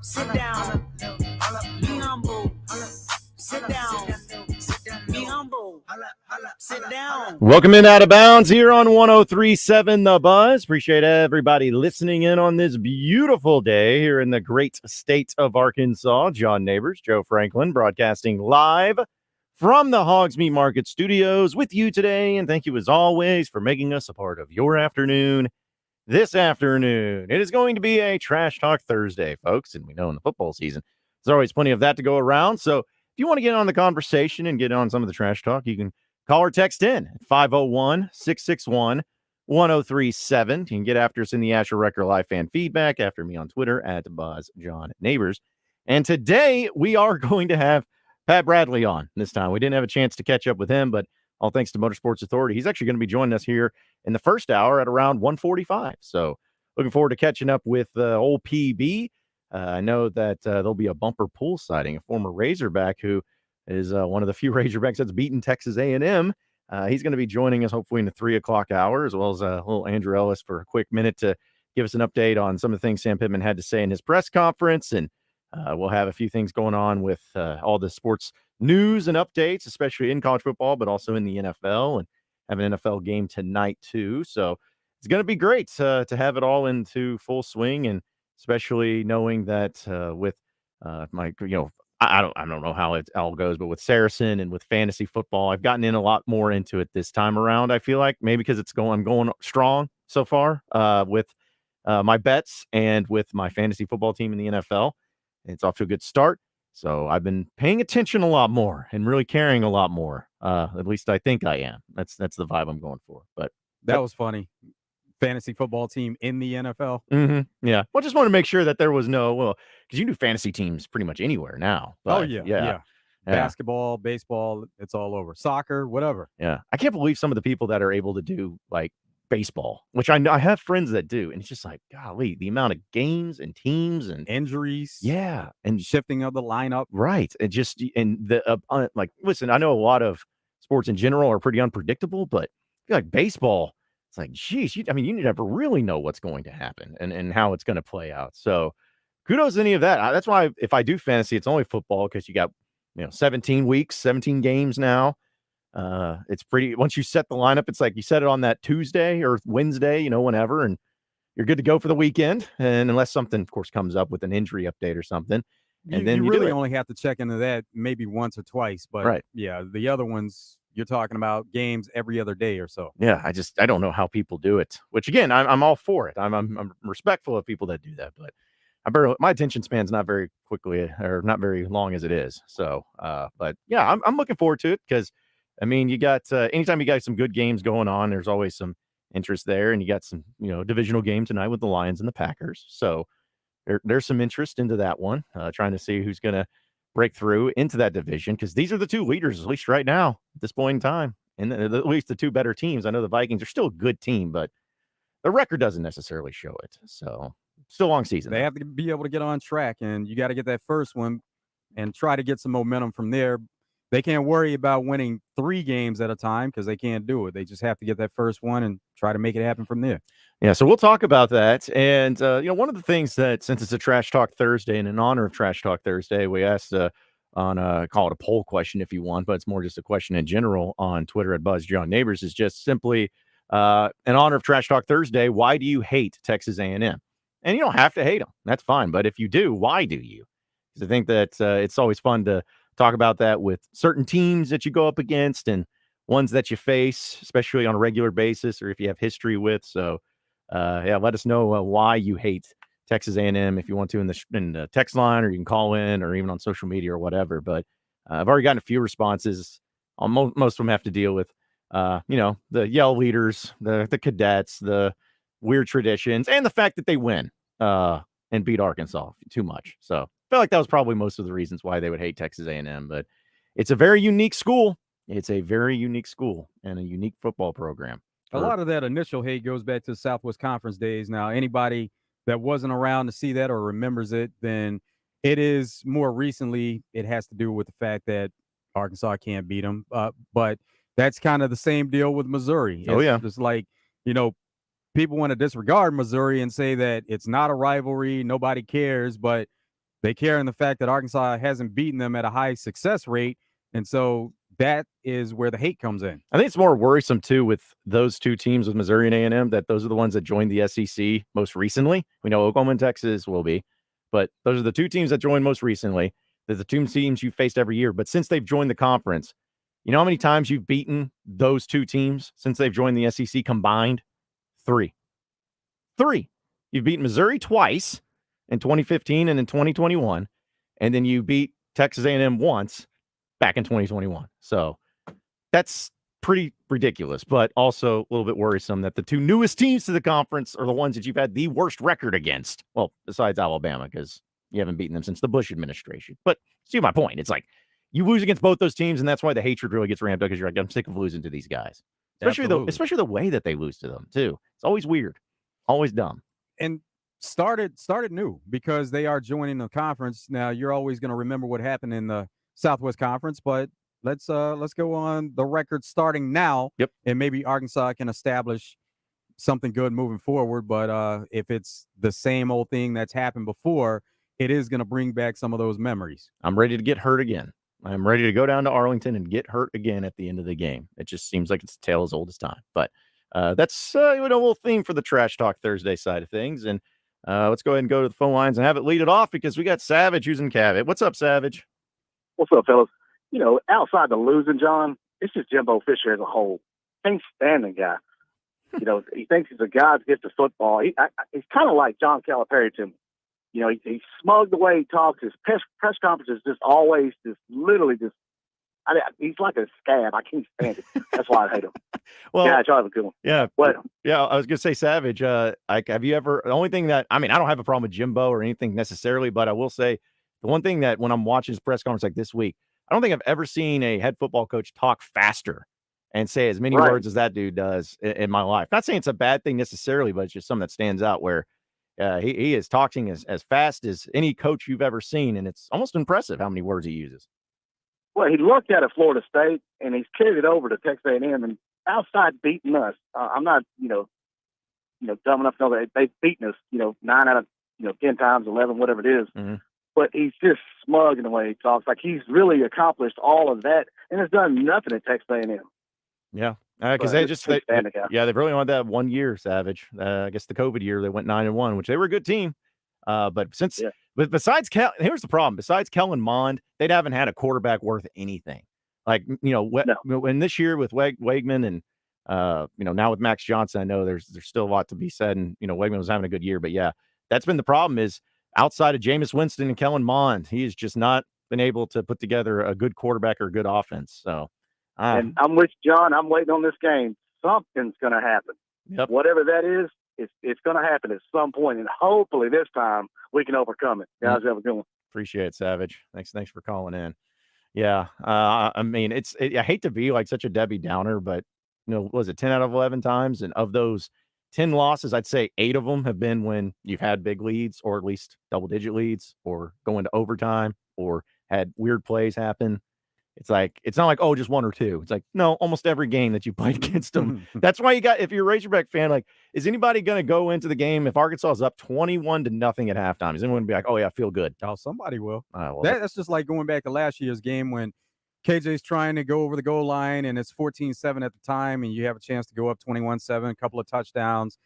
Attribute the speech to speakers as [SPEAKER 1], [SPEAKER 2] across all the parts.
[SPEAKER 1] Sit down. Be humble. Sit down. Be humble. Sit down.
[SPEAKER 2] Welcome in Out of Bounds here on 103.7 The Buzz. Appreciate everybody listening in on this beautiful day here in the great state of Arkansas. John Nabors, Joe Franklin, broadcasting live from the Hoggs Meat Market Studios with you today. And thank you as always for making us a part of your afternoon this afternoon. It is going to be a Trash Talk Thursday, folks. And we know in the football season, there's always plenty of that to go around. So if you want to get on the conversation and get on some of the trash talk, you can call or text in at 501-661-1037. You can get after us in the Asher Wrecker Live fan feedback after me on Twitter at BuzzJohnNabors. And today we are going to have Pat Bradley on this time. We didn't have a chance to catch up with him, but all thanks to Motorsports Authority. He's actually going to be joining us here in the first hour at around 1:45. So looking forward to catching up with old PB. I know that there'll be a bumper pool sighting, a former Razorback who is one of the few Razorbacks that's beaten Texas A&M. He's going to be joining us hopefully in the 3 o'clock hour, as well as little Andrew Ellis for a quick minute to give us an update on some of the things Sam Pittman had to say in his press conference. And we'll have a few things going on with all the sports news and updates, especially in college football, but also in the NFL, and have an NFL game tonight too. So it's going to be great to have it all into full swing, and especially knowing that with my, I don't know how it all goes, but with Saracen and with fantasy football, I've gotten in a lot more into it this time around. I feel like maybe because I'm going strong so far with my bets and with my fantasy football team in the NFL. It's off to a good start. So I've been paying attention a lot more and really caring a lot more. At least I think I am. That's the vibe I'm going for. But
[SPEAKER 3] that was funny. Fantasy football team in the NFL.
[SPEAKER 2] Mm-hmm. Yeah. Well, just want to make sure that there was because you do fantasy teams pretty much anywhere now. But,
[SPEAKER 3] yeah. Basketball, baseball, it's all over. Soccer, whatever.
[SPEAKER 2] Yeah. I can't believe some of the people that are able to do like baseball, which I have friends that do. And it's just like, golly, the amount of games and teams and
[SPEAKER 3] injuries.
[SPEAKER 2] Yeah. And
[SPEAKER 3] shifting of the lineup.
[SPEAKER 2] Right. Listen, I know a lot of sports in general are pretty unpredictable, but I feel like baseball, it's like, geez, you never really know what's going to happen and how it's going to play out. So kudos to any of that. That's why if I do fantasy, it's only football, because you got 17 weeks, 17 games now. It's pretty, once you set the lineup, it's like you set it on that Tuesday or Wednesday, whenever, and you're good to go for the weekend. And unless something, of course, comes up with an injury update or something. And then
[SPEAKER 3] you really only have to check into that maybe once or twice. But
[SPEAKER 2] right.
[SPEAKER 3] Yeah, the other ones, you're talking about games every other day or so.
[SPEAKER 2] Yeah, I don't know how people do it, which again, I'm all for it. I'm respectful of people that do that, but my attention span's not very very long as it is. So, but yeah, I'm looking forward to it, because you got anytime you got some good games going on, there's always some interest there, and you got some divisional game tonight with the Lions and the Packers. So there's some interest into that one, trying to see who's going to break through into that division, because these are the two leaders, at least right now at this point in time, and at least the two better teams. I know the Vikings are still a good team, but the record doesn't necessarily show it. So still a long season.
[SPEAKER 3] They have to be able to get on track, and you got to get that first one and try to get some momentum from there. They can't worry about winning 3 games at a time, because they can't do it. They just have to get that first one and try to make it happen from there.
[SPEAKER 2] Yeah, so we'll talk about that. And, one of the things that, since it's a Trash Talk Thursday, and in honor of Trash Talk Thursday, we asked call it a poll question if you want, but it's more just a question in general on Twitter at BuzzJohnNabors, is just simply in honor of Trash Talk Thursday, why do you hate Texas A&M? And you don't have to hate them. That's fine. But if you do, why do you? Because I think that it's always fun to talk about that with certain teams that you go up against and ones that you face, especially on a regular basis, or if you have history with. So, let us know why you hate Texas A&M if you want to in the text line, or you can call in, or even on social media or whatever. But I've already gotten a few responses. Most of them have to deal with, the yell leaders, the cadets, the weird traditions, and the fact that they win and beat Arkansas too much. So I felt like that was probably most of the reasons why they would hate Texas A&M. But it's a very unique school. It's a very unique school and a unique football program.
[SPEAKER 3] A lot of that initial hate goes back to the Southwest Conference days. Now, anybody that wasn't around to see that or remembers it, then it is more recently, it has to do with the fact that Arkansas can't beat them. But that's kind of the same deal with Missouri.
[SPEAKER 2] It's
[SPEAKER 3] just like, people want to disregard Missouri and say that it's not a rivalry, nobody cares, but they care in the fact that Arkansas hasn't beaten them at a high success rate. And so that is where the hate comes in.
[SPEAKER 2] I think it's more worrisome, too, with those two teams, with Missouri and A&M, that those are the ones that joined the SEC most recently. We know Oklahoma and Texas will be, but those are the two teams that joined most recently. They're the two teams you faced every year. But since they've joined the conference, you know how many times you've beaten those two teams since they've joined the SEC combined? Three. You've beaten Missouri twice in 2015 and in 2021, and then you beat Texas A&M once back in 2021. So that's pretty ridiculous, but also a little bit worrisome that the two newest teams to the conference are the ones that you've had the worst record against. Well, besides Alabama, because you haven't beaten them since the Bush administration. But see my point. It's like you lose against both those teams, and that's why the hatred really gets ramped up, because you're like, I'm sick of losing to these guys. Especially the way that they lose to them, too. It's always weird. Always dumb.
[SPEAKER 3] And started new because they are joining the conference. Now, you're always going to remember what happened in the Southwest Conference, but let's go on the record starting now.
[SPEAKER 2] Yep.
[SPEAKER 3] And maybe Arkansas can establish something good moving forward. But if it's the same old thing that's happened before, it is going to bring back some of those memories.
[SPEAKER 2] I'm ready to get hurt again. I'm ready to go down to Arlington and get hurt again at the end of the game. It just seems like it's a tale as old as time. But that's a little theme for the Trash Talk Thursday side of things. And let's go ahead and go to the phone lines and have it lead it off, because we got Savage who's in Cabot. What's up, Savage?
[SPEAKER 4] What's up, fellas? You know, outside the losing, John, it's just Jimbo Fisher as a whole. Can't stand the guy. You know, he thinks he's a guy to get the football. He's kind of like John Calipari to me. You know, he's smug the way he talks. His press conference is just always literally he's like a scab. I can't stand it. That's why I hate him.
[SPEAKER 2] Well,
[SPEAKER 4] yeah, y'all have a good one.
[SPEAKER 2] Yeah.
[SPEAKER 4] What?
[SPEAKER 2] Yeah, I was going to say, Savage, have you ever, the only thing that, I mean, I don't have a problem with Jimbo or anything necessarily, but I will say the one thing that when I'm watching his press conference like this week, I don't think I've ever seen a head football coach talk faster and say as many words as that dude does in my life. Not saying it's a bad thing necessarily, but it's just something that stands out where he is talking as fast as any coach you've ever seen, and it's almost impressive how many words he uses.
[SPEAKER 4] Well, he looked at Florida State, and he's carried it over to Texas A&M, and outside beating us. I'm not, dumb enough to know that they've beaten us, 9 out of 10 times, 11, whatever it is.
[SPEAKER 2] Mm-hmm.
[SPEAKER 4] But he's just smug in the way he talks. Like he's really accomplished all of that and has done nothing at Texas A&M.
[SPEAKER 2] Yeah, because they've really only had that 1 year, Savage. I guess the COVID year they went 9-1, which they were a good team. But besides here's the problem. Besides Kellen Mond, they haven't had a quarterback worth anything. Like when this year with Weigman and now with Max Johnson, I know there's still a lot to be said, and Weigman was having a good year, but yeah, that's been the problem. Is outside of Jameis Winston and Kellen Mond, he has just not been able to put together a good quarterback or a good offense. So,
[SPEAKER 4] and I'm with John. I'm waiting on this game. Something's going to happen.
[SPEAKER 2] Yep.
[SPEAKER 4] Whatever that is, it's going to happen at some point, and hopefully this time we can overcome it. Guys, have a good one.
[SPEAKER 2] Appreciate it, Savage. Thanks for calling in. Yeah, I mean, I hate to be like such a Debbie Downer, but was it 10 out of 11 times? And of those 10 losses, I'd say 8 of them have been when you've had big leads, or at least double-digit leads, or going to overtime, or had weird plays happen. It's like, it's not like, oh, just 1 or 2. It's like, no, almost every game that you played against them. That's why if you're a Razorback fan, like, is anybody going to go into the game if Arkansas is up 21-0 at halftime? Is anyone going to be like, oh, yeah, I feel good?
[SPEAKER 3] Oh, somebody will.
[SPEAKER 2] Well,
[SPEAKER 3] that's just like going back to last year's game when KJ's trying to go over the goal line and it's 14-7 at the time, and you have a chance to go up 21-7, a couple of touchdowns.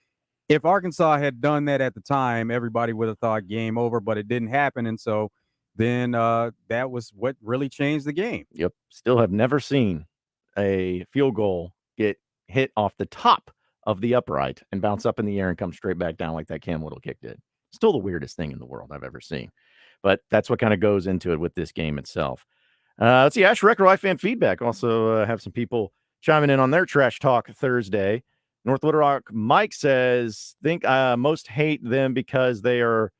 [SPEAKER 3] If Arkansas had done that at the time, everybody would have thought game over, but it didn't happen. And so then that was what really changed the game.
[SPEAKER 2] Yep. Still have never seen a field goal get hit off the top of the upright and bounce up in the air and come straight back down like that Cam Whittle kick did. Still the weirdest thing in the world I've ever seen. But that's what kind of goes into it with this game itself. Let's see, Ash Recker Life fan feedback. Also have some people chiming in on their Trash Talk Thursday. North Little Rock Mike says, think most hate them because they are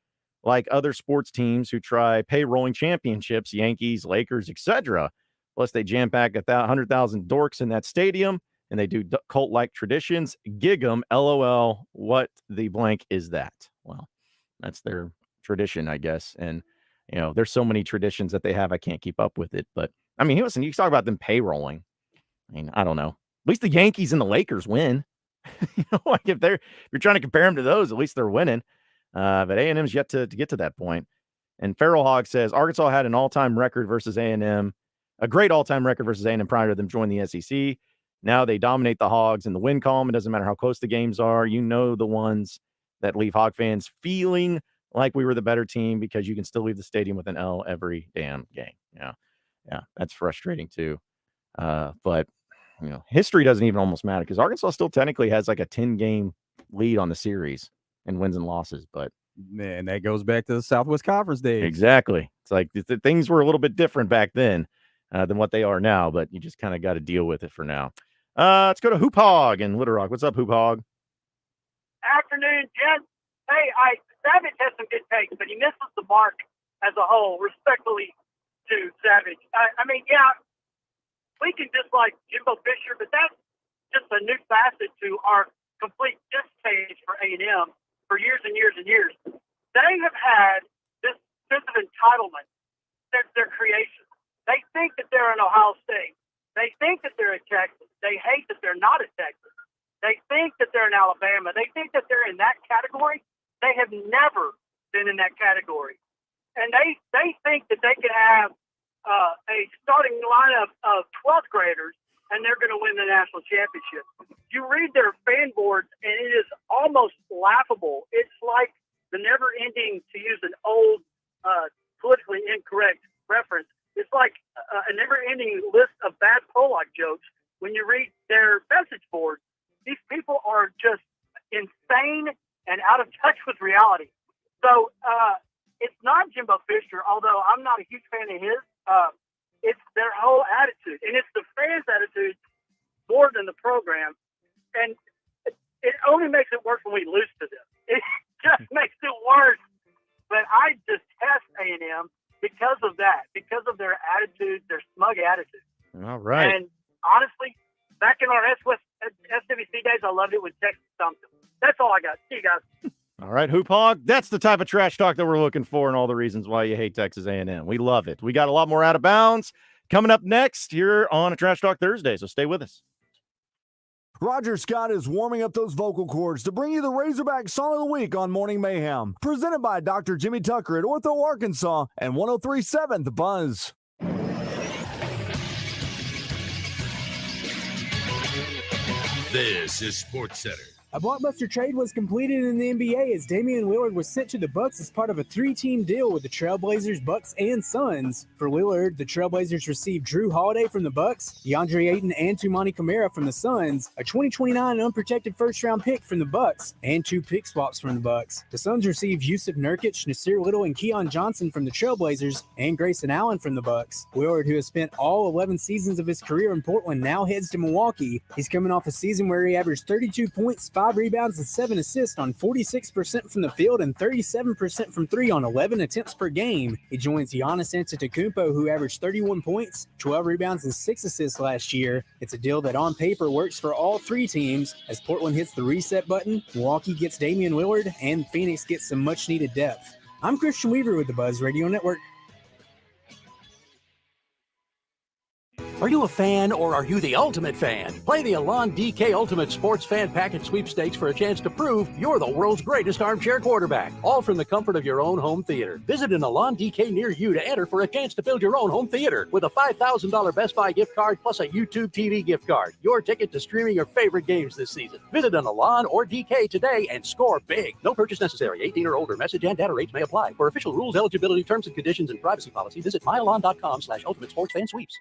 [SPEAKER 2] like other sports teams who try payrolling championships, Yankees, Lakers, etc. Plus, they jam pack 100,000 dorks in that stadium, and they do cult-like traditions. Gig 'em, LOL. What the blank is that? Well, that's their tradition, I guess. And there's so many traditions that they have, I can't keep up with it. But I mean, listen, you talk about them payrolling. I mean, I don't know. At least the Yankees and the Lakers win. Like if you're trying to compare them to those, at least they're winning. But A&M's yet to get to that point. And Feral Hog says Arkansas had an all-time record versus A&M, a great all-time record versus A&M prior to them joining the SEC. Now they dominate the Hogs in the win column. It doesn't matter how close the games are. You know the ones that leave Hog fans feeling like we were the better team because you can still leave the stadium with an L every damn game. Yeah, that's frustrating too. But history doesn't even almost matter because Arkansas still technically has like a 10-game lead on the series in wins and losses. But
[SPEAKER 3] man, that goes back to the Southwest Conference days.
[SPEAKER 2] Exactly. It's like things were a little bit different back then than what they are now, but you just kind of got to deal with it for now. Let's go to Hoop Hog in Little Rock. What's up, Hoop Hog?
[SPEAKER 5] Afternoon, Jen. Hey, Savage has some good takes, but he misses the mark as a whole, respectfully to Savage. I mean, yeah, we can dislike Jimbo Fisher, but that's just a new facet to our complete distaste for A&M for years and years and years. They have had this sense of entitlement since their creation. They think that they're in Ohio State. They think that they're at Texas. They hate that they're not at Texas. They think that they're in Alabama. They think that they're in that category. They have never been in that category. And they think that they can have a starting lineup of 12th graders and they're going to win the national championship. You read their fan boards and it is almost laughable. It's like the never-ending, to use an old politically incorrect reference, it's like a never-ending list of bad Pollock jokes when you read their message boards. These people are just insane and out of touch with reality. So it's not Jimbo Fisher, although I'm not a huge fan of his. It's their whole attitude, and it's the fans' attitude more than the program. And it only makes it worse when we lose to them. It just makes it worse. But I detest A&M because of that, because of their attitude, their smug attitude.
[SPEAKER 2] All right.
[SPEAKER 5] And honestly, back in our SWC days, I loved it when Texas thumped them. That's all I got. See you guys.
[SPEAKER 2] All right, Hoop Hog. That's the type of trash talk that we're looking for and all the reasons why you hate Texas A&M. We love it. We got a lot more out of bounds coming up next here on a Trash Talk Thursday, so stay with us.
[SPEAKER 6] Roger Scott is warming up those vocal cords to bring you the Razorback Song of the Week on Morning Mayhem. Presented by Dr. Jimmy Tucker at Ortho Arkansas and 103.7 The Buzz.
[SPEAKER 7] This is Sports Center.
[SPEAKER 8] A blockbuster trade was completed in the NBA as Damian Lillard was sent to the Bucks as part of a three-team deal with the Trailblazers, Bucks, and Suns. For Lillard, the Trailblazers received Drew Holiday from the Bucks, DeAndre Ayton and Tumani Kamara from the Suns, a 2029 unprotected first-round pick from the Bucks, and 2 pick swaps from the Bucks. The Suns received Yusuf Nurkic, Nasir Little, and Keon Johnson from the Trailblazers, and Grayson Allen from the Bucks. Lillard, who has spent all 11 seasons of his career in Portland, now heads to Milwaukee. He's coming off a season where he averaged 32 points, 5 rebounds, and 7 assists on 46% from the field and 37% from 3 on 11 attempts per game. He joins Giannis Antetokounmpo, who averaged 31 points, 12 rebounds, and 6 assists last year. It's a deal that on paper works for all 3 teams. As Portland hits the reset button, Milwaukee gets Damian Lillard, and Phoenix gets some much-needed depth. I'm Christian Weaver with the Buzz Radio Network.
[SPEAKER 9] Are you a fan or are you the ultimate fan? Play the Alon DK Ultimate Sports Fan Package Sweepstakes for a chance to prove you're the world's greatest armchair quarterback, all from the comfort of your own home theater. Visit an Alon DK near you to enter for a chance to build your own home theater with a $5,000 Best Buy gift card plus a YouTube TV gift card. Your ticket to streaming your favorite games this season. Visit an Alon or DK today and score big. No purchase necessary. 18 or older. Message and data rates may apply. For official rules, eligibility, terms and conditions, and privacy policy, visit myalon.com/ultimate sports fan sweeps.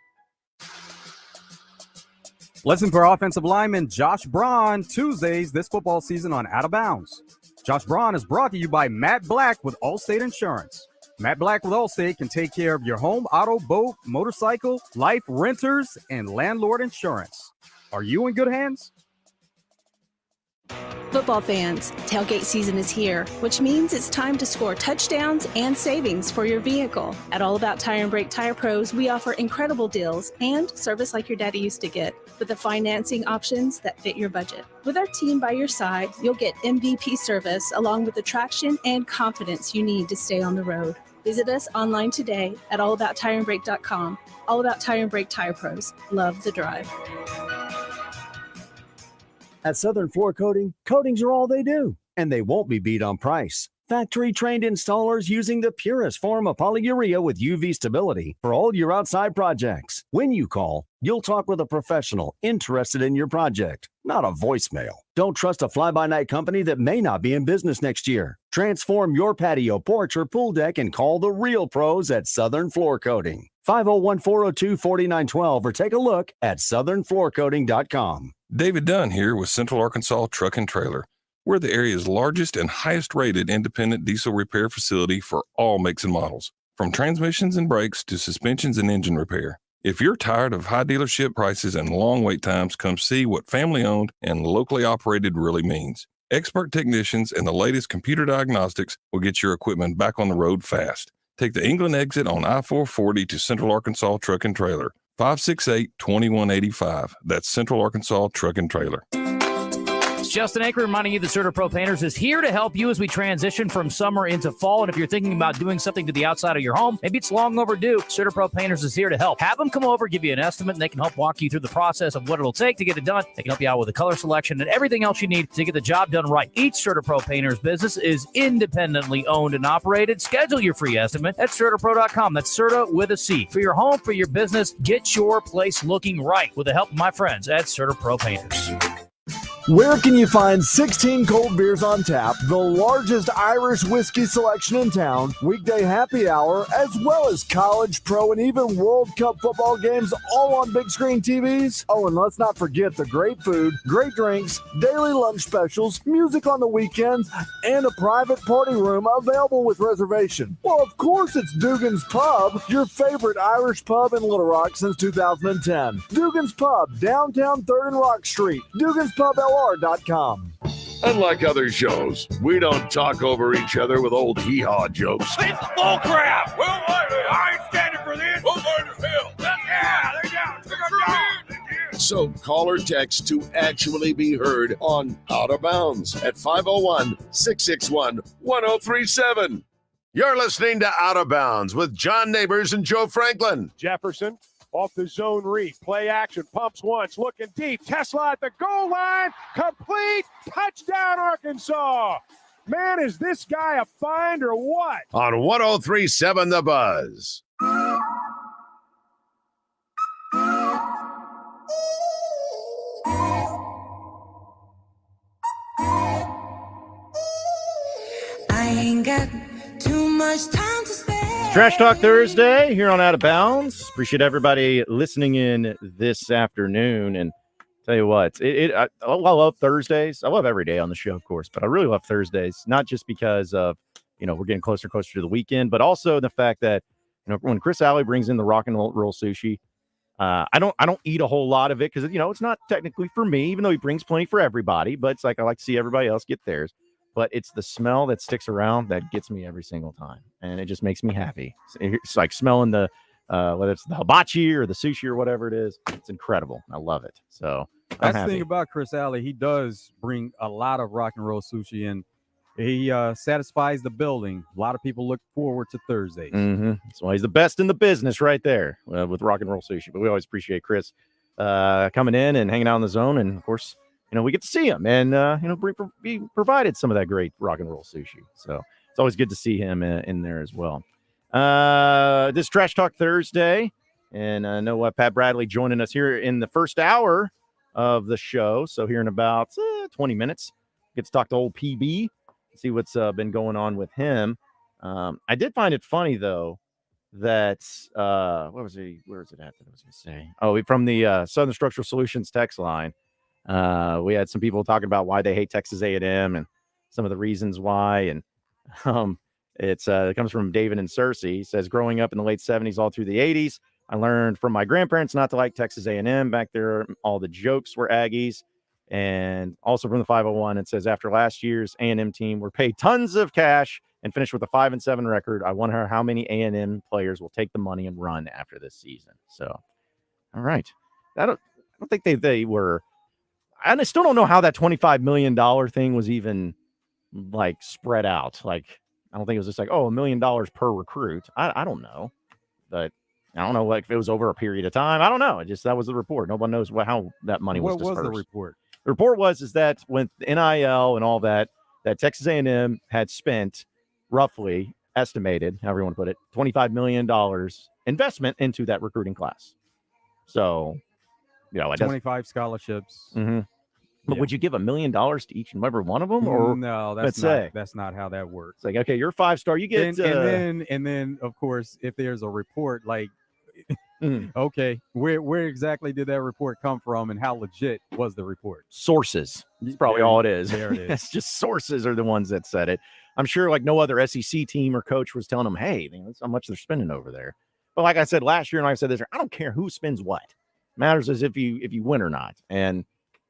[SPEAKER 3] Listen for offensive lineman Josh Braun Tuesdays this football season on Out of Bounds. Josh Braun is brought to you by Matt Black with Allstate Insurance. Matt Black with Allstate can take care of your home, auto, boat, motorcycle, life, renters, and landlord insurance. Are you in good hands?
[SPEAKER 10] Football fans, tailgate season is here, which means it's time to score touchdowns and savings for your vehicle. At All About Tire and Brake Tire Pros, we offer incredible deals and service like your daddy used to get, with the financing options that fit your budget. With our team by your side, you'll get MVP service along with the traction and confidence you need to stay on the road. Visit us online today at allabouttireandbrake.com. All About Tire and Brake Tire Pros. Love the drive.
[SPEAKER 6] At Southern Floor Coating, coatings are all they do, and they won't be beat on price. Factory-trained installers using the purest form of polyurea with UV stability for all your outside projects. When you call, you'll talk with a professional interested in your project, not a voicemail. Don't trust a fly-by-night company that may not be in business next year. Transform your patio, porch, or pool deck and call the real pros at Southern Floor Coating. 501-402-4912 or take a look at southernfloorcoating.com.
[SPEAKER 7] David Dunn here with Central Arkansas Truck and Trailer. We're the area's largest and highest rated independent diesel repair facility for all makes and models, from transmissions and brakes to suspensions and engine repair. If you're tired of high dealership prices and long wait times, come see what family owned and locally operated really means. Expert technicians and the latest computer diagnostics will get your equipment back on the road fast. Take the England exit on I-440 to Central Arkansas Truck and Trailer. 568-2185. That's Central Arkansas Truck and Trailer.
[SPEAKER 11] Justin Anker reminding you that CertaPro Painters is here to help you as we transition from summer into fall. And if you're thinking about doing something to the outside of your home, maybe it's long overdue, CertaPro Painters is here to help. Have them come over, give you an estimate, and they can help walk you through the process of what it'll take to get it done. They can help you out with the color selection and everything else you need to get the job done right. Each CertaPro Painters business is independently owned and operated. Schedule your free estimate at CertaPro.com. That's Certa with a C. For your home, for your business, get your place looking right with the help of my friends at CertaPro Painters.
[SPEAKER 6] Where can you find 16 cold beers on tap, the largest Irish whiskey selection in town, weekday happy hour, as well as college, pro, and even World Cup football games all on big screen TVs? Oh, and let's not forget the great food, great drinks, daily lunch specials, music on the weekends, and a private party room available with reservation. Well, of course it's Dugan's Pub, your favorite Irish pub in Little Rock since 2010. Dugan's Pub, downtown 3rd and Rock Street. Dugan'sPubLR.com.
[SPEAKER 12] Unlike other shows, we don't talk over each other with old hee-haw jokes.
[SPEAKER 1] It's bull crap. Well, I ain't standing for this. We'll go to hell. Yeah, they're down.
[SPEAKER 12] So call or text to actually be heard on Out of Bounds at 501-661-1037. You're listening to Out of Bounds with John Nabors and Joe Franklin.
[SPEAKER 13] Jefferson off the zone read. Play action. Pumps once. Looking deep. Tesla at the goal line. Complete. Touchdown, Arkansas. Man, is this guy a find or what?
[SPEAKER 12] On 103.7 The Buzz.
[SPEAKER 1] I ain't got too much time to spend.
[SPEAKER 2] Trash Talk Thursday here on Out of Bounds. Appreciate everybody listening in this afternoon. And tell you what, I love Thursdays. I love every day on the show, of course, but I really love Thursdays, not just because of, we're getting closer and closer to the weekend, but also the fact that, when Chris Alley brings in the rock and roll sushi, I don't eat a whole lot of it because, it's not technically for me, even though he brings plenty for everybody, but it's like I like to see everybody else get theirs. But it's the smell that sticks around that gets me every single time. And it just makes me happy. It's like smelling the, whether it's the hibachi or the sushi or whatever it is. It's incredible. I love it. So
[SPEAKER 3] that's the thing about Chris Alley. He does bring a lot of rock and roll sushi, and he satisfies the building. A lot of people look forward to Thursdays.
[SPEAKER 2] Mm-hmm. That's why he's the best in the business right there with rock and roll sushi. But we always appreciate Chris coming in and hanging out in the zone. And, of course, we get to see him and, he provided some of that great rock and roll sushi. So it's always good to see him in there as well. This Trash Talk Thursday, and I know what Pat Bradley joining us here in the first hour of the show. So here in about 20 minutes, get to talk to old PB, see what's been going on with him. I did find it funny, though, that where is it at that I was going to say? Oh, from the Southern Structural Solutions text line. We had some people talking about why they hate Texas A&M and some of the reasons why. And it comes from David and Cersei. He says, growing up in the late 70s all through the 80s, I learned from my grandparents not to like Texas A&M. Back there, all the jokes were Aggies. And also from the 501, it says, after last year's A&M team were paid tons of cash and finished with a 5-7 record, I wonder how many A&M players will take the money and run after this season. So, all right. I don't think they were. And I still don't know how that $25 million thing was even spread out. I don't think it was just $1 million per recruit. I don't know, but I don't know if it was over a period of time. I don't know. That was the report. Nobody knows how that money was dispersed.
[SPEAKER 3] What was the report?
[SPEAKER 2] The report is that with NIL and all that Texas A&M had spent roughly estimated, however you want to put it, $25 million investment into that recruiting class. So,
[SPEAKER 3] 25 scholarships.
[SPEAKER 2] Mm-hmm. But would you give $1 million to each and every one of them? Or
[SPEAKER 3] no,
[SPEAKER 2] that's
[SPEAKER 3] not how that works.
[SPEAKER 2] It's like, okay, you're a 5-star, you get
[SPEAKER 3] and then of course, if there's a report like okay, where exactly did that report come from and how legit was the report?
[SPEAKER 2] Sources. That's probably all it is.
[SPEAKER 3] There it is.
[SPEAKER 2] It's just sources are the ones that said it. I'm sure like no other SEC team or coach was telling them, hey, that's how much they're spending over there. But like I said last year, and I said this, I don't care who spends what. It matters is if you win or not. And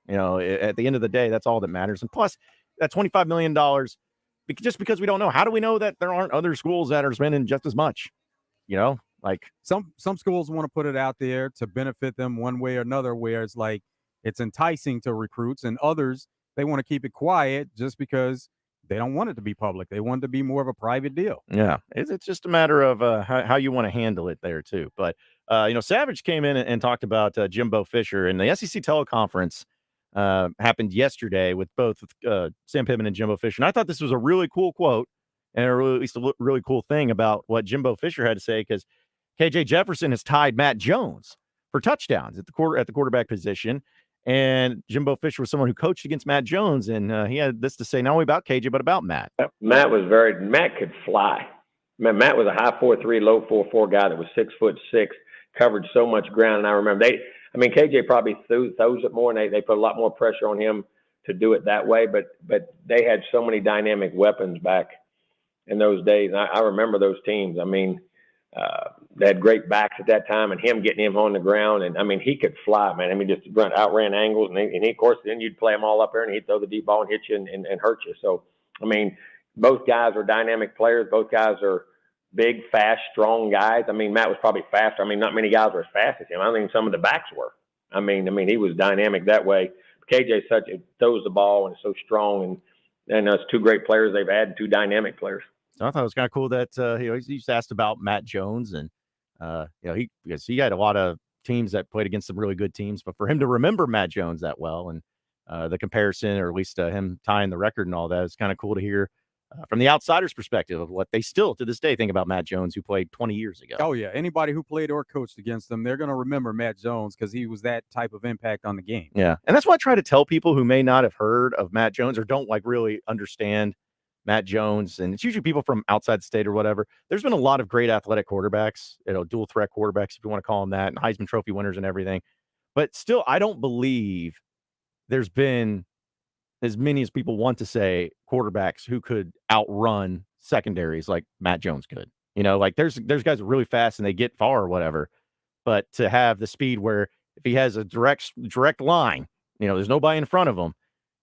[SPEAKER 2] at the end of the day, that's all that matters. And plus, that $25 million, just because we don't know, how do we know that there aren't other schools that are spending just as much? Like
[SPEAKER 3] some schools want to put it out there to benefit them one way or another, where it's like it's enticing to recruits, and others, they want to keep it quiet just because they don't want it to be public. They want it to be more of a private deal.
[SPEAKER 2] Yeah, it's just a matter of how you want to handle it there too. But Savage came in and talked about Jimbo Fisher, and the SEC teleconference happened yesterday with both Sam Pittman and Jimbo Fisher. And I thought this was a really cool quote, and at least a really cool thing about what Jimbo Fisher had to say, because KJ Jefferson has tied Matt Jones for touchdowns at the quarterback position. And Jimbo Fisher was someone who coached against Matt Jones, and he had this to say not only about KJ but about Matt.
[SPEAKER 14] Matt could fly. Matt was a high 4.3, low 4.4 guy that was 6'6", covered so much ground. And I remember KJ probably throws it more, and they put a lot more pressure on him to do it that way. But they had so many dynamic weapons back in those days. And I remember those teams. They had great backs at that time, and him getting him on the ground. And he could fly, man. Just outran angles, and he, of course, then you'd play him all up there, and he'd throw the deep ball and hit you and hurt you. So, both guys are dynamic players. Both guys are big, fast, strong guys. Matt was probably faster. Not many guys were as fast as him. I think some of the backs were. He was dynamic that way. KJ throws the ball and is so strong, and it's two great players they've added, two dynamic players.
[SPEAKER 2] So I thought it was kind of cool that he just asked about Matt Jones, and because he had a lot of teams that played against some really good teams, but for him to remember Matt Jones that well, and the comparison, or at least him tying the record and all that, is kind of cool to hear from the outsider's perspective of what they still to this day think about Matt Jones, who played 20 years ago.
[SPEAKER 3] Oh yeah, anybody who played or coached against them, they're going to remember Matt Jones because he was that type of impact on the game.
[SPEAKER 2] Yeah, and that's why I try to tell people who may not have heard of Matt Jones or don't really understand Matt Jones, and it's usually people from outside the state or whatever. There's been a lot of great athletic quarterbacks, dual threat quarterbacks, if you want to call them that, and Heisman Trophy winners and everything. But still, I don't believe there's been as many as people want to say quarterbacks who could outrun secondaries like Matt Jones could. There's guys who are really fast and they get far or whatever, but to have the speed where if he has a direct line, there's nobody in front of him,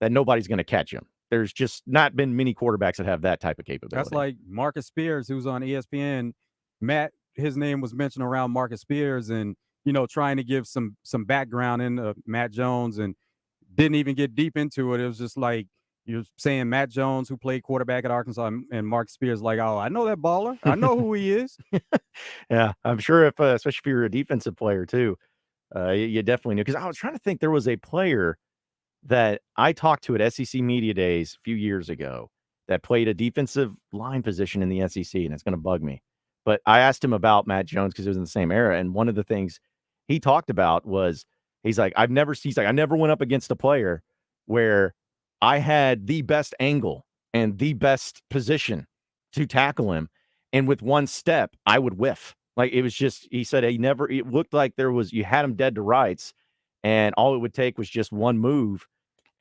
[SPEAKER 2] that nobody's going to catch him. There's just not been many quarterbacks that have that type of capability.
[SPEAKER 3] That's like Marcus Spears, who's on ESPN. His name was mentioned around Marcus Spears, and trying to give some background into Matt Jones, and didn't even get deep into it. It was just like you're saying Matt Jones, who played quarterback at Arkansas, and Marcus Spears, like, oh, I know that baller. I know who he is.
[SPEAKER 2] Yeah, I'm sure especially if you're a defensive player too, you definitely knew. Because I was trying to think, there was a player that I talked to at SEC Media Days a few years ago that played a defensive line position in the SEC, and it's going to bug me. But I asked him about Matt Jones because it was in the same era, and one of the things he talked about was I never went up against a player where I had the best angle and the best position to tackle him, and with one step I would whiff. It was just, he said it looked like you had him dead to rights, and all it would take was just one move,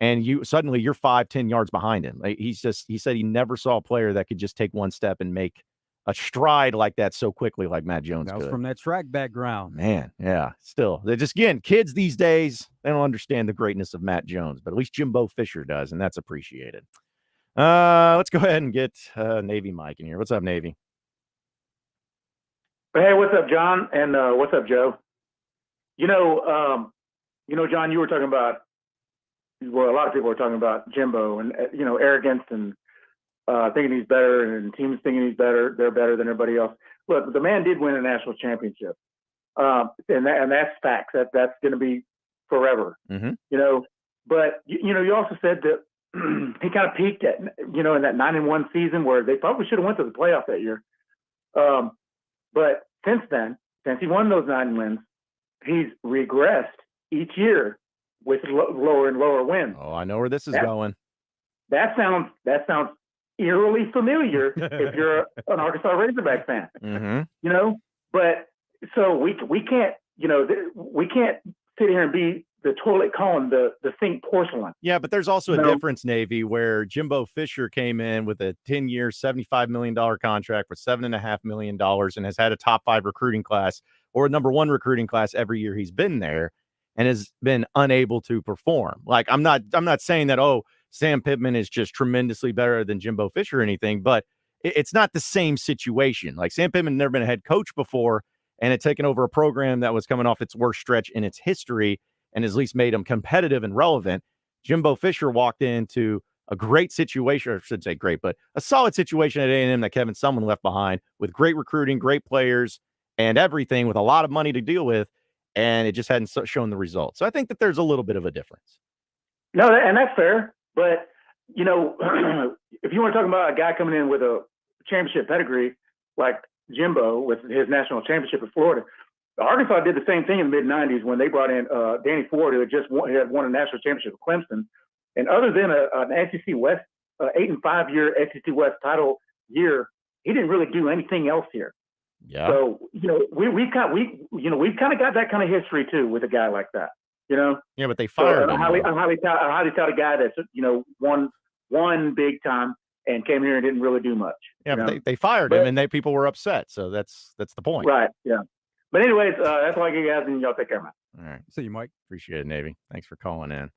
[SPEAKER 2] and you're 5-10 yards behind him. He said he never saw a player that could just take one step and make a stride like that so quickly like Matt Jones
[SPEAKER 3] That was
[SPEAKER 2] could.
[SPEAKER 3] from that track background.
[SPEAKER 2] Man, yeah. Still, they just, again, kids these days, they don't understand the greatness of Matt Jones, but at least Jimbo Fisher does, and that's appreciated. Let's go ahead and get Navy Mike in here. What's up, Navy?
[SPEAKER 15] Hey, what's up, John? And what's up, Joe? John, you were talking about, a lot of people were talking about Jimbo and, arrogance and thinking he's better, and teams thinking he's better. They're better than everybody else. Look, the man did win a national championship. And that's facts. That's going to be forever.
[SPEAKER 2] Mm-hmm.
[SPEAKER 15] But you also said that he kind of peaked at in that 9-1 season where they probably should have went to the playoff that year. But since then, since he won those 9 wins, he's regressed each year with lower and lower wins.
[SPEAKER 2] Oh, I know where this is going.
[SPEAKER 15] That sounds eerily familiar if you're an Arkansas Razorback fan.
[SPEAKER 2] Mm-hmm.
[SPEAKER 15] But so we can't we can't sit here and be the toilet calling the sink porcelain.
[SPEAKER 2] Yeah, but there's also a difference, Navy, where Jimbo Fisher came in with a 10-year, $75 million contract for $7.5 million and has had a top 5 recruiting class or number 1 recruiting class every year he's been there and has been unable to perform. Like, I'm not saying that, Sam Pittman is just tremendously better than Jimbo Fisher or anything, but it's not the same situation. Like, Sam Pittman had never been a head coach before and had taken over a program that was coming off its worst stretch in its history and at least made them competitive and relevant. Jimbo Fisher walked into a great situation, or I should say great, but a solid situation at A&M that Kevin Sumlin left behind with great recruiting, great players, and everything with a lot of money to deal with, and it just hadn't shown the results. So I think that there's a little bit of a difference.
[SPEAKER 15] No, and that's fair. But, if you want to talk about a guy coming in with a championship pedigree like Jimbo with his national championship at Florida, Arkansas did the same thing in the mid-'90s when they brought in Danny Ford, who had won a national championship with Clemson. And other than an SEC West, 8 and 5 year SEC West title year, he didn't really do anything else here.
[SPEAKER 2] Yeah.
[SPEAKER 15] So we've kind of got that kind of history too with a guy like that.
[SPEAKER 2] Yeah, but they fired him.
[SPEAKER 15] A highly touted guy that's won big time and came here and didn't really do much.
[SPEAKER 2] Yeah, but they fired him, and people were upset. So that's the point.
[SPEAKER 15] Right. Yeah. But anyways, that's all I get, guys, and y'all take care, man.
[SPEAKER 2] All right.
[SPEAKER 3] See you, Mike.
[SPEAKER 2] Appreciate it, Navy. Thanks for calling in.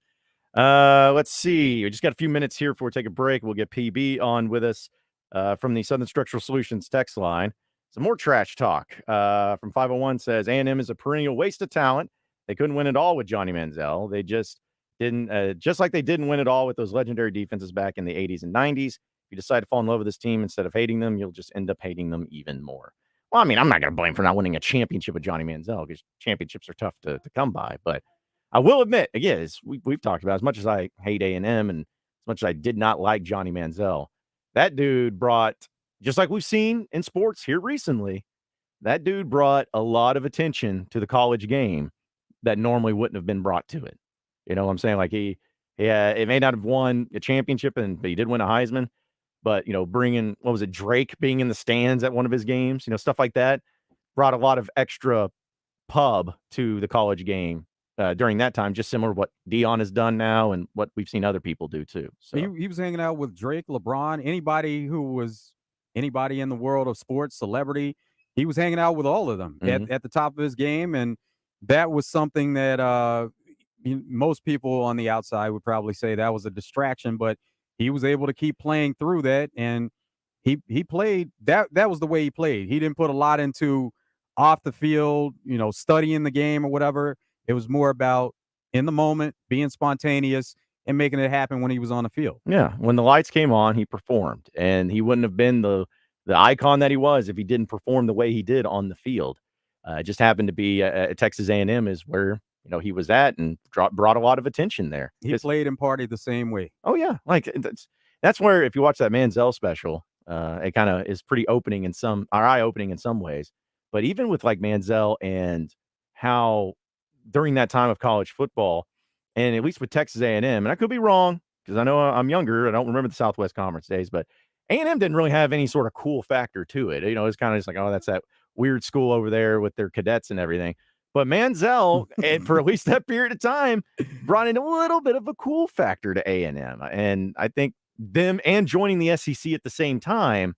[SPEAKER 2] Let's see. We just got a few minutes here before we take a break. We'll get PB on with us from the Southern Structural Solutions text line. Some more trash talk from 501 says A&M is a perennial waste of talent. They couldn't win it all with Johnny Manziel. They just didn't, just like they didn't win it all with those legendary defenses back in the 80s and 90s. If you decide to fall in love with this team instead of hating them, you'll just end up hating them even more. Well, I mean, I'm not going to blame for not winning a championship with Johnny Manziel because championships are tough to come by. But I will admit, again, as we've talked about, as much as I hate A&M and as much as I did not like Johnny Manziel, that dude brought, just like we've seen in sports here recently, that dude brought a lot of attention to the college game that normally wouldn't have been brought to it. You know what I'm saying? Like it may not have won a championship, but he did win a Heisman. But, bringing, Drake being in the stands at one of his games, stuff like that brought a lot of extra pub to the college game during that time, just similar to what Dion has done now and what we've seen other people do too. So
[SPEAKER 3] he was hanging out with Drake, LeBron, anybody in the world of sports, celebrity. He was hanging out with all of them at the top of his game. And that was something that most people on the outside would probably say that was a distraction, but he was able to keep playing through that, and he played that. That was the way he played. He didn't put a lot into off the field, studying the game or whatever. It was more about in the moment, being spontaneous and making it happen when he was on the field.
[SPEAKER 2] Yeah, when the lights came on, he performed, and he wouldn't have been the icon that he was if he didn't perform the way he did on the field. It just happened to be at Texas A&M is where he was at and brought a lot of attention there.
[SPEAKER 3] He played and partied the same way.
[SPEAKER 2] Oh yeah, like that's where if you watch that Manziel special, it kind of is pretty eye-opening in some ways. But even with like Manziel and how during that time of college football, and at least with Texas A&M, and I could be wrong because I know I'm younger, I don't remember the Southwest Conference days, but A&M didn't really have any sort of cool factor to it. It's kind of just like, oh, that's that weird school over there with their cadets and everything. But Manziel, and for at least that period of time, brought in a little bit of a cool factor to A&M. And I think them and joining the SEC at the same time,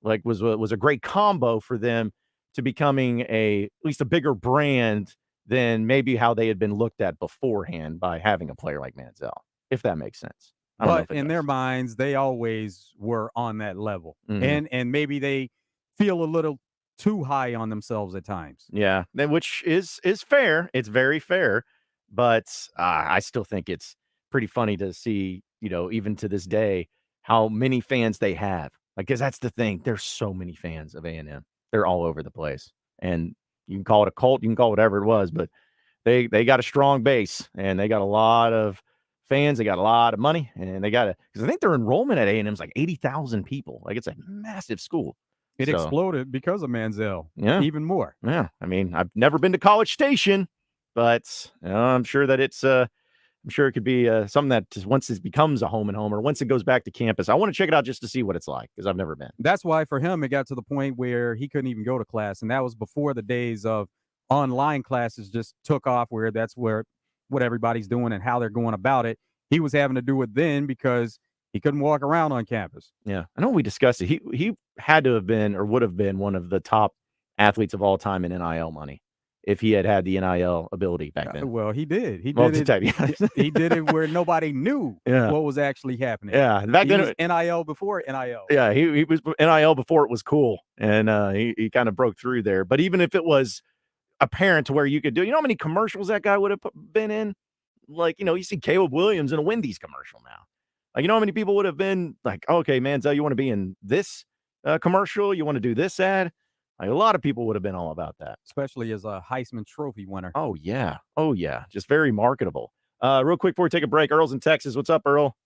[SPEAKER 2] like was a great combo for them to becoming at least a bigger brand than maybe how they had been looked at beforehand by having a player like Manziel, if that makes sense.
[SPEAKER 3] But in their minds, they always were on that level. Mm-hmm. And maybe they feel a little too high on themselves at times.
[SPEAKER 2] Yeah, which is fair. It's very fair. But I still think it's pretty funny to see, even to this day, how many fans they have. Like, because that's the thing. There's so many fans of A&M. They're all over the place. And you can call it a cult. You can call it whatever it was. But they got a strong base. And they got a lot of fans. They got a lot of money, and they got to, because I think their enrollment at A&M is like 80,000 people. Like, it's a massive school.
[SPEAKER 3] It exploded because of Manziel.
[SPEAKER 2] Yeah.
[SPEAKER 3] Even more.
[SPEAKER 2] Yeah. I mean, I've never been to College Station, but I'm sure that it's I'm sure it could be something that once it becomes a home and home, or once it goes back to campus, I want to check it out just to see what it's like, because I've never been.
[SPEAKER 3] That's why for him, it got to the point where he couldn't even go to class. And that was before the days of online classes just took off, where that's where what everybody's doing and how they're going about it. He was having to do it then because he couldn't walk around on campus.
[SPEAKER 2] Yeah. I know we discussed it. He had to have been, or would have been, one of the top athletes of all time in NIL money, if he had the NIL ability back then.
[SPEAKER 3] Well, he did. He did it. He did it where nobody knew what was actually happening.
[SPEAKER 2] Yeah, back then
[SPEAKER 3] was NIL before NIL.
[SPEAKER 2] Yeah, he was NIL before it was cool, and he kind of broke through there. But even if it was apparent to where you could do, you know how many commercials that guy would have been in? Like, you see Caleb Williams in a Wendy's commercial now. Like, you know how many people would have been like, okay, Manziel, you want to be in this commercial? You want to do this ad? Like, a lot of people would have been all about that.
[SPEAKER 3] Especially as a Heisman Trophy winner.
[SPEAKER 2] Oh, yeah. Oh, yeah. Just very marketable. Real quick before we take a break, Earl's in Texas. What's up, Earl?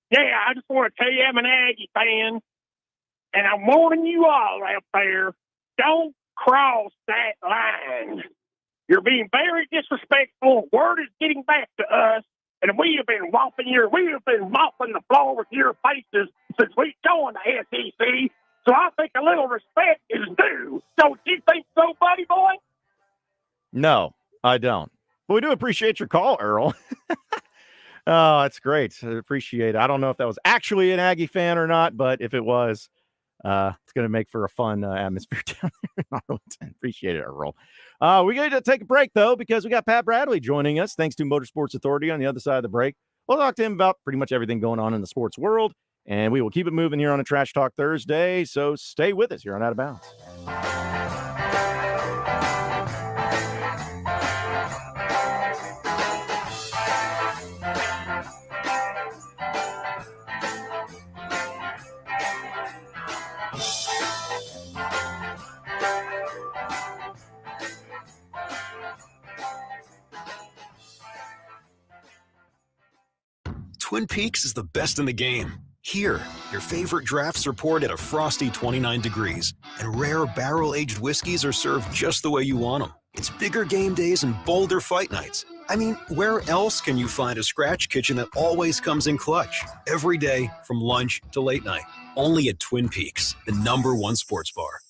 [SPEAKER 16] Yeah, I just want to tell you I'm an Aggie fan, and I'm warning you all out there, don't cross that line. You're being very disrespectful. Word is getting back to us, and we have been mopping the floor with your faces since we joined the SEC. So I think a little respect is due. Don't you think so, buddy boy?
[SPEAKER 2] No, I don't. But we do appreciate your call, Earl. Oh, that's great. I appreciate it. I don't know if that was actually an Aggie fan or not, but if it was, it's going to make for a fun atmosphere down there in Arlington. Appreciate it, Earl. We got to take a break, though, because we got Pat Bradley joining us, thanks to Motorsports Authority on the other side of the break. We'll talk to him about pretty much everything going on in the sports world, and we will keep it moving here on a Trash Talk Thursday, so stay with us here on Out of Bounds.
[SPEAKER 17] Twin Peaks is the best in the game. Here, your favorite drafts are poured at a frosty 29 degrees, and rare barrel-aged whiskeys are served just the way you want them. It's bigger game days and bolder fight nights. I mean, where else can you find a scratch kitchen that always comes in clutch? Every day, from lunch to late night. Only at Twin Peaks, the #1 sports bar.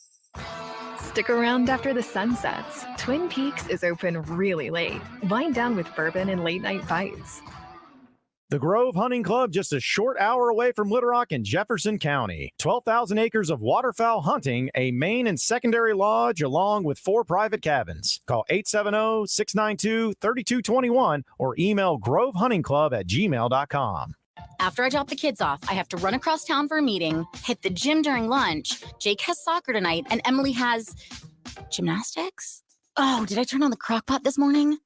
[SPEAKER 18] Stick around after the sun sets. Twin Peaks is open really late. Wind down with bourbon and late-night bites.
[SPEAKER 2] The Grove Hunting Club, just a short hour away from Little Rock in Jefferson County. 12,000 acres of waterfowl hunting, a main and secondary lodge, along with 4 private cabins. Call 870-692-3221 or email grovehuntingclub@gmail.com.
[SPEAKER 19] After I drop the kids off, I have to run across town for a meeting, hit the gym during lunch. Jake has soccer tonight, and Emily has gymnastics? Oh, did I turn on the crock pot this morning?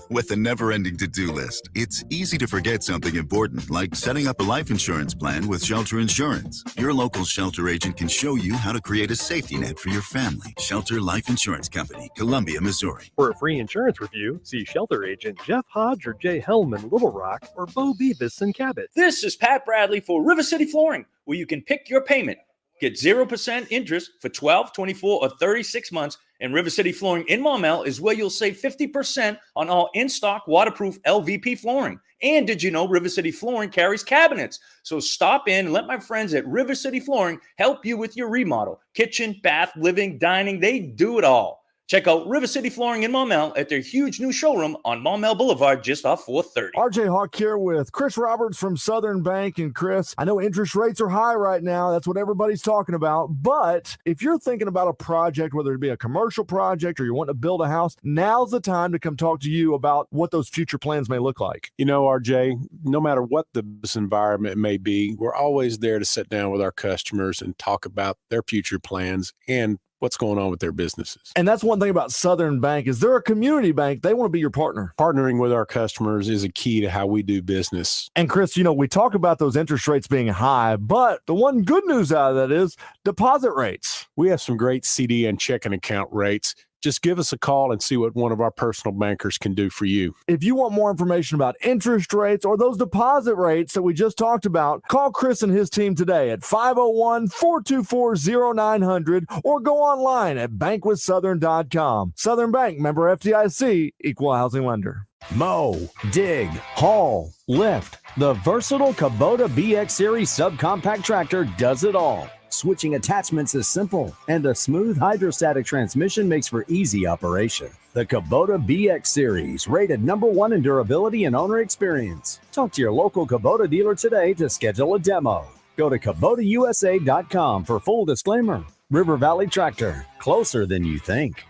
[SPEAKER 20] With a never-ending to-do list, it's easy to forget something important, like setting up a life insurance plan with Shelter Insurance. Your local Shelter agent can show you how to create a safety net for your family. Shelter Life Insurance Company, Columbia, Missouri.
[SPEAKER 21] For a free insurance review, see Shelter agent Jeff Hodge or Jay Helm in Little Rock or Bo Beavis in Cabot.
[SPEAKER 22] This is Pat Bradley for River City Flooring, where you can pick your payment. Get 0% interest for 12, 24, or 36 months. And River City Flooring in Maumelle is where you'll save 50% on all in-stock waterproof LVP flooring. And did you know River City Flooring carries cabinets? So stop in and let my friends at River City Flooring help you with your remodel. Kitchen, bath, living, dining, they do it all. Check out River City Flooring in Maumelle at their huge new showroom on Maumelle Boulevard, just off 430.
[SPEAKER 6] RJ Hawk here with Chris Roberts from Southern Bank. And Chris, I know interest rates are high right now. That's what everybody's talking about. But if you're thinking about a project, whether it be a commercial project or you want to build a house, now's the time to come talk to you about what those future plans may look like.
[SPEAKER 13] You know, RJ, no matter what the business environment may be, we're always there to sit down with our customers and talk about their future plans and what's going on with their businesses.
[SPEAKER 6] And that's one thing about Southern Bank is they're a community bank. They want to be your partner.
[SPEAKER 13] Partnering with our customers is a key to how we do business.
[SPEAKER 6] And Chris, you know, we talk about those interest rates being high, but the one good news out of that is deposit rates.
[SPEAKER 13] We have some great CD and checking account rates. Just give us a call and see what one of our personal bankers can do for you.
[SPEAKER 6] If you want more information about interest rates or those deposit rates that we just talked about, call Chris and his team today at 501-424-0900 or go online at bankwithsouthern.com. Southern Bank, member FDIC, equal housing lender.
[SPEAKER 4] Mow, dig, haul, lift. The versatile Kubota BX Series subcompact tractor does it all. Switching attachments is simple, and a smooth hydrostatic transmission makes for easy operation. The Kubota BX Series, rated #1 in durability and owner experience. Talk to your local Kubota dealer today to schedule a demo. Go to KubotaUSA.com for full disclaimer. River Valley Tractor, closer than you think.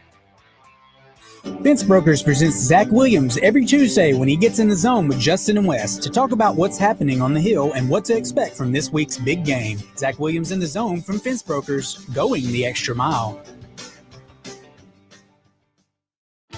[SPEAKER 8] Fence Brokers presents Zach Williams every Tuesday when he gets in the zone with Justin and Wes to talk about what's happening on the Hill and what to expect from this week's big game. Zach Williams in the zone from Fence Brokers, going the extra mile.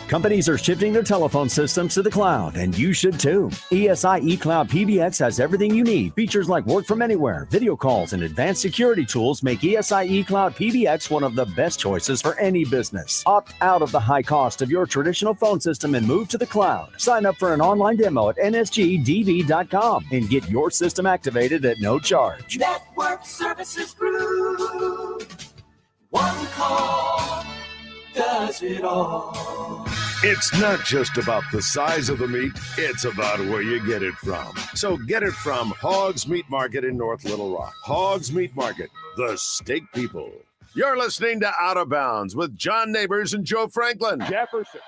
[SPEAKER 4] Companies are shifting their telephone systems to the cloud, and you should too. ESI eCloud PBX has everything you need. Features like work from anywhere, video calls, and advanced security tools make ESI eCloud PBX one of the best choices for any business. Opt out of the high cost of your traditional phone system and move to the cloud. Sign up for an online demo at nsgdv.com and get your system activated at no charge.
[SPEAKER 5] Network Services Group. One call does it all.
[SPEAKER 12] It's not just about the size of the meat, it's about where you get it from. So get it from Hoggs Meat Market in North Little Rock. Hoggs Meat Market, the steak people. You're listening to Out of Bounds with John Nabors and Joe Franklin.
[SPEAKER 13] Jefferson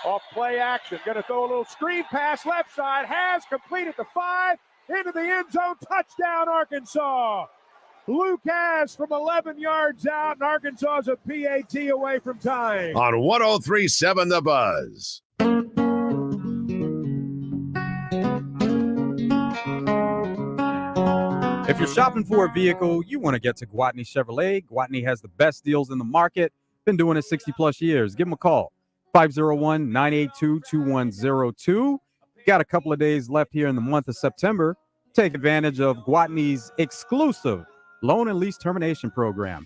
[SPEAKER 13] off play action. Going to throw a little screen pass left side. Has completed the 5 into the end zone. Touchdown, Arkansas. Luke has from 11 yards out, and Arkansas is a PAT away from tying.
[SPEAKER 12] On 103.7 The Buzz.
[SPEAKER 3] If you're shopping for a vehicle, you want to get to Gwatney Chevrolet. Gwatney has the best deals in the market. Been doing it 60-plus years. Give them a call, 501-982-2102. Got a couple of days left here in the month of September. Take advantage of Gwatney's exclusive loan and lease termination program.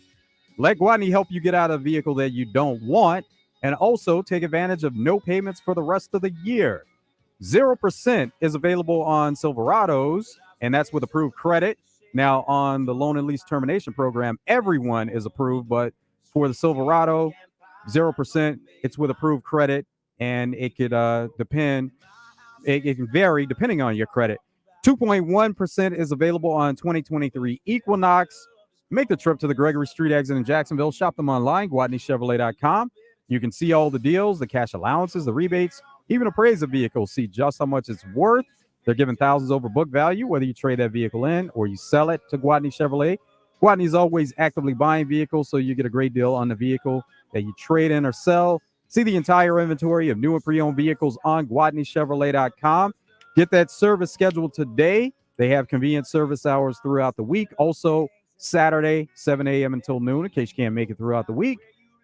[SPEAKER 3] Let Gwatney help you get out of a vehicle that you don't want, and also take advantage of no payments for the rest of the year. 0% is available on Silverados, and that's with approved credit. Now, on the loan and lease termination program, everyone is approved, but for the Silverado, 0%, it's with approved credit, and it could depend. It can vary depending on your credit. 2.1% is available on 2023 Equinox. Make the trip to the Gregory Street exit in Jacksonville. Shop them online, GwatneyChevrolet.com. You can see all the deals, the cash allowances, the rebates, even appraise a vehicle. See just how much it's worth. They're giving thousands over book value, whether you trade that vehicle in or you sell it to Gwatney Chevrolet. Gwatney is always actively buying vehicles, so you get a great deal on the vehicle that you trade in or sell. See the entire inventory of new and pre-owned vehicles on GwatneyChevrolet.com. Get that service scheduled today. They have convenient service hours throughout the week. Also, Saturday, 7 a.m. until noon, in case you can't make it throughout the week.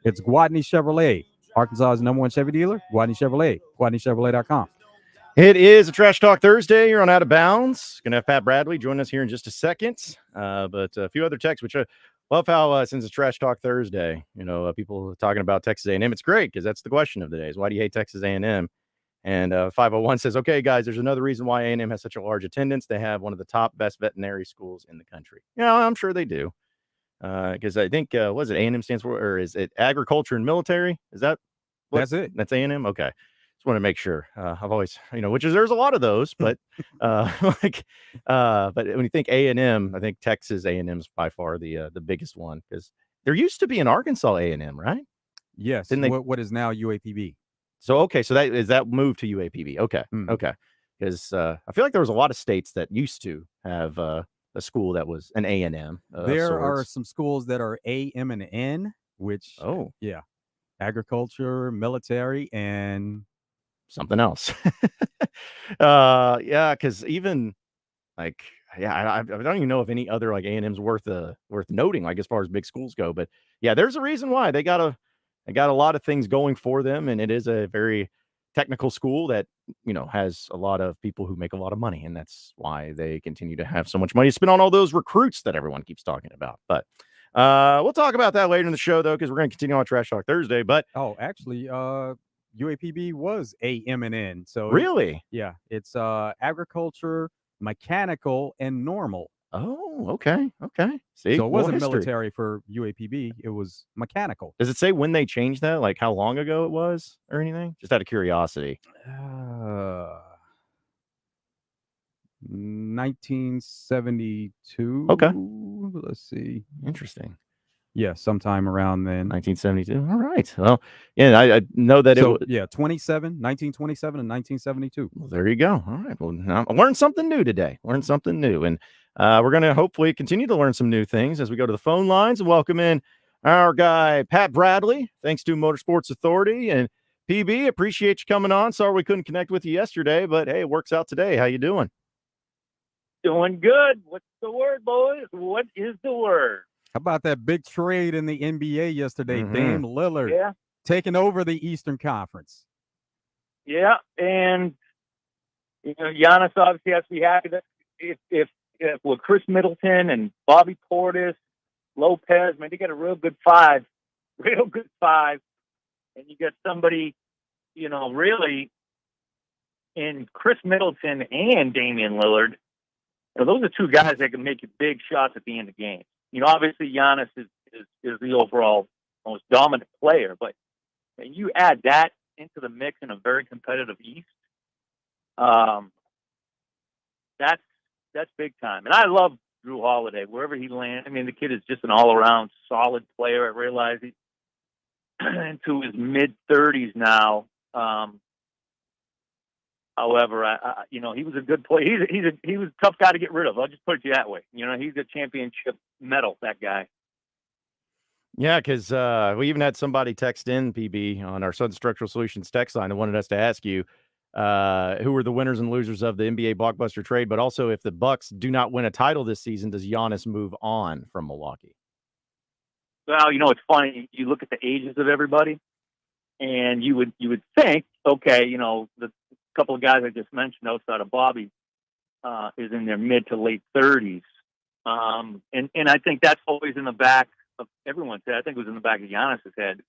[SPEAKER 3] It's Gwatney Chevrolet, Arkansas's #1 Chevy dealer. Gwatney Chevrolet, GwatneyChevrolet.com.
[SPEAKER 2] It is a Trash Talk Thursday. You're on Out of Bounds. Going to have Pat Bradley join us here in just a second. But a few other texts, which I love how since it's Trash Talk Thursday, people talking about Texas A&M. It's great because that's the question of the day is why do you hate Texas A&M? And 501 says, okay, guys, there's another reason why A&M has such a large attendance. They have one of the top best veterinary schools in the country. I'm sure they do. Because I think, what is it, A&M stands for, or is it agriculture and military? Is that?
[SPEAKER 3] That's it.
[SPEAKER 2] That's A&M? Okay. Just want to make sure. I've always, there's a lot of those, but but when you think A&M, I think Texas A&M is by far the biggest one because there used to be an Arkansas A&M, right?
[SPEAKER 3] Yes. What is now UAPB?
[SPEAKER 2] So, okay. So that moved to UAPB. Okay. Okay. Because I feel like there was a lot of states that used to have a school that was an A&M.
[SPEAKER 3] There are some schools that are A, M, and N, which, agriculture, military, and
[SPEAKER 2] something else. Because even I don't even know if any other like A&M's worth noting, like as far as big schools go. But yeah, there's a reason why they got a lot of things going for them, and it is a very technical school that has a lot of people who make a lot of money, and that's why they continue to have so much money to spend on all those recruits that everyone keeps talking about. But We'll talk about that later in the show, though, because we're going to continue on Trash Talk Thursday. But
[SPEAKER 3] actually, UAPB was AM&N. So
[SPEAKER 2] really,
[SPEAKER 3] it's agriculture, mechanical, and normal.
[SPEAKER 2] Oh, okay. See,
[SPEAKER 3] So it wasn't
[SPEAKER 2] history.
[SPEAKER 3] military for UAPB; it was mechanical.
[SPEAKER 2] Does it say when they changed that? Like how long ago it was, or anything? Just out of curiosity.
[SPEAKER 3] 1972.
[SPEAKER 2] Okay.
[SPEAKER 3] Let's see.
[SPEAKER 2] Interesting.
[SPEAKER 3] Yeah, sometime around then.
[SPEAKER 2] 1972. All right. Well, yeah, I know that
[SPEAKER 3] So,
[SPEAKER 2] it was.
[SPEAKER 3] 1927 and 1972.
[SPEAKER 2] Well, there you go. All right. Well, now I learned something new today. And we're going to hopefully continue to learn some new things as we go to the phone lines and welcome in our guy, Pat Bradley, thanks to Motorsports Authority. And PB, appreciate you coming on. Sorry we couldn't connect with you yesterday, but hey, it works out today. How you doing?
[SPEAKER 9] Doing good. What's the word, boys? What is the word?
[SPEAKER 3] How about that big trade in the NBA yesterday?
[SPEAKER 2] Mhm.
[SPEAKER 3] Dame Lillard taking over the Eastern Conference.
[SPEAKER 9] Yeah, and Giannis obviously has to be happy that if with Chris Middleton and Bobby Portis, Lopez, man, they got a real good five, and you got somebody, really in Chris Middleton and Damian Lillard. Those are two guys that can make you big shots at the end of the game. Obviously Giannis is the overall most dominant player, but when you add that into the mix in a very competitive East, that's big time. And I love Drew Holiday wherever he lands. I mean, the kid is just an all-around solid player. I realize he's into his mid-30s now. However, he was a good player. He was a tough guy to get rid of. I'll just put it that way. He's a championship medal, that guy.
[SPEAKER 2] Yeah, because we even had somebody text in, PB, on our Southern Structural Solutions text line that wanted us to ask you who were the winners and losers of the NBA blockbuster trade, but also if the Bucks do not win a title this season, does Giannis move on from Milwaukee?
[SPEAKER 9] Well, it's funny. You look at the ages of everybody, and you would think, okay, the couple of guys I just mentioned outside of Bobby is in their mid to late 30s. And I think that's always in the back of everyone's head. I think it was in the back of Giannis's head.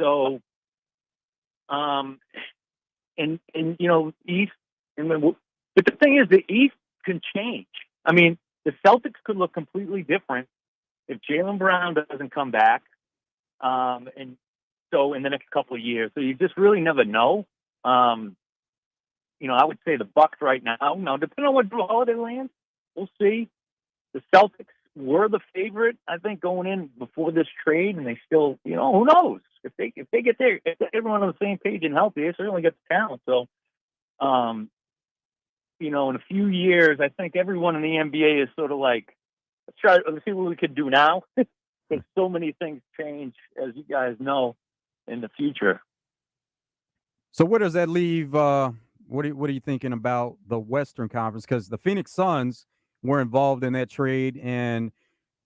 [SPEAKER 9] So, East, but the thing is, the East can change. I mean, the Celtics could look completely different if Jaylen Brown doesn't come back. And so in the next couple of years, so you just really never know. I would say the Bucks right now. Now, depending on what Drew Holiday lands, we'll see. The Celtics were the favorite, I think, going in before this trade, and they still, who knows if they get there, if everyone on the same page and healthy, they certainly get the talent. So, in a few years, I think everyone in the NBA is sort of like, let's see what we could do now, because so many things change, as you guys know, in the future.
[SPEAKER 3] So where does that leave? What are you thinking about the Western Conference? Because the Phoenix Suns were involved in that trade, and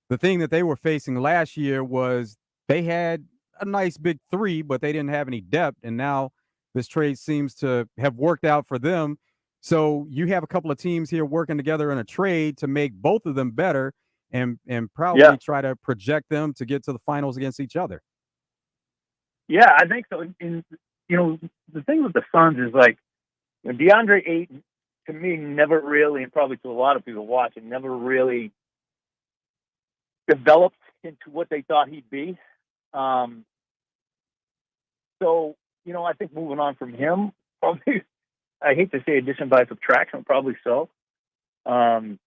[SPEAKER 3] the thing that they were facing last year was they had a nice big three, but they didn't have any depth, and now this trade seems to have worked out for them. So you have a couple of teams here working together in a trade to make both of them better, and probably try to project them to get to the finals against each other.
[SPEAKER 9] Yeah, I think so. And the thing with the Suns is like, DeAndre Ayton, to me, never really, and probably to a lot of people watching, never really developed into what they thought he'd be. So, I think moving on from him, probably, I hate to say addition by subtraction, probably so. I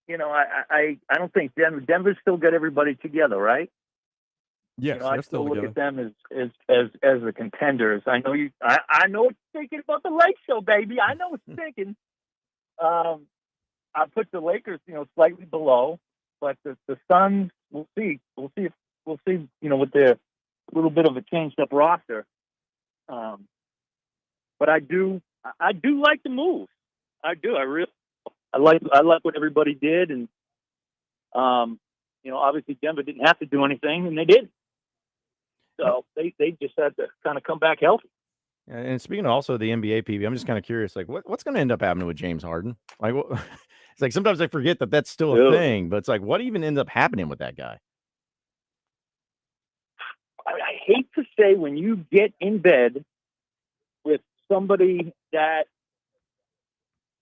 [SPEAKER 9] don't think Denver's still got everybody together, right?
[SPEAKER 3] Yes,
[SPEAKER 9] I still look at them as the contenders. I know you. I know what you're thinking about the Lake Show, baby. I know what you're thinking. I put the Lakers, slightly below, but the Suns. We'll see. We'll see with their little bit of a changed up roster. But I do like the move. I do. I like what everybody did, and obviously Denver didn't have to do anything, and they did. So they just had to kind of come back healthy.
[SPEAKER 2] And speaking of also the NBA, PB, I'm just kind of curious, like what's going to end up happening with James Harden? Like, it's like sometimes I forget that that's still a
[SPEAKER 9] Ugh.
[SPEAKER 2] thing, but it's like what even ends up happening with that guy?
[SPEAKER 9] I hate to say when you get in bed with somebody that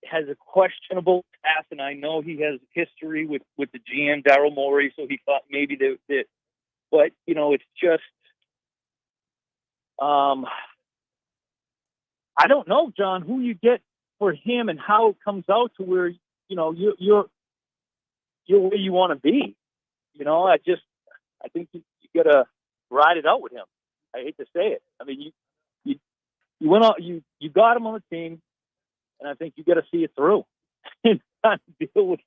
[SPEAKER 9] has a questionable past, and I know he has history with the GM Daryl Morey, so he thought maybe that, but it's just, I don't know, John, who you get for him and how it comes out to where you're where you want to be. I think you gotta ride it out with him. I hate to say it. I mean, you went out, you got him on the team, and I think you got to see it through and not deal with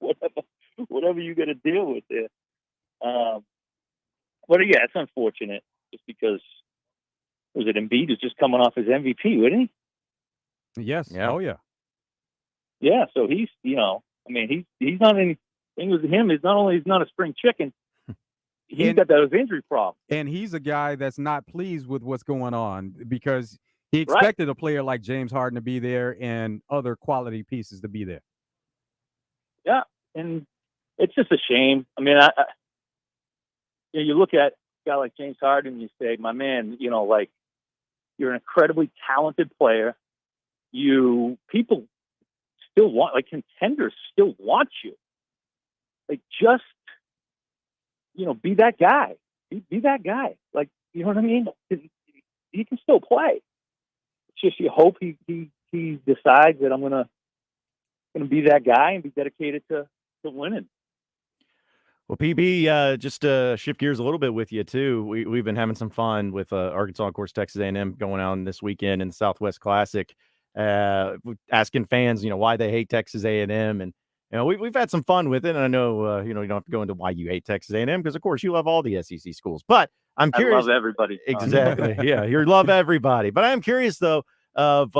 [SPEAKER 9] whatever you got to deal with there. But yeah, it's unfortunate just because was it Embiid who's just coming off his MVP, wasn't he?
[SPEAKER 3] Yes.
[SPEAKER 2] Yeah.
[SPEAKER 3] Oh, yeah.
[SPEAKER 9] Yeah. So he's he's not anything with him. He's not a spring chicken. He's got those injury problems.
[SPEAKER 3] And he's a guy that's not pleased with what's going on because he expected a player like James Harden to be there and other quality pieces to be there.
[SPEAKER 9] Yeah, and it's just a shame. I mean, you look at a guy like James Harden and you say, my man, like you're an incredibly talented player. People still want, like contenders still want you. Like just, be that guy. Be that guy. Like, you know what I mean? He can still play. It's just you hope he decides that I'm gonna be that guy and be dedicated to winning.
[SPEAKER 2] Well, PB, just to shift gears a little bit with you too. We've been having some fun with Arkansas, of course, Texas A&M going on this weekend in the Southwest Classic, asking fans, why they hate Texas A&M, and we've had some fun with it. And I know, you don't have to go into why you hate Texas A&M because, of course, you love all the SEC schools. But I'm curious.
[SPEAKER 9] I love everybody.
[SPEAKER 2] Exactly. Yeah, you love everybody. But I'm curious though of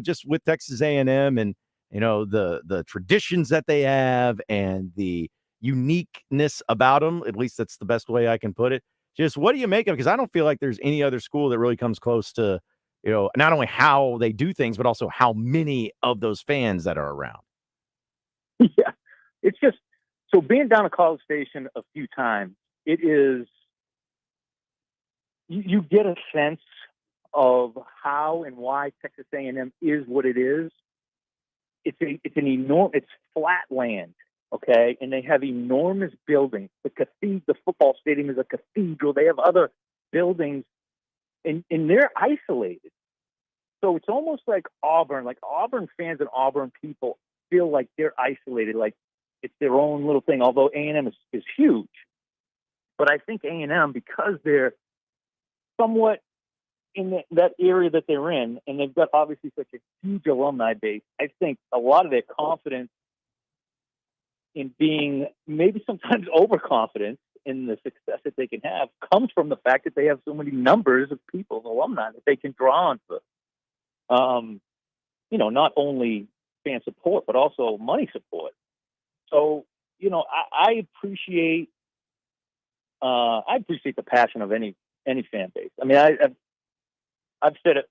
[SPEAKER 2] just with Texas A&M and the traditions that they have and the uniqueness about them. At least that's the best way I can put it. Just what do you make of it? Because I don't feel like there's any other school that really comes close to not only how they do things but also how many of those fans that are around.
[SPEAKER 9] Yeah, it's just so being down at College Station a few times, it is you get a sense of how and why Texas A&M is what it is. It's flat land, okay, and they have enormous buildings. The football stadium is a cathedral. They have other buildings, and they're isolated. So it's almost like Auburn. Like Auburn fans and Auburn people feel like they're isolated, like it's their own little thing, although A&M is huge. But I think A&M, because they're somewhat in that area that they're in, and they've got obviously such a huge alumni base, I think a lot of their confidence in being maybe sometimes overconfident in the success that they can have comes from the fact that they have so many numbers of people, alumni, that they can draw on for. Not only fan support, but also money support. So, I appreciate the passion of any fan base. I mean, I've said it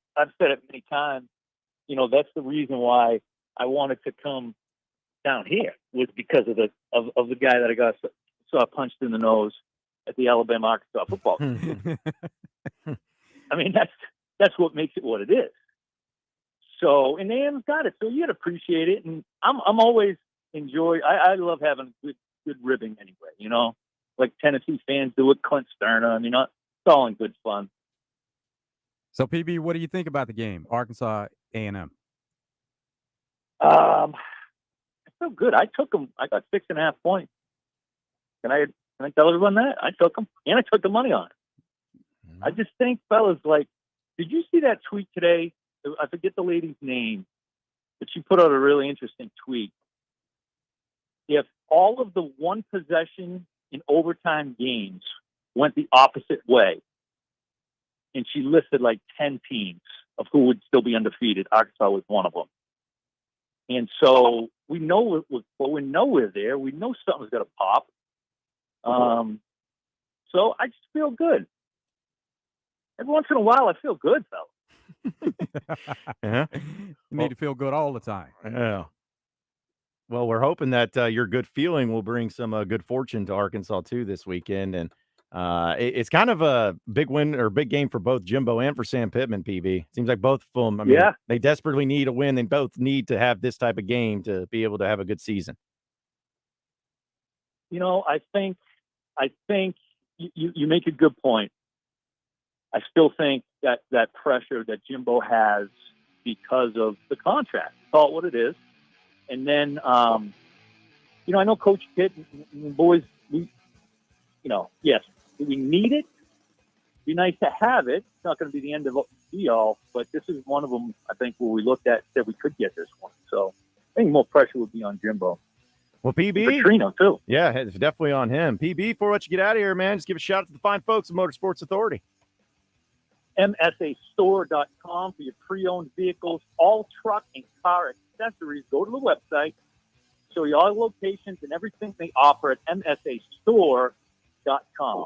[SPEAKER 9] many times. That's the reason why I wanted to come down here was because of the guy that I saw punched in the nose at the Alabama Arkansas football game. I mean, that's what makes it what it is. So, and A&M's got it. So you got to appreciate it. And I'm always I love having good ribbing anyway, like Tennessee fans do with Clint Sterna. It's all in good fun.
[SPEAKER 3] So PB, what do you think about the game? Arkansas A&M.
[SPEAKER 9] I feel good. I took them. I got 6.5 points. Can I tell everyone that? I took them and I took the money on it. Mm-hmm. I just think, fellas, did you see that tweet today? I forget the lady's name, but she put out a really interesting tweet. If all of the one possession in overtime games went the opposite way, and she listed 10 teams of who would still be undefeated, Arkansas was one of them. And so we know we're there. We know something's going to pop. So I just feel good. Every once in a while, I feel good, though.
[SPEAKER 2] Yeah.
[SPEAKER 3] You need to feel good all the time.
[SPEAKER 2] Yeah. Well, we're hoping that your good feeling will bring some good fortune to Arkansas too this weekend, and it's kind of a big win or big game for both Jimbo and for Sam Pittman. PB seems like both of them. I mean, they desperately need a win. They both need to have this type of game to be able to have a good season.
[SPEAKER 9] You know, I think you make a good point. I still think that pressure that Jimbo has because of the contract, call it what it is. And then, you know, I know Coach Pitt and the boys, yes, we need it. It'd be nice to have it. It's not going to be the end of the all, but this is one of them, I think, where we looked at said we could get this one. So I think more pressure would be on Jimbo.
[SPEAKER 2] Well, PB.
[SPEAKER 9] And for Trino, too.
[SPEAKER 2] Yeah, it's definitely on him. PB, before I let you get out of here, man, just give a shout out to the fine folks at Motorsports Authority.
[SPEAKER 9] MSAstore.com for your pre-owned vehicles, all truck and car accessories. Go to the website, show you all the locations and everything they offer at MSAstore.com.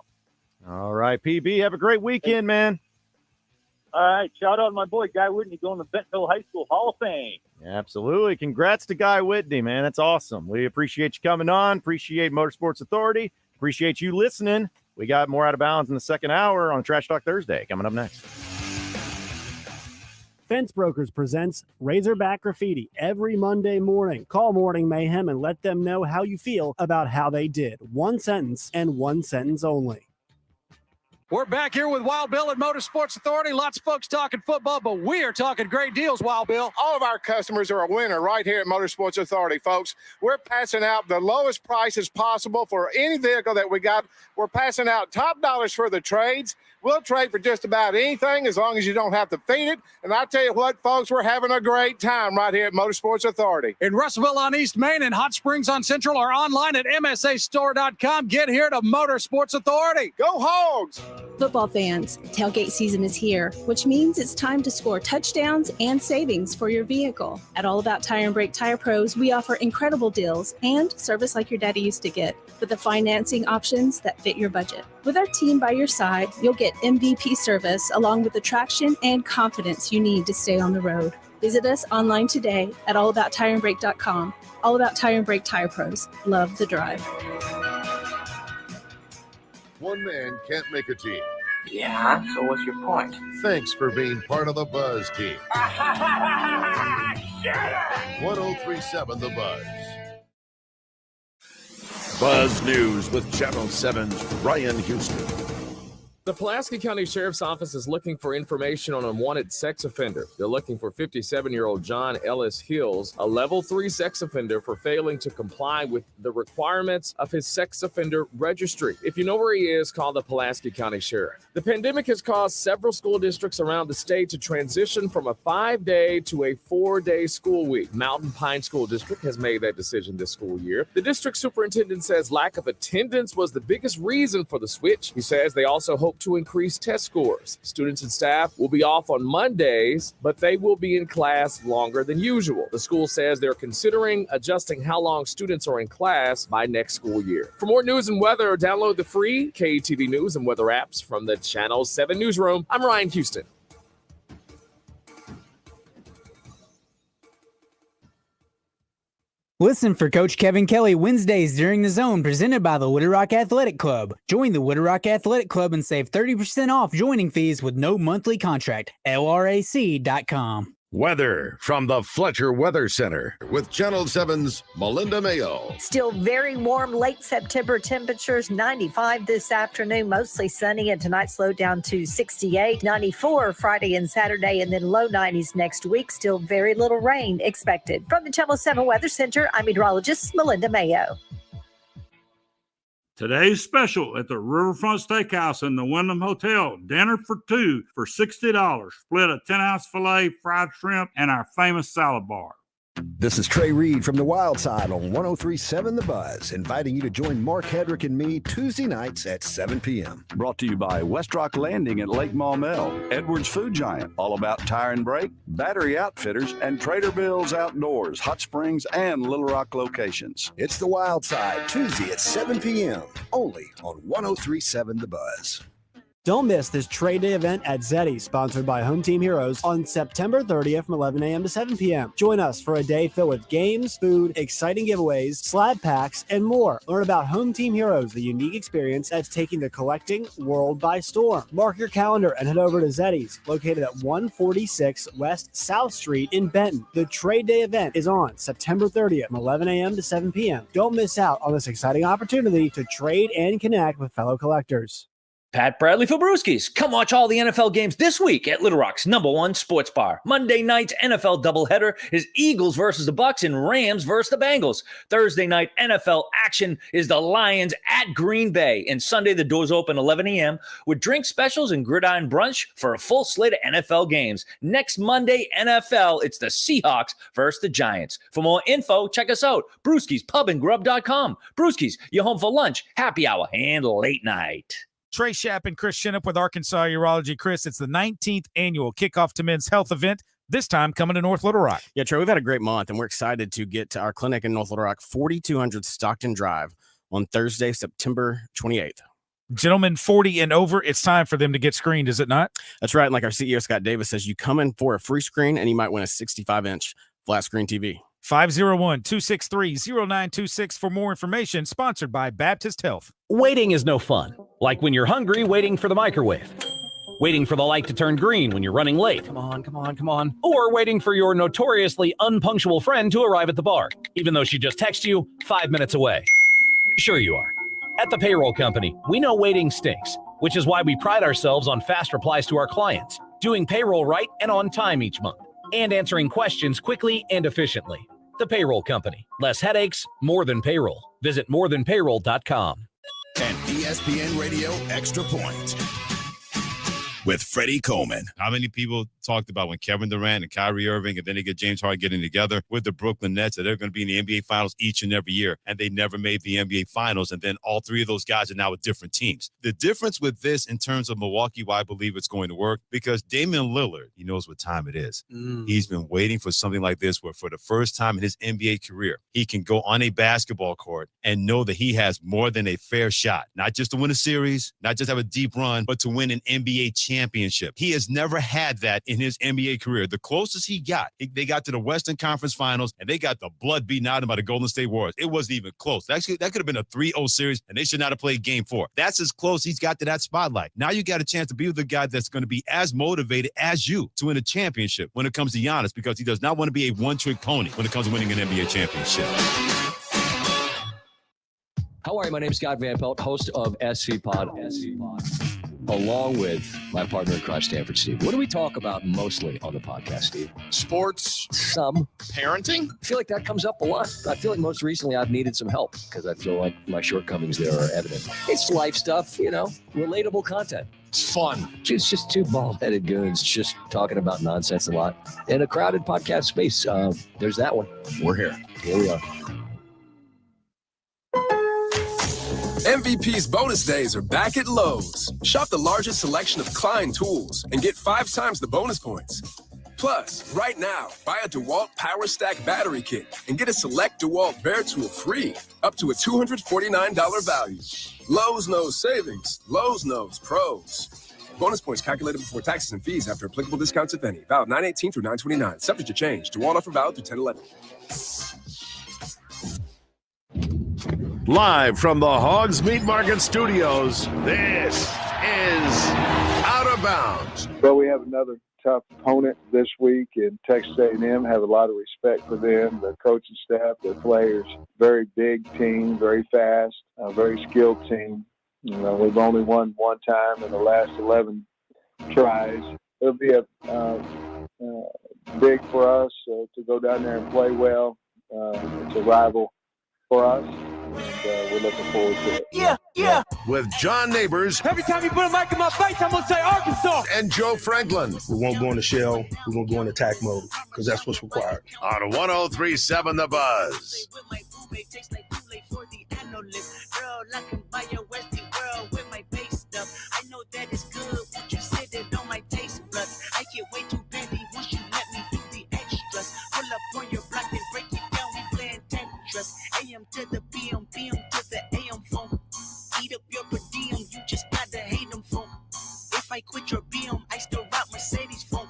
[SPEAKER 2] All right, PB, have a great weekend, man.
[SPEAKER 9] All right, shout out to my boy Guy Whitney going to Bentonville High School Hall of Fame.
[SPEAKER 2] Absolutely. Congrats to Guy Whitney, man. That's awesome. We appreciate you coming on. Appreciate Motorsports Authority. Appreciate you listening. We got more Out of Bounds in the second hour on Trash Talk Thursday coming up next.
[SPEAKER 7] Fence Brokers presents Razorback Graffiti every Monday morning. Call Morning Mayhem and let them know how you feel about how they did. One sentence and one sentence only.
[SPEAKER 10] We're back here with Wild Bill at Motorsports Authority. Lots of folks talking football, but we are talking great deals, Wild Bill.
[SPEAKER 23] All of our customers are a winner right here at Motorsports Authority, folks. We're passing out the lowest prices possible for any vehicle that we got. We're passing out top dollars for the trades. We'll trade for just about anything as long as you don't have to feed it. And I tell you what, folks, we're having a great time right here at Motorsports Authority.
[SPEAKER 10] In Russellville on East Main and Hot Springs on Central or online at MSAstore.com. Get here to Motorsports Authority.
[SPEAKER 23] Go Hogs!
[SPEAKER 24] Football fans, tailgate season is here, which means it's time to score touchdowns and savings for your vehicle. At All About Tire and Brake Tire Pros, we offer incredible deals and service like your daddy used to get, with the financing options that fit your budget. With our team by your side, you'll get MVP service along with the traction and confidence you need to stay on the road. Visit us online today at allabouttireandbrake.com. All About Tire and Brake Tire Pros. Love the drive.
[SPEAKER 12] One man can't make a team.
[SPEAKER 25] Yeah, so what's your point?
[SPEAKER 12] Thanks for being part of the Buzz team. 1037 The Buzz. Buzz News with Channel 7's Ryan Houston.
[SPEAKER 26] The Pulaski County Sheriff's Office is looking for information on a wanted sex offender. They're looking for 57-year-old John Ellis Hills, a level 3 sex offender, for failing to comply with the requirements of his sex offender registry. If you know where he is, call the Pulaski County Sheriff. The pandemic has caused several school districts around the state to transition from a 5-day to a 4-day school week. Mountain Pine School District has made that decision this school year. The district superintendent says lack of attendance was the biggest reason for the switch. He says they also hope to increase test scores. Students and staff will be off on Mondays, but they will be in class longer than usual. The school says they're considering adjusting how long students are in class by next school year. For more news and weather, download the free KTV News and weather apps from the Channel 7 newsroom. I'm Ryan Houston.
[SPEAKER 8] Listen for Coach Kevin Kelly Wednesdays during the Zone, presented by the Wooded Rock Athletic Club. Join the Wooded Rock Athletic Club and save 30% off joining fees with no monthly contract. LRAC.com.
[SPEAKER 12] Weather from the Fletcher Weather Center with Channel 7's Melinda Mayo.
[SPEAKER 27] Still very warm late September temperatures, 95 this afternoon, mostly sunny, and tonight slowed down to 68, 94 Friday and Saturday, and then low 90s next week. Still very little rain expected. From the Channel 7 Weather Center, I'm meteorologist Melinda Mayo.
[SPEAKER 28] Today's special at the Riverfront Steakhouse in the Wyndham Hotel. Dinner for two for $60. Split a 10-ounce filet, fried shrimp, and our famous salad bar.
[SPEAKER 4] This is Trey Reed from the Wild Side on 103.7 The Buzz, inviting you to join Mark Hedrick and me Tuesday nights at 7 p.m.
[SPEAKER 29] Brought to you by West Rock Landing at Lake Maumelle, Edwards Food Giant, All About Tire and Brake, Battery Outfitters, and Trader Bill's Outdoors, Hot Springs, and Little Rock locations.
[SPEAKER 4] It's the Wild Side, Tuesday at 7 p.m., only on 103.7 The Buzz.
[SPEAKER 7] Don't miss this trade day event at Zeddy's, sponsored by Home Team Heroes, on September 30th from 11 a.m. to 7 p.m. Join us for a day filled with games, food, exciting giveaways, slab packs, and more. Learn about Home Team Heroes, the unique experience that's taking the collecting world by storm. Mark your calendar and head over to Zeddy's, located at 146 West South Street in Benton. The trade day event is on September 30th from 11 a.m. to 7 p.m. Don't miss out on this exciting opportunity to trade and connect with fellow collectors.
[SPEAKER 22] Pat Bradley for Brewskis. Come watch all the NFL games this week at Little Rock's #1 sports bar. Monday night's NFL doubleheader is Eagles versus the Bucks and Rams versus the Bengals. Thursday night NFL action is the Lions at Green Bay. And Sunday, the doors open 11 a.m. with drink specials and gridiron brunch for a full slate of NFL games. Next Monday, NFL, it's the Seahawks versus the Giants. For more info, check us out. BrewskisPubandGrub.com. Brewskis, your home for lunch, happy hour, and late night.
[SPEAKER 1] Trey Shapp and Chris Shinup with Arkansas Urology. Chris, it's the 19th annual Kickoff to Men's Health event, this time coming to North Little Rock.
[SPEAKER 11] Yeah, Trey, we've had a great month, and we're excited to get to our clinic in North Little Rock, 4200 Stockton Drive, on Thursday, September 28th.
[SPEAKER 1] Gentlemen 40 and over, it's time for them to get screened, is it not?
[SPEAKER 11] That's right. And like our CEO, Scott Davis, says, you come in for a free screen, and you might win a 65-inch flat screen TV.
[SPEAKER 1] 501-263-0926 for more information. Sponsored by Baptist Health.
[SPEAKER 14] Waiting is no fun. Like when you're hungry, waiting for the microwave. Waiting for the light to turn green when you're running late. Come on. Or waiting for your notoriously unpunctual friend to arrive at the bar, even though she just texted you 5 minutes away. Sure you are. At the payroll company, we know waiting stinks, which is why we pride ourselves on fast replies to our clients, doing payroll right and on time each month, and answering questions quickly and efficiently. The Payroll Company. Less headaches, more than payroll. Visit morethanpayroll.com.
[SPEAKER 15] And ESPN Radio Extra Point with Freddie Coleman.
[SPEAKER 16] How many people talked about when Kevin Durant and Kyrie Irving and then they get James Harden getting together with the Brooklyn Nets that they're going to be in the NBA Finals each and every year, and they never made the NBA Finals, and then all three of those guys are now with different teams. The difference with this in terms of Milwaukee, why I believe it's going to work, because Damian Lillard, he knows what time it is. He's been waiting for something like this where for the first time in his NBA career, he can go on a basketball court and know that he has more than a fair shot, not just to win a series, not just have a deep run, but to win an NBA championship. He has never had that in his NBA career. The closest he got, they got to the Western Conference Finals, and they got the blood beaten out of them by the Golden State Warriors. It wasn't even close. Actually, that could have been a 3-0 series, and they should not have played Game 4. That's as close he's got to that spotlight. Now you got a chance to be with the guy that's going to be as motivated as you to win a championship when it comes to Giannis, because he does not want to be a one-trick pony when it comes to winning an NBA championship.
[SPEAKER 17] How are you? My name is Scott Van Pelt, host of SC Pod. Along with my partner in crime, Stanford Steve. What do we talk about mostly on the podcast, Steve?
[SPEAKER 15] Sports.
[SPEAKER 17] Some.
[SPEAKER 15] Parenting.
[SPEAKER 17] I feel like that comes up a lot. I feel like most recently I've needed some help because I feel like my shortcomings there are evident. It's life stuff, relatable content.
[SPEAKER 15] It's fun.
[SPEAKER 17] It's just two bald-headed goons just talking about nonsense a lot in a crowded podcast space. There's that one.
[SPEAKER 15] We're here.
[SPEAKER 17] Here we are.
[SPEAKER 18] MVP's bonus days are back at Lowe's. Shop the largest selection of Klein tools and get 5 times the bonus points. Plus, right now, buy a DeWalt Power Stack battery kit and get a select DeWalt Bear tool free, up to a $249 value. Lowe's knows savings. Lowe's knows pros. Bonus points calculated before taxes and fees after applicable discounts, if any. Valid 9/18 through 9/29. Subject to change. DeWalt offer valid through 10/11.
[SPEAKER 12] Live from the Hoggs Meat Market Studios, this is Out of Bounds.
[SPEAKER 19] Well, we have another tough opponent this week in Texas A&M. Have a lot of respect for them, their coaching staff, their players. Very big team, very fast, very skilled team. We've only won one time in the last 11 tries. It'll be big for us to go down there and play well. It's a rival for us. And we're looking forward to it.
[SPEAKER 12] Yeah. With John Nabors.
[SPEAKER 20] Every time you put a mic in my face, I'm going to say Arkansas.
[SPEAKER 12] And Joe Franklin.
[SPEAKER 30] We won't go in the shell. We're going to go in attack mode because that's what's required.
[SPEAKER 12] On 103.7 The Buzz.
[SPEAKER 5] I know that it's good. Won't you sit it on my taste buds? I get way too petty once you let me do the extras. Pull up on your block and break it down. We playing Tetris. AM to the PM, PM to the AM phone. Eat up your per diem. You just gotta hate them phone. quit your BM, I still rock Mercedes funk.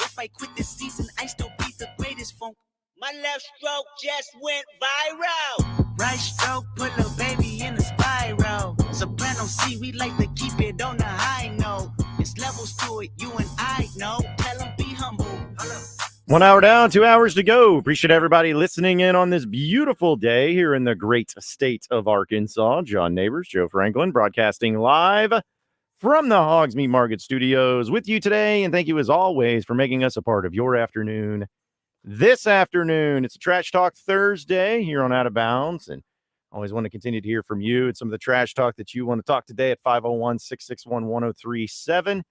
[SPEAKER 5] If I quit this season, I still be the greatest funk. My left stroke just went viral. Right stroke put a baby in a spiral. Soprano C, we like to keep it on the high note. It's levels to it, you and I know. Tell them be humble.
[SPEAKER 2] 1 hour down, 2 hours to go. Appreciate everybody listening in on this beautiful day here in the great state of Arkansas. John Nabors, Joe Franklin, broadcasting live from the Hoggs Meat Market Studios with you today. And thank you, as always, for making us a part of your afternoon. This afternoon, it's a Trash Talk Thursday here on Out of Bounds. And I always want to continue to hear from you and some of the trash talk that you want to talk today at 501-661-1037.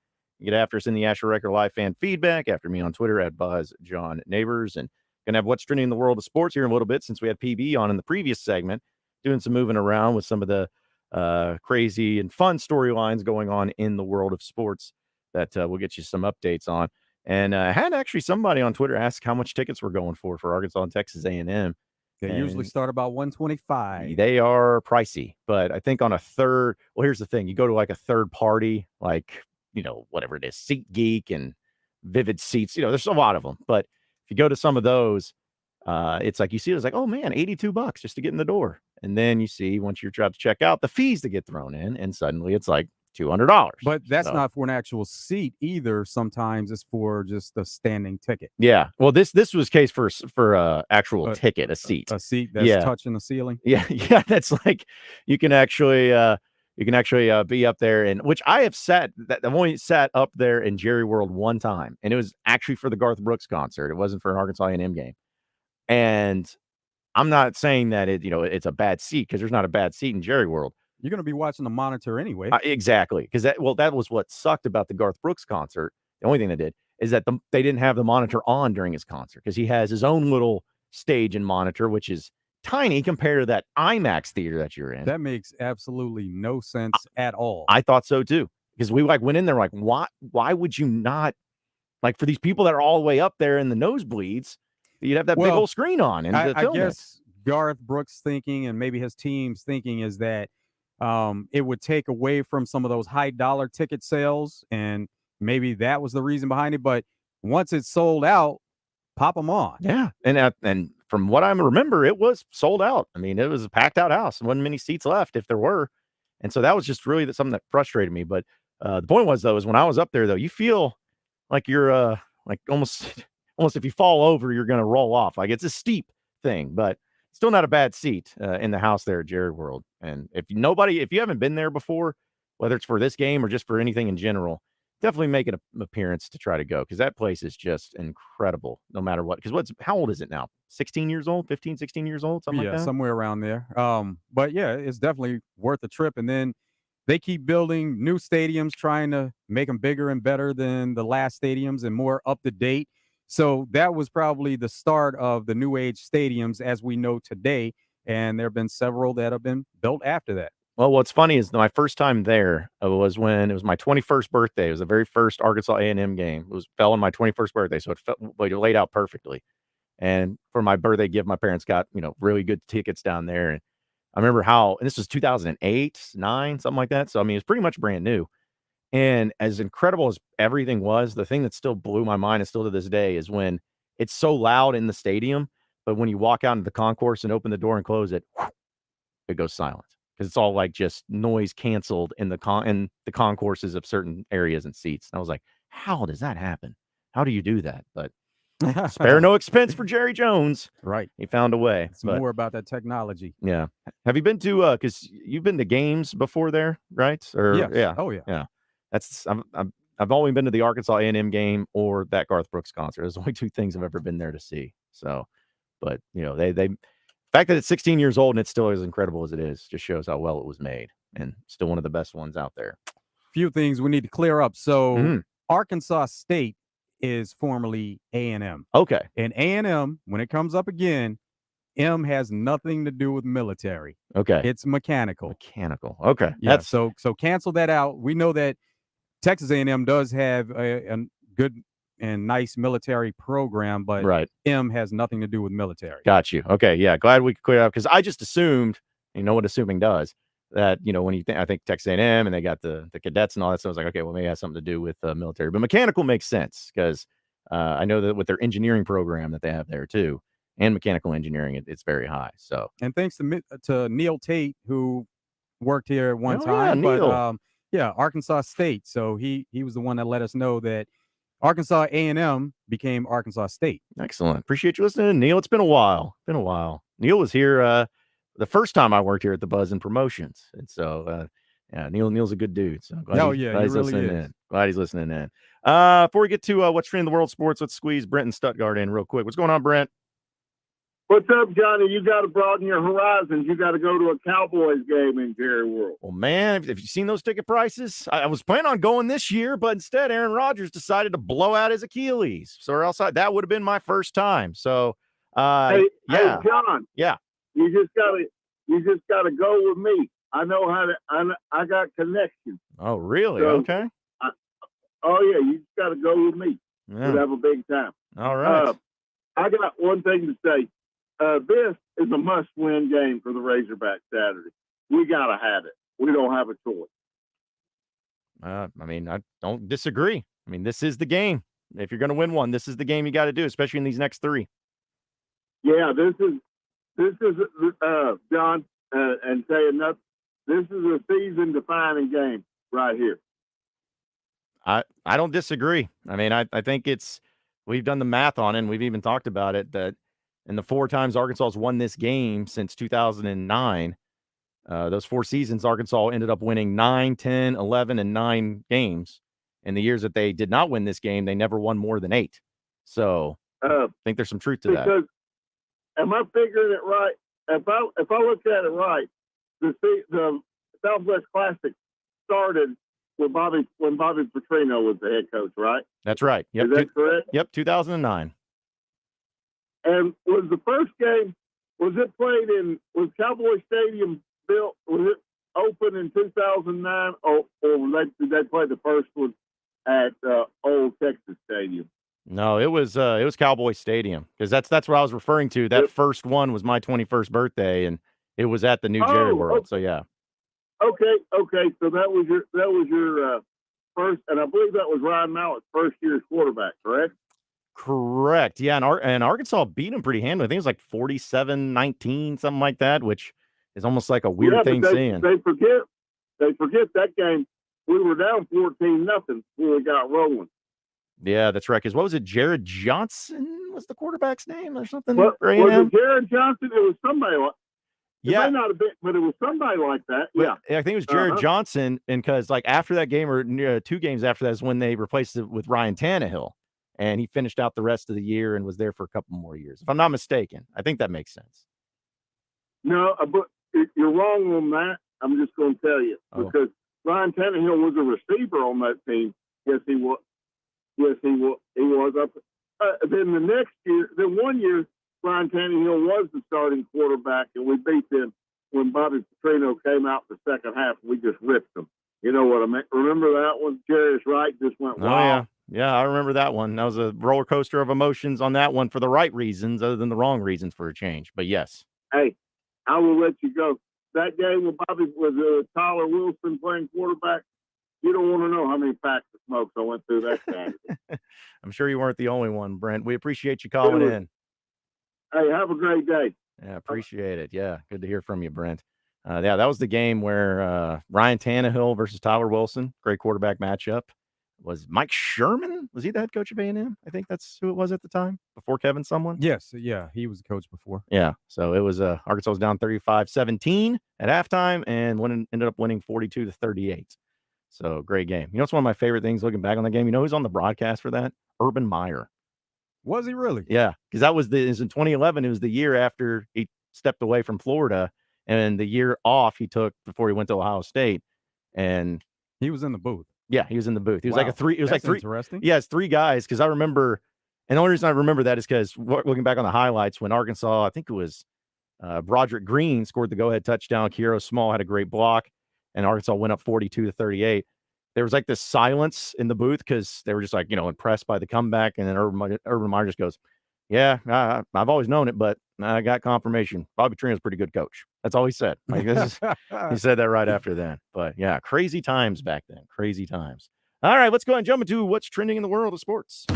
[SPEAKER 2] Get after us in the Asher Record Live fan feedback. After me on Twitter at BuzzJohnNabors. And going to have what's trending in the world of sports here in a little bit, since we had PB on in the previous segment, doing some moving around with some of the crazy and fun storylines going on in the world of sports that we'll get you some updates on. And I had actually somebody on Twitter ask how much tickets we're going for Arkansas and Texas A&M.
[SPEAKER 3] They usually start about $125.
[SPEAKER 2] They are pricey, but I think on a third, well, here's the thing. You go to like a third party, like, whatever it is, SeatGeek and Vivid Seats, there's a lot of them. But if you go to some of those, it's like you see it, it's like, oh man, $82 just to get in the door. And then you see, once you're trying to check out, the fees that get thrown in, and suddenly it's like $200.
[SPEAKER 3] But that's not for an actual seat either. Sometimes it's for just a standing ticket.
[SPEAKER 2] Yeah. Well, this was case for actual ticket, a seat.
[SPEAKER 3] A seat that's touching the ceiling.
[SPEAKER 2] Yeah. Yeah. That's like you can actually be up there, and which I have sat. I've only sat up there in Jerry World one time, and it was actually for the Garth Brooks concert. It wasn't for an Arkansas A&M game. And I'm not saying that it's a bad seat, because there's not a bad seat in Jerry World.
[SPEAKER 3] You're going to be watching the monitor anyway.
[SPEAKER 2] Exactly. Because that was what sucked about the Garth Brooks concert. The only thing they did is that they didn't have the monitor on during his concert, because he has his own little stage and monitor, which is tiny compared to that IMAX theater that you're in.
[SPEAKER 3] That makes absolutely no sense at all.
[SPEAKER 2] I thought so too, because we went in there like, why would you not, like, for these people that are all the way up there in the nosebleeds, you'd have that big old screen on. And
[SPEAKER 3] I guess Garth Brooks' thinking, and maybe his team's thinking, is that it would take away from some of those high dollar ticket sales, and maybe that was the reason behind it. But once it's sold out, pop them on.
[SPEAKER 2] Yeah, and from what I remember, it was sold out. I mean, it was a packed out house. There wasn't many seats left, if there were. And so that was just really something that frustrated me. But the point was, though, is when I was up there, though, you feel like you're like almost if you fall over, you're going to roll off. Like, it's a steep thing, but still not a bad seat in the house there at Jerry World. And if you haven't been there before, whether it's for this game or just for anything in general, definitely make an appearance to try to go, because that place is just incredible no matter what. Because how old is it now? 16 years old, 15, 16 years old, something like that?
[SPEAKER 3] Somewhere around there. But yeah, it's definitely worth the trip. And then they keep building new stadiums, trying to make them bigger and better than the last stadiums and more up to date. So that was probably the start of the new age stadiums as we know today. And there have been several that have been built after that.
[SPEAKER 2] Well, what's funny is my first time there was when it was my 21st birthday. It was the very first Arkansas A&M game. It fell on my 21st birthday, so it laid out perfectly. And for my birthday gift, my parents got really good tickets down there. And I remember and this was 2008, 9, something like that. So I mean, it's pretty much brand new. And as incredible as everything was, the thing that still blew my mind, and still to this day, is when it's so loud in the stadium, but when you walk out into the concourse and open the door and close it, it goes silent. Because it's all like just noise canceled in the concourses of certain areas and seats. And I was like, how does that happen? How do you do that? But spare no expense for Jerry Jones.
[SPEAKER 3] Right.
[SPEAKER 2] He found a way.
[SPEAKER 3] It's more about that technology.
[SPEAKER 2] Yeah. Have you been to, because you've been to games before there, right? Or
[SPEAKER 3] yes.
[SPEAKER 2] Yeah.
[SPEAKER 3] Oh, yeah.
[SPEAKER 2] Yeah. I've only been to the Arkansas A&M game or that Garth Brooks concert. There's only two things I've ever been there to see. So, but the fact that it's 16 years old and it's still as incredible as it is just shows how well it was made, and still one of the best ones out there.
[SPEAKER 3] Few things we need to clear up. So Arkansas State is formerly A&M.
[SPEAKER 2] Okay.
[SPEAKER 3] And A&M, when it comes up again, M has nothing to do with military.
[SPEAKER 2] Okay.
[SPEAKER 3] It's mechanical.
[SPEAKER 2] Mechanical. Okay.
[SPEAKER 3] Yeah. So cancel that out. We know that Texas A&M does have a good and nice military program, but
[SPEAKER 2] right.
[SPEAKER 3] M has nothing to do with military.
[SPEAKER 2] Got you. Okay. Yeah. Glad we could clear up, because I just assumed, what assuming does, that, when you think, I think Texas A&M and they got the cadets and all that stuff, I was like, okay, well, maybe it has something to do with military. But mechanical makes sense because I know that with their engineering program that they have there too, and mechanical engineering, it's very high. So,
[SPEAKER 3] and thanks to Neil Tate, who worked here at one
[SPEAKER 2] Oh,
[SPEAKER 3] time,
[SPEAKER 2] yeah, Neil.
[SPEAKER 3] but Arkansas State. So he was the one that let us know that Arkansas A&M became Arkansas State.
[SPEAKER 2] Excellent. Appreciate you listening, Neil. It's been a while. Neil was here the first time I worked here at the Buzz in promotions, and so Neil's a good dude. So glad
[SPEAKER 3] he
[SPEAKER 2] he's
[SPEAKER 3] really
[SPEAKER 2] listening
[SPEAKER 3] is.
[SPEAKER 2] in. Glad he's listening in. Before we get to what's trending in the world of sports, let's squeeze Brent and Stuttgart in real quick. What's going on, Brent?
[SPEAKER 6] What's up, Johnny? You got to broaden your horizons. You got to go to a Cowboys game in Jerry World.
[SPEAKER 2] Well, man, have you seen those ticket prices? I was planning on going this year, but instead Aaron Rodgers decided to blow out his Achilles. So or else that would have been my first time. So,
[SPEAKER 6] Hey, John.
[SPEAKER 2] Yeah.
[SPEAKER 6] You just gotta go with me. I know how to. I got connections.
[SPEAKER 2] Oh, really?
[SPEAKER 6] So,
[SPEAKER 2] Okay.
[SPEAKER 6] You just got to go with me.
[SPEAKER 2] Yeah.
[SPEAKER 6] We'll have a big time.
[SPEAKER 2] All right.
[SPEAKER 6] I got one thing to say. This is a must-win game for the Razorbacks Saturday. We got to have it. We don't have a choice.
[SPEAKER 2] I don't disagree. This is the game. If you're going to win one, this is the game you got to do, especially in these next three.
[SPEAKER 6] Yeah, this is John, and saying that this is a season-defining game right here.
[SPEAKER 2] I don't disagree. I think we've done the math on it, and we've even talked about it, that in the 4 times Arkansas has won this game since 2009, those 4 seasons, Arkansas ended up winning 9, 10, 11, and 9 games. In the years that they did not win this game, they never won more than 8. So I think there's some truth to that.
[SPEAKER 6] Because am I figuring it right? If I look at it right, the Southwest Classic started when Bobby Petrino was the head coach, right?
[SPEAKER 2] That's right. Yep.
[SPEAKER 6] Is that correct?
[SPEAKER 2] Yep, 2009.
[SPEAKER 6] And was the first game, was Cowboy Stadium built, was it open in 2009, or did they play the first one at Old Texas Stadium?
[SPEAKER 2] No, it was Cowboy Stadium, because that's what I was referring to. That first one was my 21st birthday, and it was at the new Jerry World.
[SPEAKER 6] Okay.
[SPEAKER 2] So yeah.
[SPEAKER 6] Okay. So that was your first, and I believe that was Ryan Mallett's first year as quarterback, correct?
[SPEAKER 2] Correct. Yeah, and Arkansas beat them pretty handily. I think it was like 47-19, something like that, which is almost like a weird thing seeing.
[SPEAKER 6] They forget that game. We were down 14-0 before we got rolling.
[SPEAKER 2] Yeah, that's right. Because what was it? Jared Johnson was the quarterback's name or something?
[SPEAKER 6] Was
[SPEAKER 2] A&M?
[SPEAKER 6] it Jared Johnson? It was somebody like. It
[SPEAKER 2] Yeah.
[SPEAKER 6] may not have been, but it was somebody like that.
[SPEAKER 2] But,
[SPEAKER 6] Yeah.
[SPEAKER 2] I think it was Jared Johnson, and because like after that game or 2 games after that is when they replaced it with Ryan Tannehill, and he finished out the rest of the year and was there for a couple more years, if I'm not mistaken. I think that makes sense.
[SPEAKER 6] No, but you're wrong on that. I'm just going to tell you because Ryan Tannehill was a receiver on that team. Yes, he was. Yes, he was up. Then the next year, then one year, Ryan Tannehill was the starting quarterback, and we beat them when Bobby Petrino came out the second half. We just ripped them. You know what I mean? Remember that one? Jarius Wright just went wild.
[SPEAKER 2] Oh, yeah. Yeah, I remember that one. That was a roller coaster of emotions on that one for the right reasons other than the wrong reasons for a change. But yes.
[SPEAKER 6] Hey, I will let you go. That game with Tyler Wilson playing quarterback, you don't want to know how many packs of smokes I went through that Saturday.
[SPEAKER 2] I'm sure you weren't the only one, Brent. We appreciate you calling in.
[SPEAKER 6] Hey, have a great day.
[SPEAKER 2] Yeah, appreciate it. Yeah, good to hear from you, Brent. Yeah, that was the game where Ryan Tannehill versus Tyler Wilson, great quarterback matchup. Was Mike Sherman? Was he the head coach of A&M? I think that's who it was at the time, before Kevin someone.
[SPEAKER 3] Yes, yeah, he was the coach before.
[SPEAKER 2] Yeah, so it was Arkansas was down 35-17 at halftime and ended up winning 42-38. So great game. You know what's one of my favorite things looking back on the game? You know who's on the broadcast for that? Urban Meyer.
[SPEAKER 3] Was he really?
[SPEAKER 2] Yeah, because it was in 2011. It was the year after he stepped away from Florida, and the year off he took before he went to Ohio State, and
[SPEAKER 3] he was in the booth.
[SPEAKER 2] Yeah, he was in the booth. He was
[SPEAKER 3] Wow.
[SPEAKER 2] like three. It was
[SPEAKER 3] That's
[SPEAKER 2] like 3.
[SPEAKER 3] interesting.
[SPEAKER 2] Yeah, it's 3 guys. Because I remember, and the only reason I remember that is because looking back on the highlights when Arkansas, I think it was Broderick Green scored the go-ahead touchdown. Kiero Small had a great block, and Arkansas went up 42-38. There was like this silence in the booth because they were just like, impressed by the comeback. And then Urban Meyer just goes, Yeah, I've always known it, but I got confirmation. Bobby Petrino's a pretty good coach. That's all he said. Like he said that right after then. But yeah, crazy times back then. Crazy times. All right, let's go ahead and jump into what's trending in the world of sports.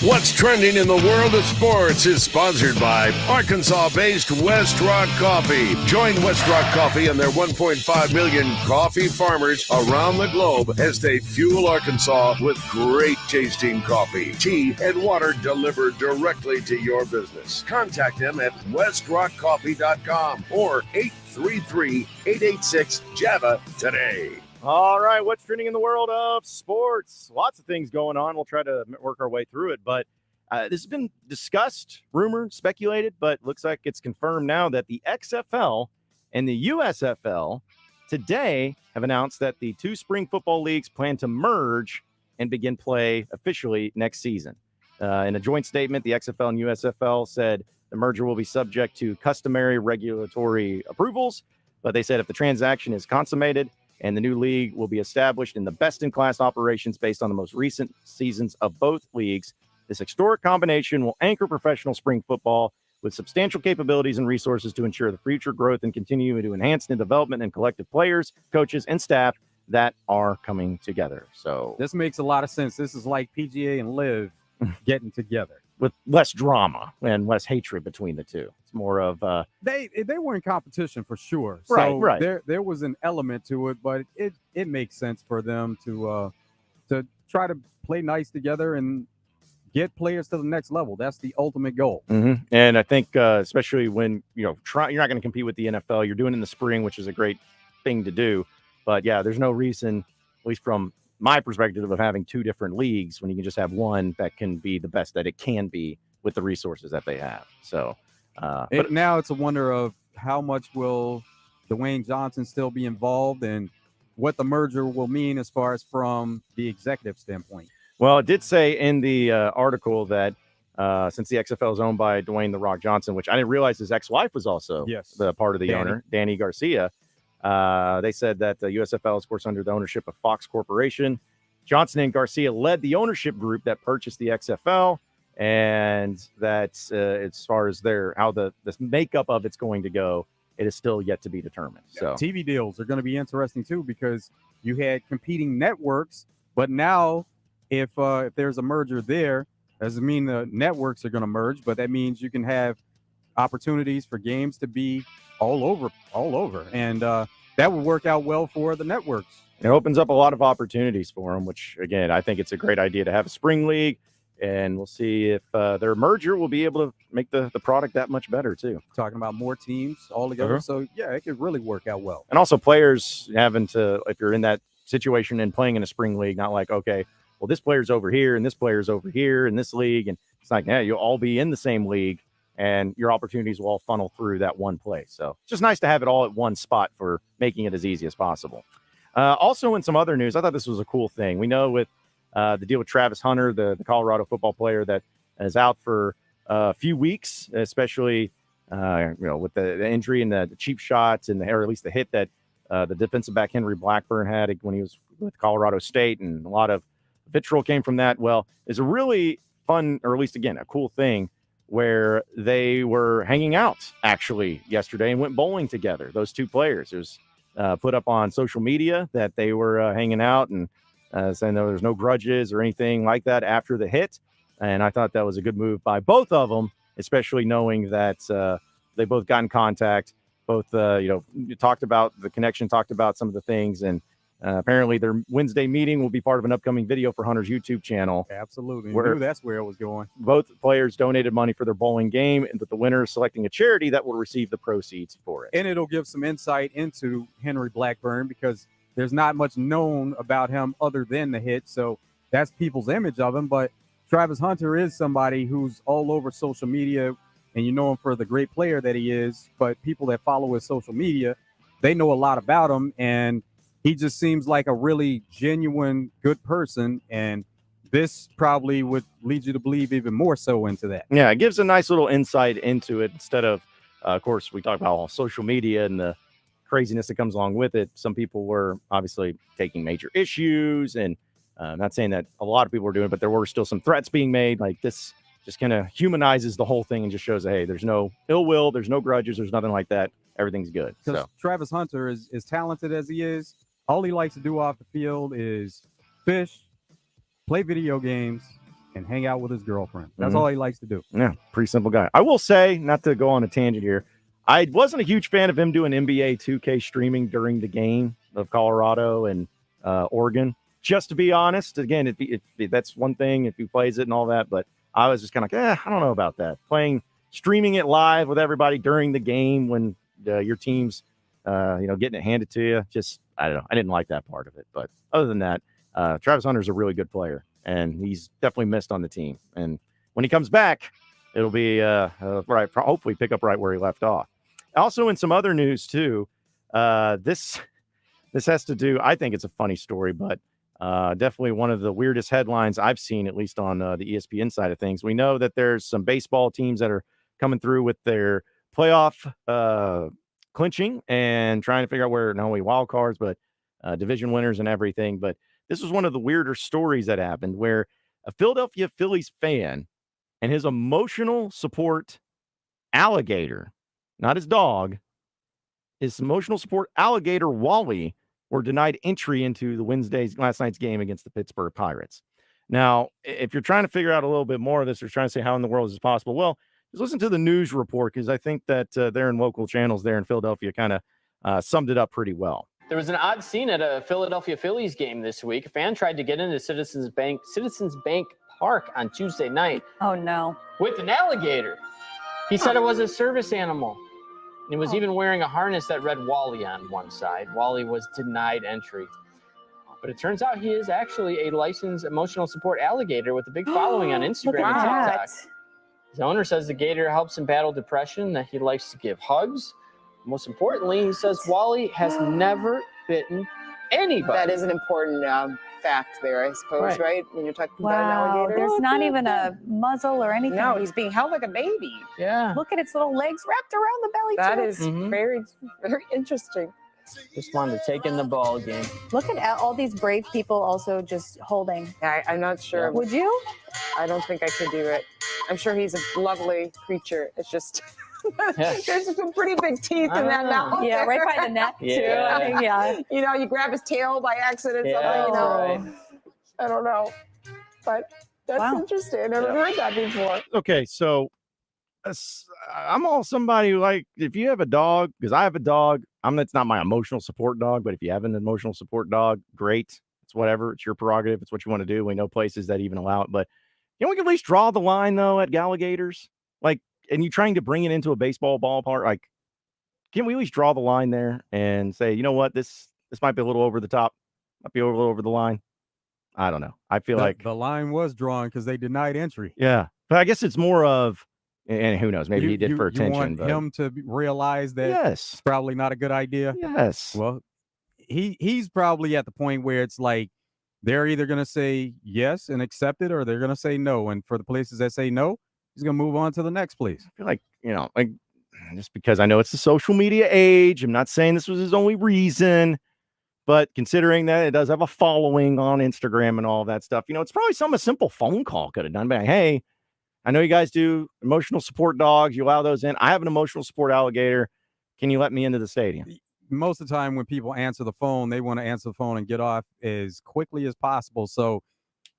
[SPEAKER 12] What's trending in the world of sports is sponsored by Arkansas-based West Rock Coffee. Join West Rock Coffee and their 1.5 million coffee farmers around the globe as they fuel Arkansas with great tasting coffee, tea, and water delivered directly to your business. Contact them at westrockcoffee.com or 833-886-JAVA today.
[SPEAKER 2] All right, what's trending in the world of sports? Lots of things going on. We'll try to work our way through it, but this has been discussed, rumored, speculated, but looks like it's confirmed now that the XFL and the USFL today have announced that the two spring football leagues plan to merge and begin play officially next season. In a joint statement, the XFL and USFL said the merger will be subject to customary regulatory approvals, but they said if the transaction is consummated, and the new league will be established in the best-in-class operations based on the most recent seasons of both leagues. This historic combination will anchor professional spring football with substantial capabilities and resources to ensure the future growth and continue to enhance the development and collective players, coaches, and staff that are coming together. So
[SPEAKER 3] this makes a lot of sense. This is like PGA and Live getting together
[SPEAKER 2] with less drama and less hatred between the two. It's more of
[SPEAKER 3] they were in competition for sure.
[SPEAKER 2] Right,
[SPEAKER 3] so
[SPEAKER 2] right.
[SPEAKER 3] There was an element to it, but it makes sense for them to try to play nice together and get players to the next level. That's the ultimate goal.
[SPEAKER 2] Mm-hmm. And I think especially when you're not going to compete with the NFL, you're doing it in the spring, which is a great thing to do. But yeah, there's no reason, at least from my perspective, of having two different leagues when you can just have one that can be the best that it can be with the resources that they have. So
[SPEAKER 3] but now it's a wonder of how much will Dwayne Johnson still be involved and what the merger will mean as far as from the executive standpoint.
[SPEAKER 2] Well, it did say in the article that since the XFL is owned by Dwayne "The Rock" Johnson, which I didn't realize his ex-wife was also the part of the owner, Danny Garcia. They said that the USFL is, of course, under the ownership of Fox Corporation. Johnson and Garcia led the ownership group that purchased the XFL, and that as far as how the makeup of it's going to go, it is still yet to be determined. So
[SPEAKER 3] TV deals are going to be interesting too, because you had competing networks, but now if there's a merger there, doesn't mean the networks are going to merge, but that means you can have opportunities for games to be all over, and that would work out well for the networks.
[SPEAKER 2] It opens up a lot of opportunities for them, which again, I think it's a great idea to have a spring league, and we'll see if their merger will be able to make the product that much better too.
[SPEAKER 3] Talking about more teams all together, so yeah, it could really work out well.
[SPEAKER 2] And also players having to, if you're in that situation and playing in a spring league, not like, okay, well, this player's over here and this player's over here in this league, and it's like, yeah, you'll all be in the same league, and your opportunities will all funnel through that one place. So it's just nice to have it all at one spot for making it as easy as possible. Also, in some other news, I thought this was a cool thing. We know with the deal with Travis Hunter, the Colorado football player that is out for a few weeks, especially with the injury and the cheap shots or at least the hit that the defensive back Henry Blackburn had when he was with Colorado State, and a lot of vitriol came from that. Well, it's a really fun, or at least again, a cool thing where they were hanging out actually yesterday and went bowling together. Those two players. It was put up on social media that they were hanging out and saying there was no grudges or anything like that after the hit. And I thought that was a good move by both of them, especially knowing that they both got in contact. Both, talked about the connection, talked about some of the things, and apparently their Wednesday meeting will be part of an upcoming video for Hunter's YouTube channel.
[SPEAKER 3] Absolutely. I knew that's where it was going.
[SPEAKER 2] Both players donated money for their bowling game, and that the winner is selecting a charity that will receive the proceeds for it.
[SPEAKER 3] And it'll give some insight into Henry Blackburn, because there's not much known about him other than the hit. So that's people's image of him. But Travis Hunter is somebody who's all over social media, and you know him for the great player that he is. But people that follow his social media, they know a lot about him, and he just seems like a really genuine, good person, and this probably would lead you to believe even more so into that.
[SPEAKER 2] Yeah, it gives a nice little insight into it instead of course, we talk about all social media and the craziness that comes along with it. Some people were obviously taking major issues, and not saying that a lot of people were doing it, but there were still some threats being made. Like this just kind of humanizes the whole thing and just shows that, hey, there's no ill will, there's no grudges, there's nothing like that. Everything's good.
[SPEAKER 3] Because
[SPEAKER 2] So
[SPEAKER 3] Travis Hunter is as talented as he is. All he likes to do off the field is fish, play video games, and hang out with his girlfriend. That's all he likes to do.
[SPEAKER 2] Yeah, pretty simple guy. I will say, not to go on a tangent here, I wasn't a huge fan of him doing NBA 2K streaming during the game of Colorado and Oregon. Just to be honest, again, if that's one thing, if he plays it and all that, but I was just kind of like, I don't know about that. Streaming it live with everybody during the game when your team's, getting it handed to you. Just, I don't know. I didn't like that part of it. But other than that, Travis Hunter's a really good player, and he's definitely missed on the team. And when he comes back, it'll be right. Hopefully, pick up right where he left off. Also, in some other news too, this has to do. I think it's a funny story, but definitely one of the weirdest headlines I've seen, at least on the ESPN side of things. We know that there's some baseball teams that are coming through with their playoff clinching and trying to figure out where not only wild cards but division winners and everything. But this was one of the weirder stories that happened where a Philadelphia Phillies fan and his emotional support alligator, not his dog, his emotional support alligator Wally, were denied entry into the last night's game against the Pittsburgh Pirates. Now, if you're trying to figure out a little bit more of this or trying to say how in the world is this possible, well, just listen to the news report, because I think that they're in local channels there in Philadelphia kind of summed it up pretty well.
[SPEAKER 8] There was an odd scene at a Philadelphia Phillies game this week. A fan tried to get into Citizens Bank Park on Tuesday night.
[SPEAKER 9] Oh, no.
[SPEAKER 8] With an alligator. He said it was a service animal. He was even wearing a harness that read Wally on one side. Wally was denied entry. But it turns out he is actually a licensed emotional support alligator with a big following on Instagram and TikTok. His owner says the gator helps him battle depression, that he likes to give hugs. Most importantly, he says Wally has never bitten anybody.
[SPEAKER 10] That is an important fact there, I suppose, right? When you're talking about an alligator.
[SPEAKER 9] There's not even a muzzle or anything.
[SPEAKER 10] No, he's being held like a baby.
[SPEAKER 8] Yeah.
[SPEAKER 9] Look at its little legs wrapped around the belly.
[SPEAKER 10] That
[SPEAKER 9] too.
[SPEAKER 10] is very, very interesting.
[SPEAKER 8] Just wanted to take in the ball game.
[SPEAKER 9] Look at all these brave people also just holding.
[SPEAKER 10] I'm not sure.
[SPEAKER 9] Yeah. Would you?
[SPEAKER 10] I don't think I could do it. I'm sure he's a lovely creature. It's just... There's some pretty big teeth in that mouth.
[SPEAKER 9] Yeah, right by the neck, too.
[SPEAKER 8] Yeah.
[SPEAKER 10] You grab his tail by accident, something,
[SPEAKER 8] Right.
[SPEAKER 10] I don't know. But that's interesting. I never heard that before.
[SPEAKER 2] Okay, so I'm all somebody who, if you have a dog, because I have a dog, it's not my emotional support dog, but if you have an emotional support dog, great. It's whatever. It's your prerogative. It's what you want to do. We know places that even allow it. But we can at least draw the line, though, at alligators. And you're trying to bring it into a baseball ballpark, can we at least draw the line there and say, you know what, this might be a little over the top, might be a little over the line? I don't know. I feel like
[SPEAKER 3] the line was drawn because they denied entry.
[SPEAKER 2] Yeah, but I guess it's more of, and who knows, maybe he did for attention.
[SPEAKER 3] You want him to realize that it's probably not a good idea.
[SPEAKER 2] Yes.
[SPEAKER 3] Well, he's probably at the point where it's like they're either going to say yes and accept it, or they're going to say no. And for the places that say no, he's going to move on to the next place.
[SPEAKER 2] I feel like, just because I know it's the social media age, I'm not saying this was his only reason, but considering that it does have a following on Instagram and all of that stuff, it's probably a simple phone call could have done. But hey, I know you guys do emotional support dogs. You allow those in. I have an emotional support alligator. Can you let me into the stadium?
[SPEAKER 3] Most of the time when people answer the phone, they want to answer the phone and get off as quickly as possible. So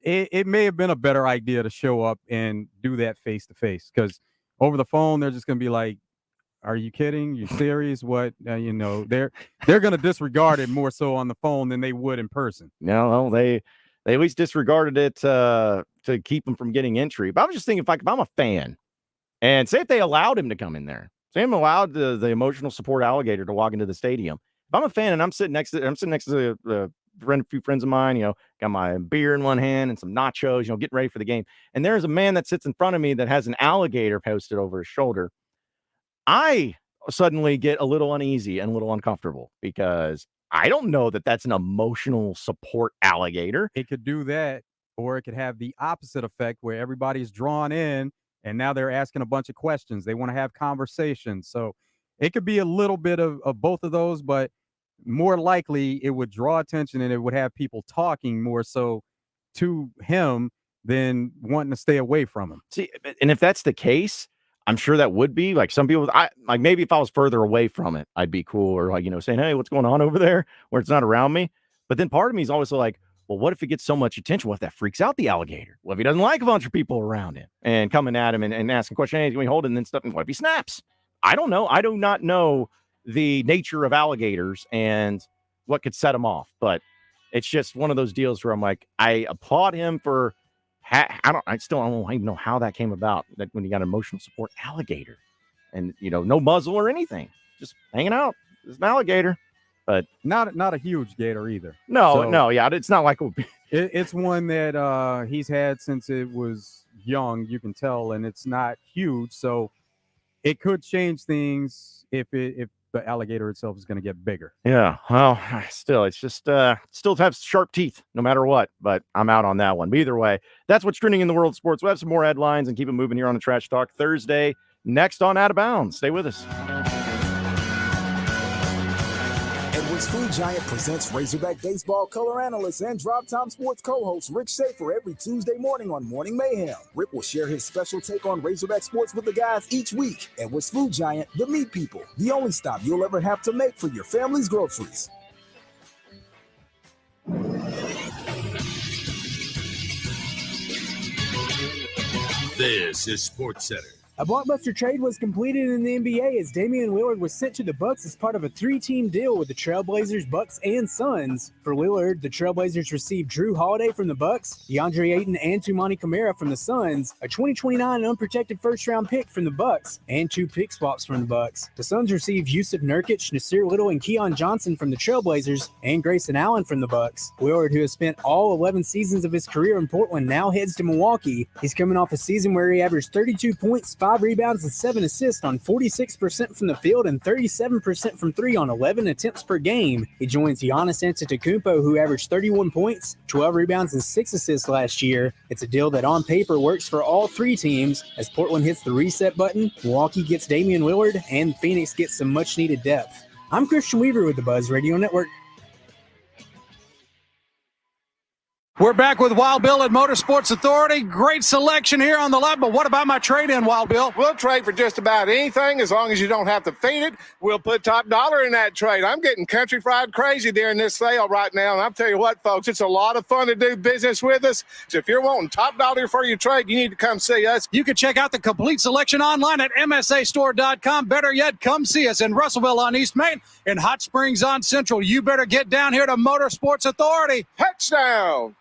[SPEAKER 3] it may have been a better idea to show up and do that face to face, because over the phone, they're just going to be like, are you kidding? You serious? What? They're going to disregard it more so on the phone than they would in person.
[SPEAKER 2] No, they at least disregarded it to keep him from getting entry. But I was just thinking, if I'm a fan, and say if they allowed him to come in there, say I'm allowed the emotional support alligator to walk into the stadium. If I'm a fan and I'm sitting next to a few friends of mine, got my beer in one hand and some nachos, getting ready for the game. And there's a man that sits in front of me that has an alligator posted over his shoulder. I suddenly get a little uneasy and a little uncomfortable because I don't know that that's an emotional support alligator.
[SPEAKER 3] It could do that, or it could have the opposite effect where everybody's drawn in and now they're asking a bunch of questions. They want to have conversations. So it could be a little bit of both of those, but more likely it would draw attention and it would have people talking more so to him than wanting to stay away from them.
[SPEAKER 2] See, and if that's the case, I'm sure that would be like some people. Like maybe if I was further away from it, I'd be cool, or like saying, "Hey, what's going on over there?" where it's not around me. But then part of me is always like, well, what if it gets so much attention? What if that freaks out the alligator? What if he doesn't like a bunch of people around him and coming at him and asking questions? Hey, can we hold it and then stuff? And what if he snaps? I don't know. I do not know the nature of alligators and what could set him off. But it's just one of those deals where I'm like, I applaud him for. I still don't even know how that came about. That when you got an emotional support alligator, and no muzzle or anything, just hanging out. It's an alligator, but
[SPEAKER 3] not a huge gator either.
[SPEAKER 2] No, yeah, it's not like
[SPEAKER 3] it's one that he's had since it was young. You can tell, and it's not huge, so it could change things if the alligator itself is going to get bigger.
[SPEAKER 2] Yeah, well, still, it's just still have sharp teeth no matter what, but I'm out on that one. But either way, that's what's trending in the world of sports. We'll have some more headlines and keep it moving here on the Trash Talk Thursday. Next on Out of Bounds. Stay with us.
[SPEAKER 4] Edwards Food Giant presents Razorback Baseball color analyst and Drop Time Sports co-host Rick Schaefer every Tuesday morning on Morning Mayhem. Rick will share his special take on Razorback sports with the guys each week. Edwards Food Giant, the meat people, the only stop you'll ever have to make for your family's groceries.
[SPEAKER 12] This is Sports Center.
[SPEAKER 7] A blockbuster trade was completed in the NBA as Damian Lillard was sent to the Bucks as part of a 3-team deal with the Trailblazers, Bucks, and Suns. For Lillard, the Trailblazers received Drew Holiday from the Bucks, DeAndre Ayton and Toumani Camara from the Suns, a 2029 unprotected first-round pick from the Bucks, and 2 pick swaps from the Bucks. The Suns received Yusuf Nurkic, Nasir Little, and Keon Johnson from the Trailblazers, and Grayson Allen from the Bucks. Lillard, who has spent all 11 seasons of his career in Portland, now heads to Milwaukee. He's coming off a season where he averaged 32 points, 5 rebounds, and 7 assists on 46% from the field and 37% from 3 on 11 attempts per game. He joins Giannis Antetokounmpo, who averaged 31 points, 12 rebounds, and 6 assists last year. It's a deal that on paper works for all 3 teams. As Portland hits the reset button, Milwaukee gets Damian Lillard, and Phoenix gets some much-needed depth. I'm Christian Weaver with the Buzz Radio Network.
[SPEAKER 13] We're back with Wild Bill at Motorsports Authority. Great selection here on the lot, but what about my trade-in, Wild Bill?
[SPEAKER 21] We'll trade for just about anything as long as you don't have to feed it. We'll put top dollar in that trade. I'm getting country fried crazy during this sale right now, and I'll tell you what, folks, it's a lot of fun to do business with us. So if you're wanting top dollar for your trade, you need to come see us.
[SPEAKER 13] You can check out the complete selection online at msastore.com. Better yet, come see us in Russellville on East Main and Hot Springs on Central. You better get down here to Motorsports Authority.
[SPEAKER 21] Touchdown!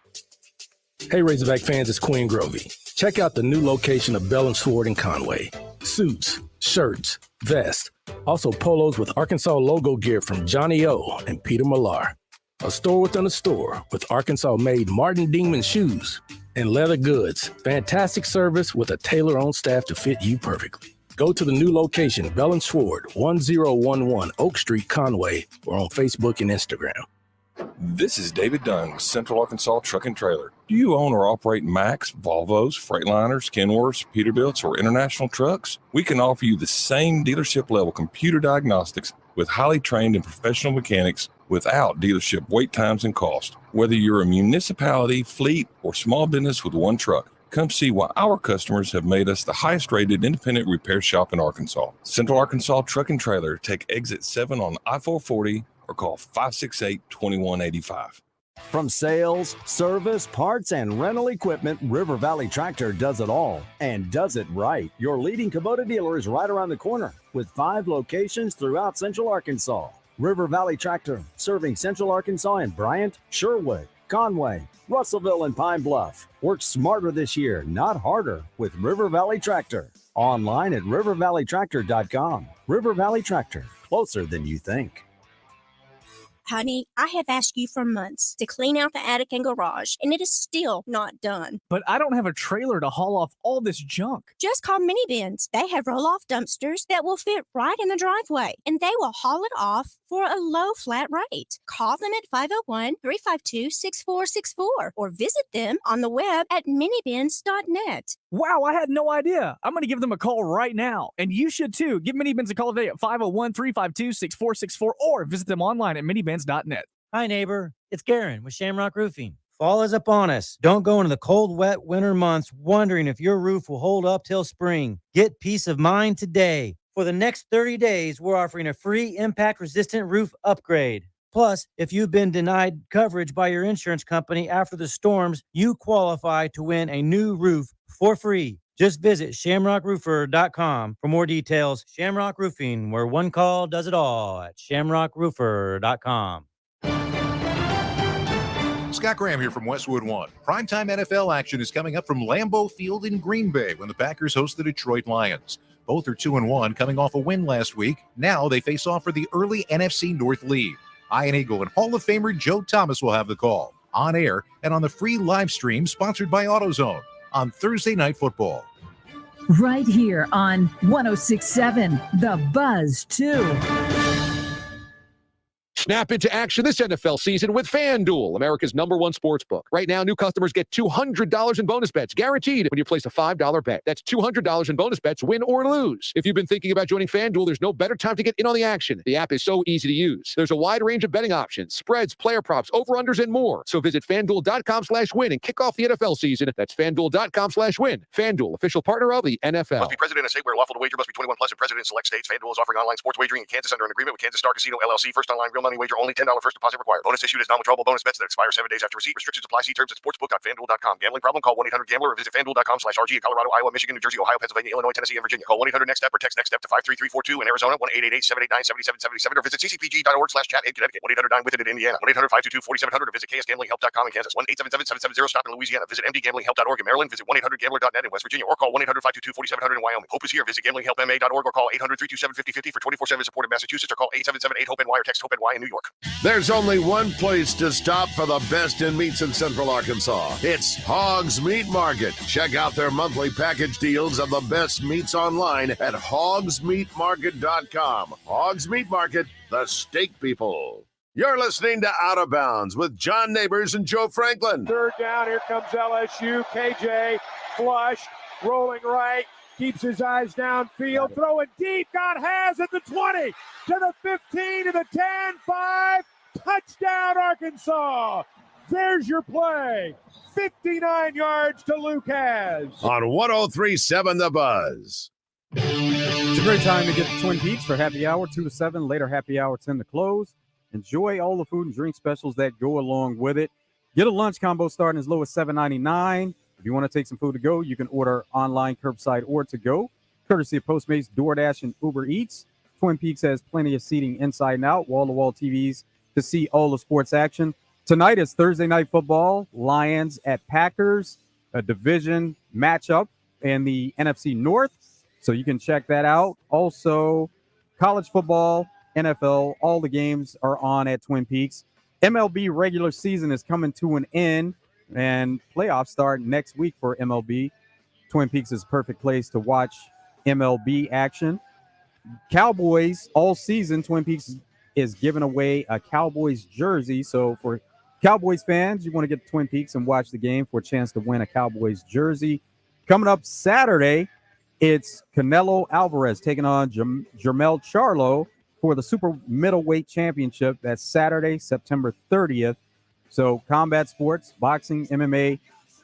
[SPEAKER 23] Hey, Razorback fans, it's Queen Grovey. Check out the new location of Bell & Sword in Conway. Suits, shirts, vests, also polos with Arkansas logo gear from Johnny O and Peter Millar. A store within a store with Arkansas-made Martin Dingman shoes and leather goods. Fantastic service with a tailor-on staff to fit you perfectly. Go to the new location, Bell & Sword, 1011 Oak Street, Conway, or on Facebook and Instagram.
[SPEAKER 24] This is David Dunn with Central Arkansas Truck and Trailer. Do you own or operate Max, Volvos, Freightliners, Kenworths, Peterbilts, or international trucks? We can offer you the same dealership level computer diagnostics with highly trained and professional mechanics without dealership wait times and cost. Whether you're a municipality, fleet, or small business with one truck, come see why our customers have made us the highest rated independent repair shop in Arkansas. Central Arkansas Truck and Trailer. Take exit 7 on I-440 or call 568-2185.
[SPEAKER 25] From sales, service, parts, and rental equipment, River Valley Tractor does it all and does it right. Your leading Kubota dealer is right around the corner with 5 locations throughout Central Arkansas. River Valley Tractor, serving Central Arkansas in Bryant, Sherwood, Conway, Russellville, and Pine Bluff. Work smarter this year, not harder, with River Valley Tractor. Online at rivervalleytractor.com. River Valley Tractor, closer than you think.
[SPEAKER 26] Honey, I have asked you for months to clean out the attic and garage, and it is still not done.
[SPEAKER 27] But I don't have a trailer to haul off all this junk.
[SPEAKER 26] Just call Minibins. They have roll-off dumpsters that will fit right in the driveway, and they will haul it off for a low flat rate. Call them at 501-352-6464 or visit them on the web at minibins.net.
[SPEAKER 27] Wow, I had no idea. I'm going to give them a call right now, and you should too. Give Minibins a call today at 501-352-6464 or visit them online at minibins.net.
[SPEAKER 28] Hi, neighbor. It's Garen with Shamrock Roofing.
[SPEAKER 1] Fall is upon us. Don't go into the cold, wet winter months wondering if your roof will hold up till spring. Get peace of mind today. For the next 30 days, we're offering a free impact-resistant roof upgrade. Plus, if you've been denied coverage by your insurance company after the storms, you qualify to win a new roof for free. Just visit shamrockroofer.com for more details. Shamrock Roofing, where one call does it all at shamrockroofer.com.
[SPEAKER 11] Scott Graham here from Westwood One. Primetime NFL action is coming up from Lambeau Field in Green Bay when the Packers host the Detroit Lions. Both are 2-1, coming off a win last week. Now they face off for the early NFC North lead. Ian Eagle and Hall of Famer Joe Thomas will have the call, on air and on the free live stream sponsored by AutoZone on Thursday Night Football.
[SPEAKER 14] Right here on 106.7 The Buzz 2.
[SPEAKER 15] Snap into action this NFL season with FanDuel, America's #1 sportsbook. Right now, new customers get $200 in bonus bets, guaranteed when you place a $5 bet. That's $200 in bonus bets, win or lose. If you've been thinking about joining FanDuel, there's no better time to get in on the action. The app is so easy to use. There's a wide range of betting options, spreads, player props, over-unders, and more. So visit FanDuel.com/win and kick off the NFL season. That's FanDuel.com/win. FanDuel, official partner of the NFL.
[SPEAKER 16] Must be present in a state where lawful to wager, must be 21 plus and present in select states. FanDuel is offering online sports wagering in Kansas under an agreement with Kansas Star Casino LLC. First online real money wager only. $10 first deposit required. Bonus issued as non-withdrawable bonus bets that expire 7 days after receipt. Restrictions apply. See terms at sportsbook.fanduel.com. Gambling problem? Call 1-800-GAMBLER or visit fanduel.com/RG in Colorado, Iowa, Michigan, New Jersey, Ohio, Pennsylvania, Illinois, Tennessee, and Virginia. Call 1-800-NEXT-STEP or text NEXT-STEP to 53342 in Arizona, 1-888-789-7777 or visit ccpg.org/chat in Connecticut, 1-800-9-WITH-IT in Indiana, 1-800-522-4700 or visit KSGamblingHelp.com in Kansas, 1-877-770-STOP in Louisiana. Visit mdgamblinghelp.org in Maryland. Visit 1-800-GAMBLER.net in West Virginia or call 1-800-522-4700 in Wyoming. Hope is here. Visit gamblinghelpma.org or call 800-327-5050 for 24/7 support in Massachusetts or call 877-8-HOPE-NY or text HOPE-NY in New York.
[SPEAKER 12] There's only one place to stop for the best in meats in Central Arkansas. It's Hoggs Meat Market. Check out their monthly package deals of the best meats online at hogsmeatmarket.com. Hoggs Meat Market, the steak people. You're listening to Out of Bounds with John Nabors and Joe Franklin.
[SPEAKER 17] Third down, here comes LSU. KJ flush, rolling right, keeps his eyes downfield, throwing deep, got Has at the 20, to the 15, to the 10, 5, touchdown Arkansas. There's your play. 59 yards to Luke Has.
[SPEAKER 12] On 103.7 The Buzz.
[SPEAKER 3] It's a great time to get to Twin Peaks for happy hour 2 to 7, later happy hour 10 to close. Enjoy all the food and drink specials that go along with it. Get a lunch combo starting as low as $7.99. If you want to take some food to go, you can order online, curbside, or to go, courtesy of Postmates, DoorDash, and Uber Eats. Twin Peaks has plenty of seating inside and out, wall-to-wall TVs to see all the sports action. Tonight is Thursday Night Football, Lions at Packers, a division matchup in the NFC North, so you can check that out. Also, college football, NFL, all the games are on at Twin Peaks. MLB regular season is coming to an end, and playoffs start next week for MLB. Twin Peaks is a perfect place to watch MLB action. Cowboys all season, Twin Peaks is giving away a Cowboys jersey. So for Cowboys fans, you want to get to Twin Peaks and watch the game for a chance to win a Cowboys jersey. Coming up Saturday, it's Canelo Alvarez taking on Jermell Charlo for the Super Middleweight Championship. That's Saturday, September 30th. So combat sports, boxing, MMA,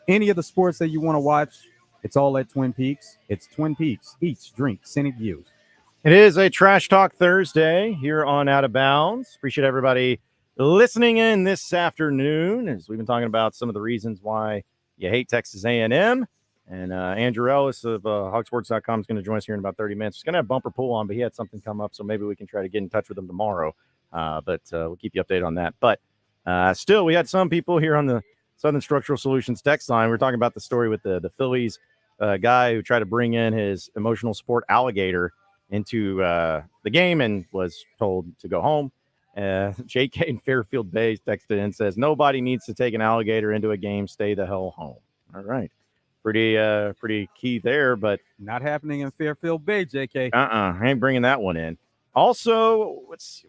[SPEAKER 3] any of the sports that you want to watch, it's all at Twin Peaks. It's Twin Peaks. Eats, drink, scenic views.
[SPEAKER 2] It is a Trash Talk Thursday here on Out of Bounds. Appreciate everybody listening in this afternoon as we've been talking about some of the reasons why you hate Texas A&M. And Andrew Ellis of hogsports.com is going to join us here in about 30 minutes. He's going to have Bumper Pool on, but he had something come up, so maybe we can try to get in touch with him tomorrow. But we'll keep you updated on that. But still, we had some people here on the Southern Structural Solutions text line. We're talking about the story with the Phillies guy who tried to bring in his emotional support alligator into the game and was told to go home. JK in Fairfield Bay texted in and says, nobody needs to take an alligator into a game. Stay the hell home. All right. Pretty key there, but
[SPEAKER 3] not happening in Fairfield Bay, JK.
[SPEAKER 2] I ain't bringing that one in. Also,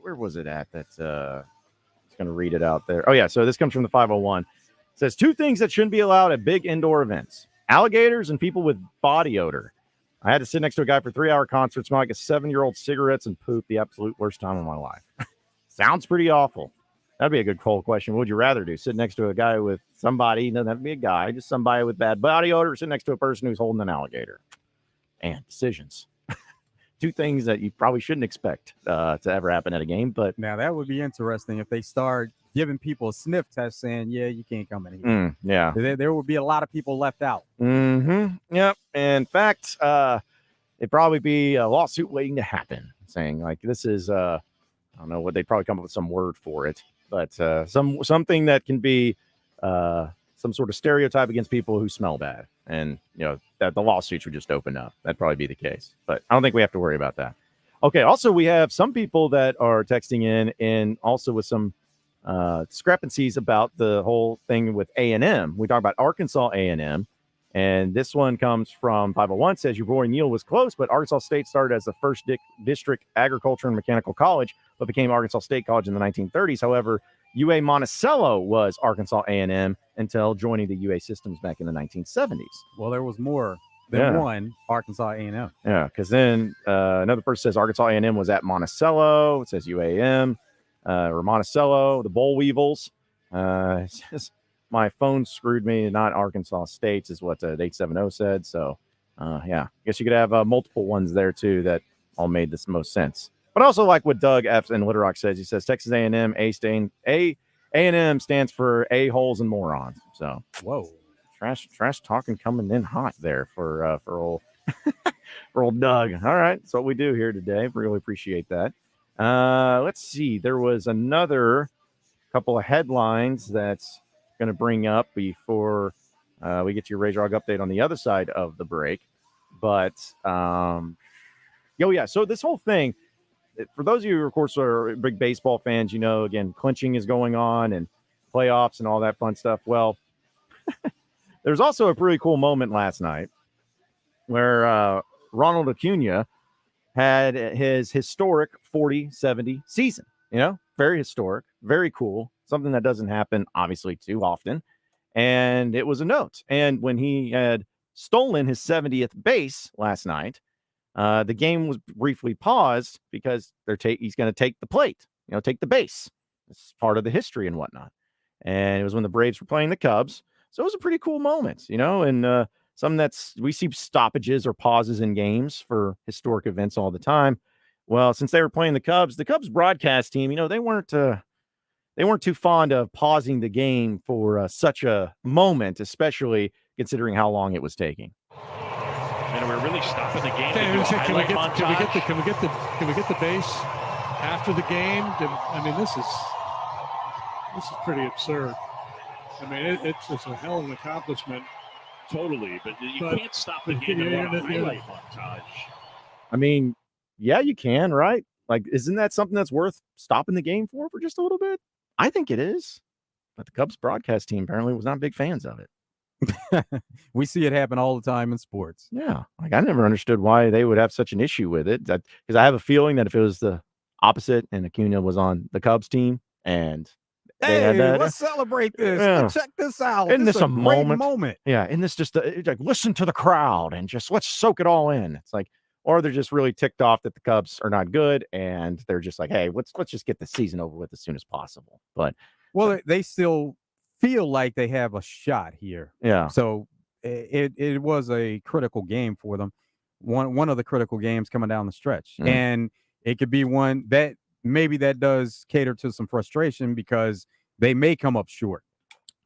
[SPEAKER 2] where was it at? That's it's going to read it out there. Oh yeah, so this comes from the 501. It says 2 things that shouldn't be allowed at big indoor events: alligators and people with body odor. I had to sit next to a guy for 3-hour concert, smell like a 7-year-old cigarettes and poop. The absolute worst time of my life. Sounds pretty awful. That'd be a good poll question. What would you rather do? Sit next to a guy with somebody, doesn't have to be a guy, just somebody with bad body odor, or sit next to a person who's holding an alligator? And decisions. Two things that you probably shouldn't expect to ever happen at a game. But
[SPEAKER 3] now that would be interesting if they start giving people a sniff test saying, yeah, you can't come in here.
[SPEAKER 2] Yeah.
[SPEAKER 3] There would be a lot of people left out.
[SPEAKER 2] Yep. In fact, it'd probably be a lawsuit waiting to happen, saying like this is I don't know what they'd probably come up with some word for it, but something that can be some sort of stereotype against people who smell bad, and that the lawsuits would just open up. That'd probably be the case, but I don't think we have to worry about that. Okay. Also, we have some people that are texting in, and also with some discrepancies about the whole thing with A&M. We talk about Arkansas A&M, and this one comes from 501. Says your boy Neil was close, but Arkansas State started as the first district agriculture and mechanical college, but became Arkansas State College in the 1930s. However, UA Monticello was Arkansas A&M until joining the UA systems back in the 1970s.
[SPEAKER 3] Well, there was more than one Arkansas A&M.
[SPEAKER 2] Yeah, because then another person says Arkansas A&M was at Monticello. It says UAM or Monticello, the Boll Weevils. It says my phone screwed me, not Arkansas State's is what the 870 said. So, I guess you could have multiple ones there, too, that all made this most sense. But also like what Doug F. in Little Rock says, he says Texas A&M, A&M stands for a-holes and morons. So,
[SPEAKER 3] whoa,
[SPEAKER 2] trash talking coming in hot there for old for old Doug. All right, that's what we do here today. Really appreciate that. Let's see. There was another couple of headlines that's going to bring up before we get to your Razor Hog update on the other side of the break. But so this whole thing. For those of you who, of course, are big baseball fans, again, clinching is going on and playoffs and all that fun stuff. Well, there's also a pretty cool moment last night where Ronald Acuna had his historic 40-70 season. Very historic, very cool, something that doesn't happen, obviously, too often. And it was a note. And when he had stolen his 70th base last night, the game was briefly paused because he's going to take the plate, take the base. It's part of the history and whatnot. And it was when the Braves were playing the Cubs. So it was a pretty cool moment, and something we see stoppages or pauses in games for historic events all the time. Well, since they were playing the Cubs broadcast team, they weren't too fond of pausing the game for such a moment, especially considering how long it was taking.
[SPEAKER 5] And we're really stopping the game.
[SPEAKER 6] Can we get the base after the game? This is pretty absurd. It's a hell of an accomplishment.
[SPEAKER 5] Totally, but you can't stop the game and run a highlight montage.
[SPEAKER 2] Yeah, you can, right? Like, isn't that something that's worth stopping the game for just a little bit? I think it is. But the Cubs broadcast team apparently was not big fans of it.
[SPEAKER 3] We see it happen all the time in sports.
[SPEAKER 2] Yeah. Like, I never understood why they would have such an issue with it. Because I have a feeling that if it was the opposite and Acuna was on the Cubs team and they had that,
[SPEAKER 3] let's celebrate this.
[SPEAKER 2] Yeah.
[SPEAKER 3] Check this out.
[SPEAKER 2] Isn't
[SPEAKER 3] this
[SPEAKER 2] this a
[SPEAKER 3] great
[SPEAKER 2] moment? Yeah. Isn't this just like listen to the crowd and just let's soak it all in. It's like, or they're just really ticked off that the Cubs are not good and they're just like, hey, let's just get the season over with as soon as possible. But
[SPEAKER 3] they still feel like they have a shot here.
[SPEAKER 2] Yeah.
[SPEAKER 3] So it was a critical game for them. One of the critical games coming down the stretch.
[SPEAKER 2] Mm.
[SPEAKER 3] And it could be one that maybe that does cater to some frustration because they may come up short.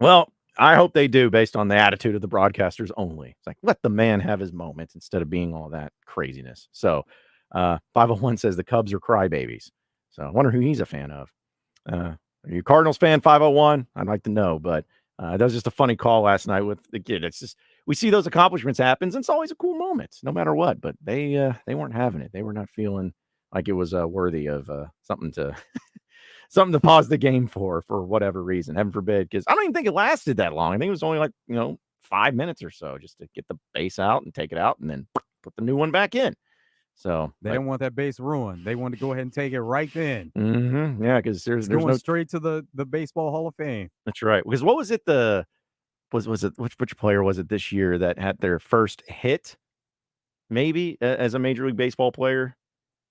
[SPEAKER 2] Well, I hope they do based on the attitude of the broadcasters only. It's like, let the man have his moments instead of being all that craziness. So 501 says the Cubs are crybabies. So I wonder who he's a fan of. Are you a Cardinals fan, 501? I'd like to know, but that was just a funny call last night with the kid. It's just, we see those accomplishments happen, and it's always a cool moment, no matter what, but they weren't having it. They were not feeling like it was worthy of something to pause the game for whatever reason, heaven forbid, because I don't even think it lasted that long. I think it was only like, 5 minutes or so just to get the base out and take it out and then put the new one back in. So
[SPEAKER 3] they don't want that base ruined. They want to go ahead and take it right then.
[SPEAKER 2] Mm-hmm. Yeah, because there's
[SPEAKER 3] going straight to the Baseball Hall of Fame.
[SPEAKER 2] That's right. Because what was it? Was it which player was it this year that had their first hit, maybe as a Major League Baseball player,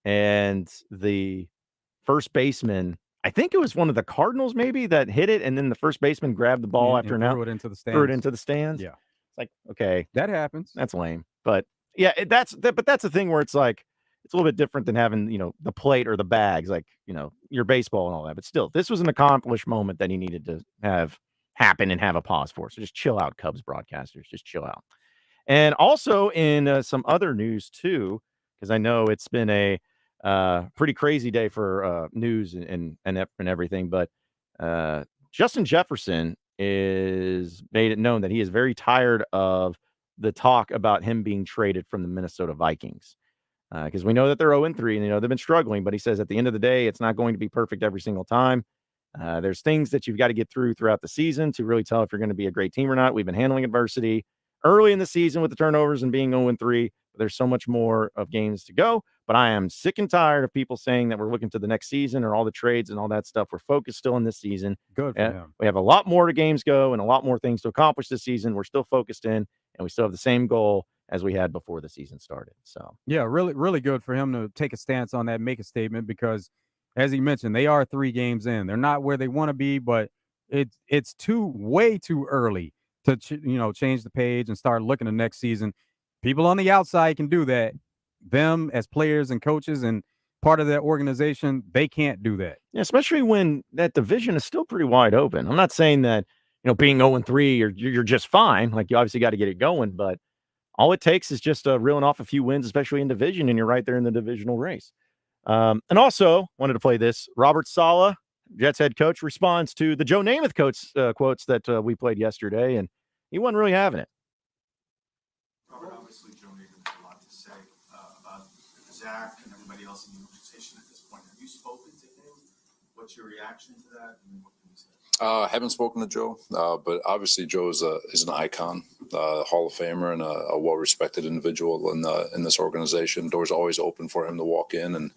[SPEAKER 2] and the first baseman? I think it was one of the Cardinals maybe that hit it, and then the first baseman grabbed the ball after an out.
[SPEAKER 3] Threw it into the stands.
[SPEAKER 2] Threw it into the stands.
[SPEAKER 3] Yeah.
[SPEAKER 2] It's like, okay.
[SPEAKER 3] That happens.
[SPEAKER 2] That's lame. But yeah, that's the thing where it's like, it's a little bit different than having, the plate or the bags, like, your baseball and all that. But still, this was an accomplished moment that he needed to have happen and have a pause for. So just chill out, Cubs broadcasters. Just chill out. And also in some other news too, because I know it's been a pretty crazy day for news and everything. But Justin Jefferson is made it known that he is very tired of the talk about him being traded from the Minnesota Vikings. Because we know that they're 0-3 and they've been struggling, but he says at the end of the day, it's not going to be perfect every single time. There's things that you've got to get through throughout the season to really tell if you're going to be a great team or not. We've been handling adversity early in the season with the turnovers and being 0-3. But there's so much more of games to go. But I am sick and tired of people saying that we're looking to the next season or all the trades and all that stuff. We're focused still in this season.
[SPEAKER 3] Good for him.
[SPEAKER 2] We have a lot more games go and a lot more things to accomplish this season. We're still focused in, and we still have the same goal as we had before the season started. So
[SPEAKER 3] yeah, really, really good for him to take a stance on that, make a statement, because as he mentioned, they are 3 games in. They're not where they want to be, but it's way too early to change the page and start looking at next season. People on the outside can do that. Them as players and coaches and part of that organization, they can't do that.
[SPEAKER 2] Yeah, especially when that division is still pretty wide open. I'm not saying that being 0-3 you're just fine. Like, you obviously got to get it going, but all it takes is just reeling off a few wins, especially in division, and you're right there in the divisional race. And also wanted to play this. Robert Saleh, Jets head coach, responds to the Joe Namath quotes that we played yesterday, and he wasn't really having it.
[SPEAKER 8] Robert, obviously, Joe Namath has a lot to say about Zach and everybody else in the organization at this point. Have you spoken to him? What's your reaction to that? And what can you say?
[SPEAKER 9] Haven't spoken to Joe, but obviously Joe is an icon, Hall of Famer, and a well-respected individual in this organization. Doors always open for him to walk in, and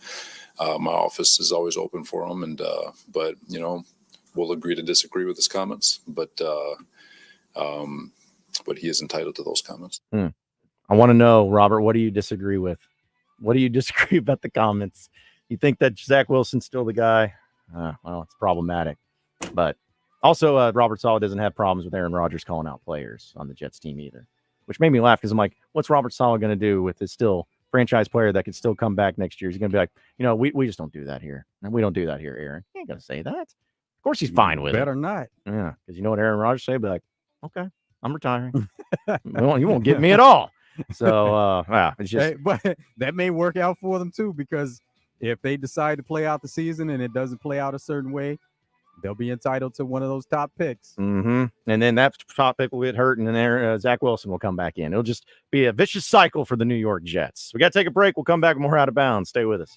[SPEAKER 9] my office is always open for him. And but we'll agree to disagree with his comments, but he is entitled to those comments.
[SPEAKER 2] I want to know, Robert, what do you disagree with? What do you disagree about the comments? You think that Zach Wilson's still the guy? Well, it's problematic, but. Also, Robert Saleh doesn't have problems with Aaron Rodgers calling out players on the Jets team either, which made me laugh because I'm like, what's Robert Saleh going to do with his still franchise player that could still come back next year? He's going to be like, we just don't do that here. And we don't do that here, Aaron. He ain't going to say that. Of course he's fine with it.
[SPEAKER 3] Better not.
[SPEAKER 2] Yeah, because you know what Aaron Rodgers say? Be like, okay, I'm retiring. You won't get me at all. So, it's just.
[SPEAKER 3] Hey, but that may work out for them too, because if they decide to play out the season and it doesn't play out a certain way, they'll be entitled to one of those top picks.
[SPEAKER 2] And then that top pick will get hurt, and then Zach Wilson will come back in. It'll just be a vicious cycle for the New York Jets. We got to take a break. We'll come back with more Out of Bounds. Stay with us.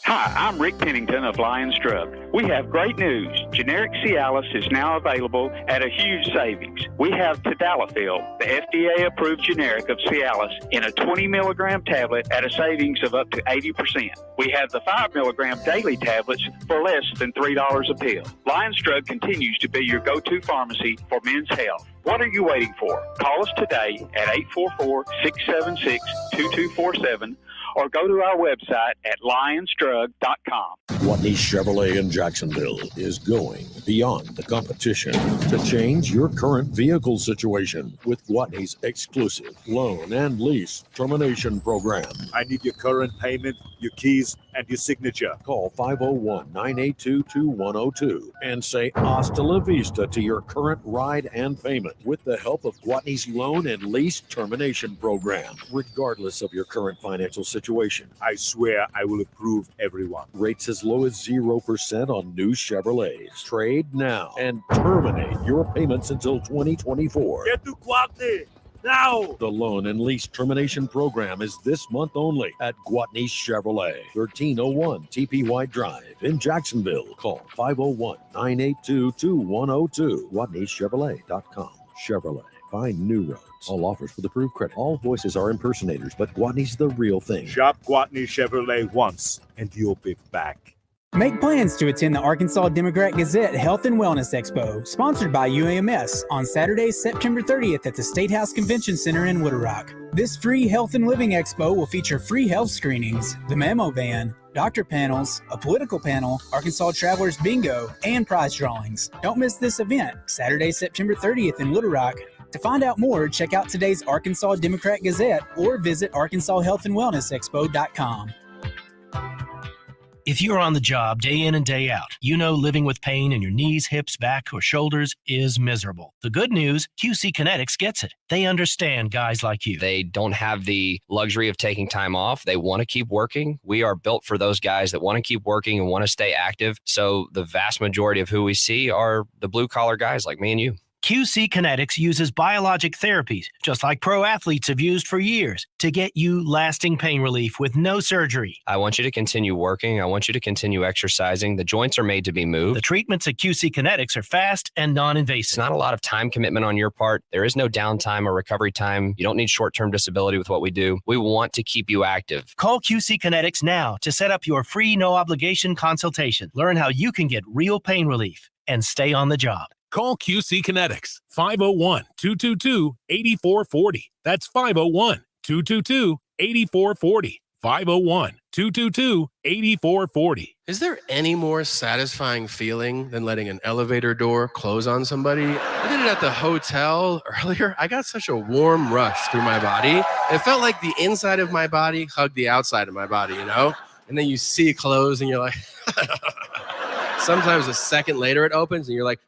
[SPEAKER 10] Hi, I'm Rick Pennington of Lions Drug. We have great news. Generic Cialis is now available at a huge savings. We have Tadalafil, the FDA-approved generic of Cialis, in a 20-milligram tablet at a savings of up to 80%. We have the 5-milligram daily tablets for less than $3 a pill. Lions Drug continues to be your go-to pharmacy for men's health. What are you waiting for? Call us today at 844-676-2247 or go to our website at lionsdrug.com.
[SPEAKER 12] Gwatney Chevrolet in Jacksonville is going beyond the competition to change your current vehicle situation with Gwatney's exclusive loan and lease termination program.
[SPEAKER 18] I need your current payment, your keys, and your signature.
[SPEAKER 12] Call 501-982-2102 and say hasta la vista to your current ride and payment with the help of Gwatney's loan and lease termination program, regardless of your current financial situation.
[SPEAKER 18] I swear I will approve everyone.
[SPEAKER 12] Rates as low as 0% on new Chevrolets. Trade now and terminate your payments until 2024.
[SPEAKER 18] Get to Gwatney now!
[SPEAKER 12] The loan and lease termination program is this month only at Gwatney Chevrolet, 1301 TPY Drive in Jacksonville. Call 501-982-2102. GwatneyChevrolet.com. Chevrolet. Find new roads. All offers with approved credit. All voices are impersonators, but Gwatney's the real thing.
[SPEAKER 18] Shop Gwatney Chevrolet once, and you'll be back.
[SPEAKER 4] Make plans to attend the Arkansas Democrat-Gazette Health and Wellness Expo, sponsored by UAMS, on Saturday, September 30th at the State House Convention Center in Little Rock. This free health and living expo will feature free health screenings, the memo van, doctor panels, a political panel, Arkansas Travelers Bingo, and prize drawings. Don't miss this event, Saturday, September 30th in Little Rock. To find out more, check out today's Arkansas Democrat-Gazette or visit arkansashealthandwellnessexpo.com.
[SPEAKER 7] If you're on the job day in and day out, you know living with pain in your knees, hips, back, or shoulders is miserable. The good news, QC Kinetics gets it. They understand guys like you.
[SPEAKER 13] They don't have the luxury of taking time off. They want to keep working. We are built for those guys that want to keep working and want to stay active. So the vast majority of who we see are the blue-collar guys like me and you.
[SPEAKER 7] QC Kinetics uses biologic therapies, just like pro athletes have used for years, to get you lasting pain relief with no surgery.
[SPEAKER 13] I want you to continue working. I want you to continue exercising. The joints are made to be moved.
[SPEAKER 7] The treatments at QC Kinetics are fast and non-invasive.
[SPEAKER 13] It's not a lot of time commitment on your part. There is no downtime or recovery time. You don't need short-term disability with what we do. We want to keep you active.
[SPEAKER 7] Call QC Kinetics now to set up your free no-obligation consultation. Learn how you can get real pain relief and stay on the job.
[SPEAKER 19] Call QC Kinetics, 501-222-8440. That's 501-222-8440. 501-222-8440.
[SPEAKER 20] Is there any more satisfying feeling than letting an elevator door close on somebody? I did it at the hotel earlier. I got such a warm rush through my body. It felt like the inside of my body hugged the outside of my body, you know? And then you see it close and you're like, sometimes a second later it opens and you're like,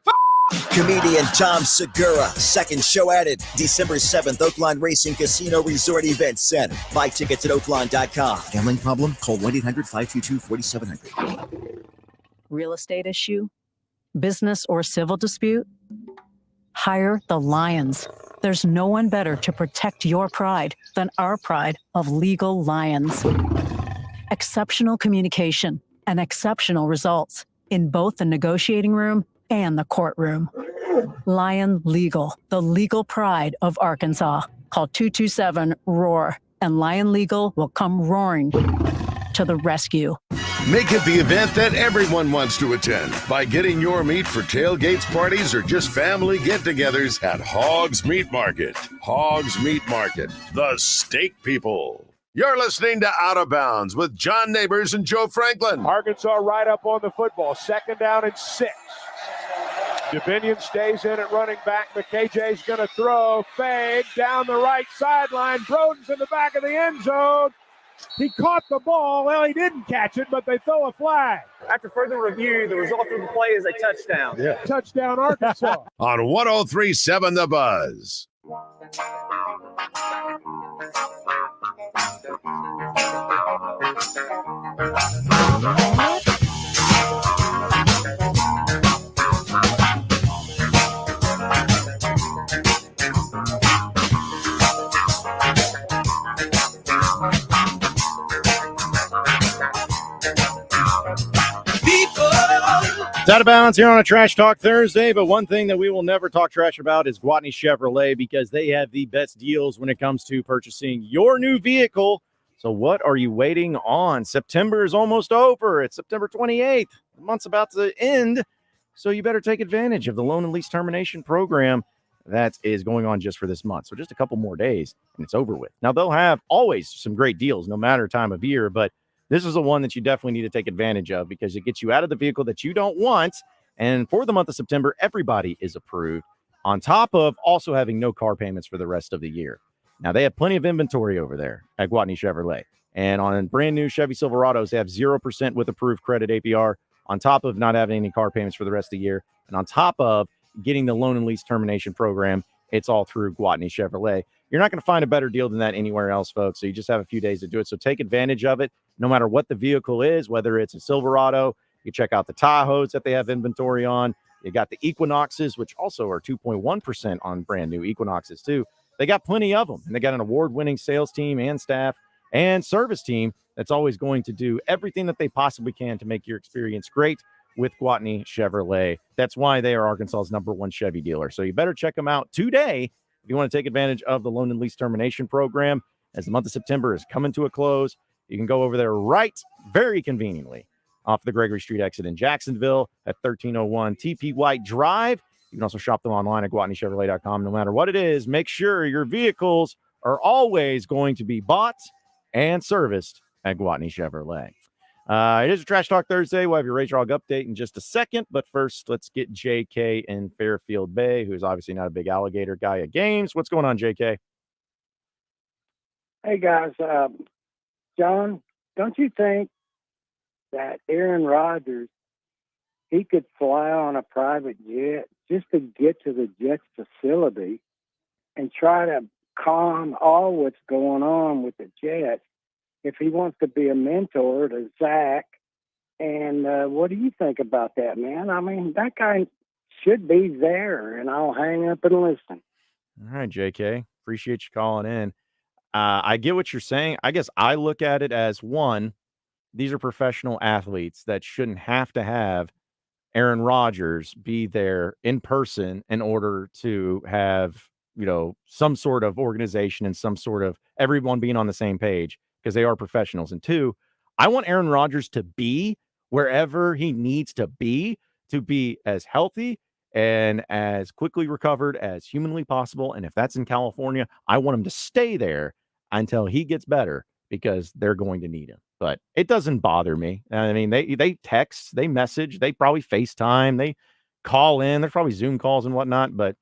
[SPEAKER 21] Comedian Tom Segura, second show added, December 7th, Oakland Racing Casino Resort Event Center. Buy tickets at oakland.com. Gambling problem? Call 1-800-522-4700.
[SPEAKER 22] Real estate issue? Business or civil dispute? Hire the Lions. There's no one better to protect your pride than our pride of Legal Lions. Exceptional communication and exceptional results in both the negotiating room and the courtroom. Lion Legal, the legal pride of Arkansas. Call 227-ROAR, and Lion Legal will come roaring to the rescue.
[SPEAKER 12] Make it the event that everyone wants to attend by getting your meat for tailgates, parties, or just family get-togethers at Hoggs Meat Market. Hoggs Meat Market, the steak people. You're listening to Out of Bounds with John Nabors and Joe Franklin.
[SPEAKER 17] Arkansas right up on the football. 2nd down and 6. Dominion stays in at running back. McKJ's going to throw. Fade down the right sideline. Broden's in the back of the end zone. He caught the ball. Well, he didn't catch it, but they throw a flag.
[SPEAKER 28] After further review, the result of the play is a touchdown.
[SPEAKER 12] Yeah.
[SPEAKER 17] Touchdown, Arkansas.
[SPEAKER 12] On 103.7 The Buzz.
[SPEAKER 2] It's Out of Bounds here on a Trash Talk Thursday, but one thing that we will never talk trash about is Gwatney Chevrolet, because they have the best deals when it comes to purchasing your new vehicle. So what are you waiting on? September is almost over. It's September 28th. The month's about to end, so you better take advantage of the loan and lease termination program that is going on just for this month. So just a couple more days, and it's over with. Now, they'll have always some great deals, no matter time of year, but this is the one that you definitely need to take advantage of because it gets you out of the vehicle that you don't want. And for the month of September, everybody is approved, on top of also having no car payments for the rest of the year. Now, they have plenty of inventory over there at Gwatney Chevrolet. And on brand new Chevy Silverados, they have 0% with approved credit APR, on top of not having any car payments for the rest of the year. And on top of getting the loan and lease termination program, it's all through Gwatney Chevrolet. You're not going to find a better deal than that anywhere else, folks. So you just have a few days to do it. So take advantage of it, no matter what the vehicle is, whether it's a Silverado. You check out the Tahoes that they have inventory on. You got the Equinoxes, which also are 2.1% on brand new Equinoxes too. They got plenty of them, and they got an award-winning sales team and staff and service team that's always going to do everything that they possibly can to make your experience great with Gwatney Chevrolet. That's why they are Arkansas's #1 Chevy dealer. So you better check them out today if you want to take advantage of the loan and lease termination program. As the month of September is coming to a close, you can go over there very conveniently off the Gregory Street exit in Jacksonville at 1301 TP White Drive. You can also shop them online at GuatneyChevrolet.com. No matter what it is, make sure your vehicles are always going to be bought and serviced at Gwatney Chevrolet. It is a Trash Talk Thursday. We'll have your Razor Hog update in just a second. But first, let's get JK in Fairfield Bay, who's obviously not a big alligator guy at games. What's going on, JK?
[SPEAKER 1] Hey, guys. John, don't you think that Aaron Rodgers, he could fly on a private jet just to get to the Jets facility and try to calm all what's going on with the Jets if he wants to be a mentor to Zach? And what do you think about that, man? I mean, that guy should be there, and I'll hang up and listen.
[SPEAKER 2] All right, JK. Appreciate you calling in. I get what you're saying. I guess I look at it as, one, these are professional athletes that shouldn't have to have Aaron Rodgers be there in person in order to have, some sort of organization and some sort of everyone being on the same page, because they are professionals. And two, I want Aaron Rodgers to be wherever he needs to be as healthy and as quickly recovered as humanly possible. And if that's in California, I want him to stay there until he gets better, because they're going to need him. But it doesn't bother me. I mean, they text, they message, they probably FaceTime, they call in. There's probably Zoom calls and whatnot. But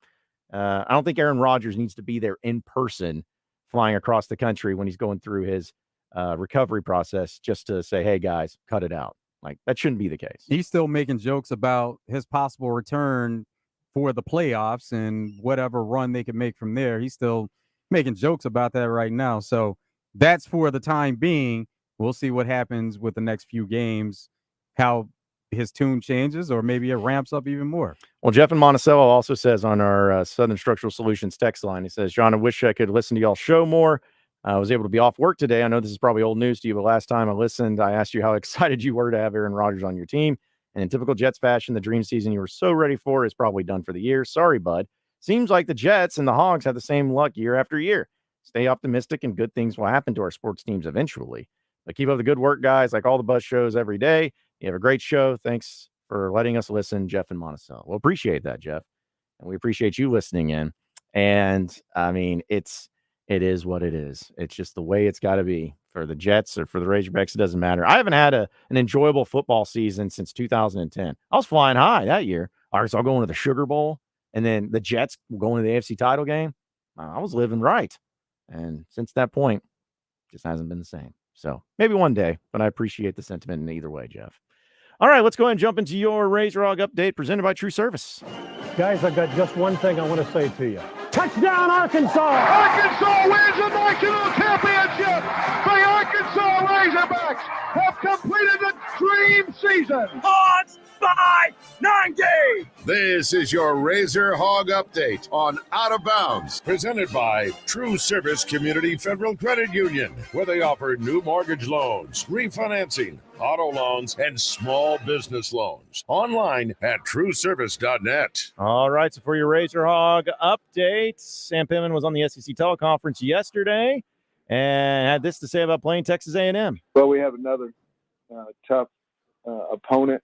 [SPEAKER 2] I don't think Aaron Rodgers needs to be there in person, flying across the country when he's going through his recovery process, just to say, hey, guys, cut it out. Like, that shouldn't be the case.
[SPEAKER 3] He's still making jokes about his possible return for the playoffs and whatever run they can make from there. He's still making jokes about that right now. So that's for the time being. We'll see what happens with the next few games, how his tune changes, or maybe it ramps up even more.
[SPEAKER 2] Well, Jeff in Monticello also says on our Southern Structural Solutions text line, he says, John, I wish I could listen to y'all show more. I was able to be off work today. I know this is probably old news to you, but last time I listened, I asked you how excited you were to have Aaron Rodgers on your team. And in typical Jets fashion, the dream season you were so ready for is probably done for the year. Sorry, bud. Seems like the Jets and the Hoggs have the same luck year after year. Stay optimistic and good things will happen to our sports teams eventually. But keep up the good work, guys, like all the Buzz shows every day. You have a great show. Thanks for letting us listen, Jeff in Monticello. Well, appreciate that, Jeff. And we appreciate you listening in. And, I mean, it is what it is. It's just the way it's got to be for the Jets or for the Razorbacks. It doesn't matter. I haven't had an enjoyable football season since 2010. I was flying high that year. Arkansas going to the Sugar Bowl, and then the Jets going to the AFC title game. I was living right. And since that point, it just hasn't been the same. So maybe one day, but I appreciate the sentiment in either way, Jeff. All right, let's go ahead and jump into your Razor Hog update presented by True Service.
[SPEAKER 17] Guys, I've got just one thing I want to say to you. Touchdown, Arkansas!
[SPEAKER 11] Arkansas wins the national championship! The Arkansas Razorbacks have completed the dream season!
[SPEAKER 12] Hogs by 90! This is your Razor Hog update on Out of Bounds, presented by True Service Community Federal Credit Union, where they offer new mortgage loans, refinancing, auto loans, and small business loans. Online at trueservice.net.
[SPEAKER 2] All right, so for your Razor Hog update, Sam Pittman was on the SEC teleconference yesterday and had this to say about playing Texas A&M.
[SPEAKER 14] Well, we have another tough opponent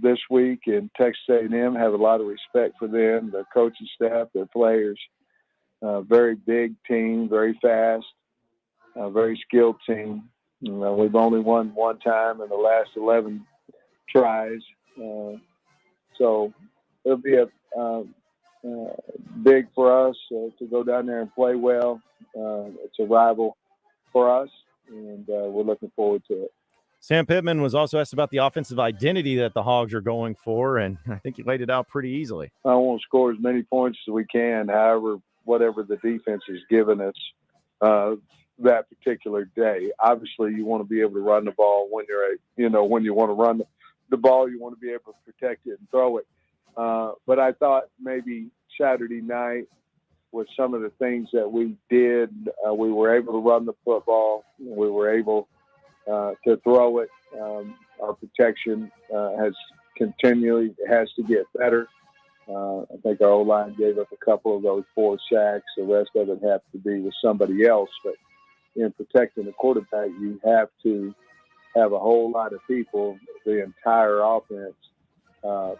[SPEAKER 14] this week, and Texas A&M. Have a lot of respect for them, their coaching staff, their players. Very big team, very fast, very skilled team. We've only won one time in the last 11 tries. So it'll be big for us to go down there and play well. It's a rival for us, and we're looking forward to it.
[SPEAKER 2] Sam Pittman was also asked about the offensive identity that the Hogs are going for, and I think he laid it out pretty easily.
[SPEAKER 14] I want to score as many points as we can, however, whatever the defense has given us that particular day. Obviously, you want to be able to run the ball when when you want to run the ball, you want to be able to protect it and throw it. But I thought maybe Saturday night, with some of the things that we did, we were able to run the football. We were able to throw it. Our protection has to get better. I think our O-line gave up a couple of those 4 sacks. The rest of it has to be with somebody else. But in protecting the quarterback, you have to have a whole lot of people, the entire offense,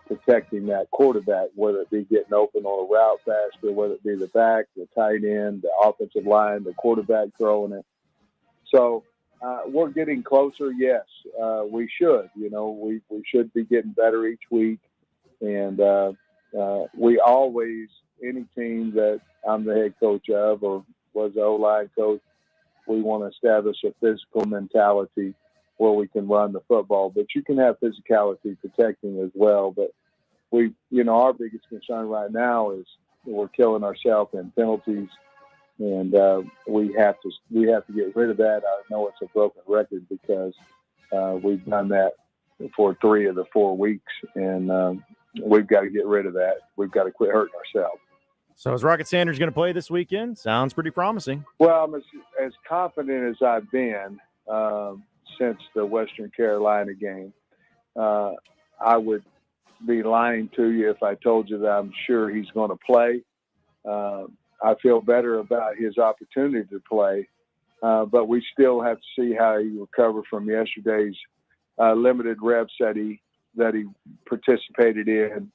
[SPEAKER 14] protecting that quarterback, whether it be getting open on a route faster, whether it be the back, the tight end, the offensive line, the quarterback throwing it. So we're getting closer. Yes, we should. We should be getting better each week. And we always, any team that I'm the head coach of or was the O-line coach, we want to establish a physical mentality where we can run the football. But you can have physicality protecting as well. But our biggest concern right now is we're killing ourselves in penalties. And we have to get rid of that. I know it's a broken record because we've done that for 3 of the 4 weeks, and we've got to get rid of that. We've got to quit hurting ourselves.
[SPEAKER 2] So is Rocket Sanders going to play this weekend? Sounds pretty promising.
[SPEAKER 14] Well, I'm as confident as I've been since the Western Carolina game. I would be lying to you if I told you that I'm sure he's going to play. I feel better about his opportunity to play, but we still have to see how he recovered from yesterday's limited reps that he participated in,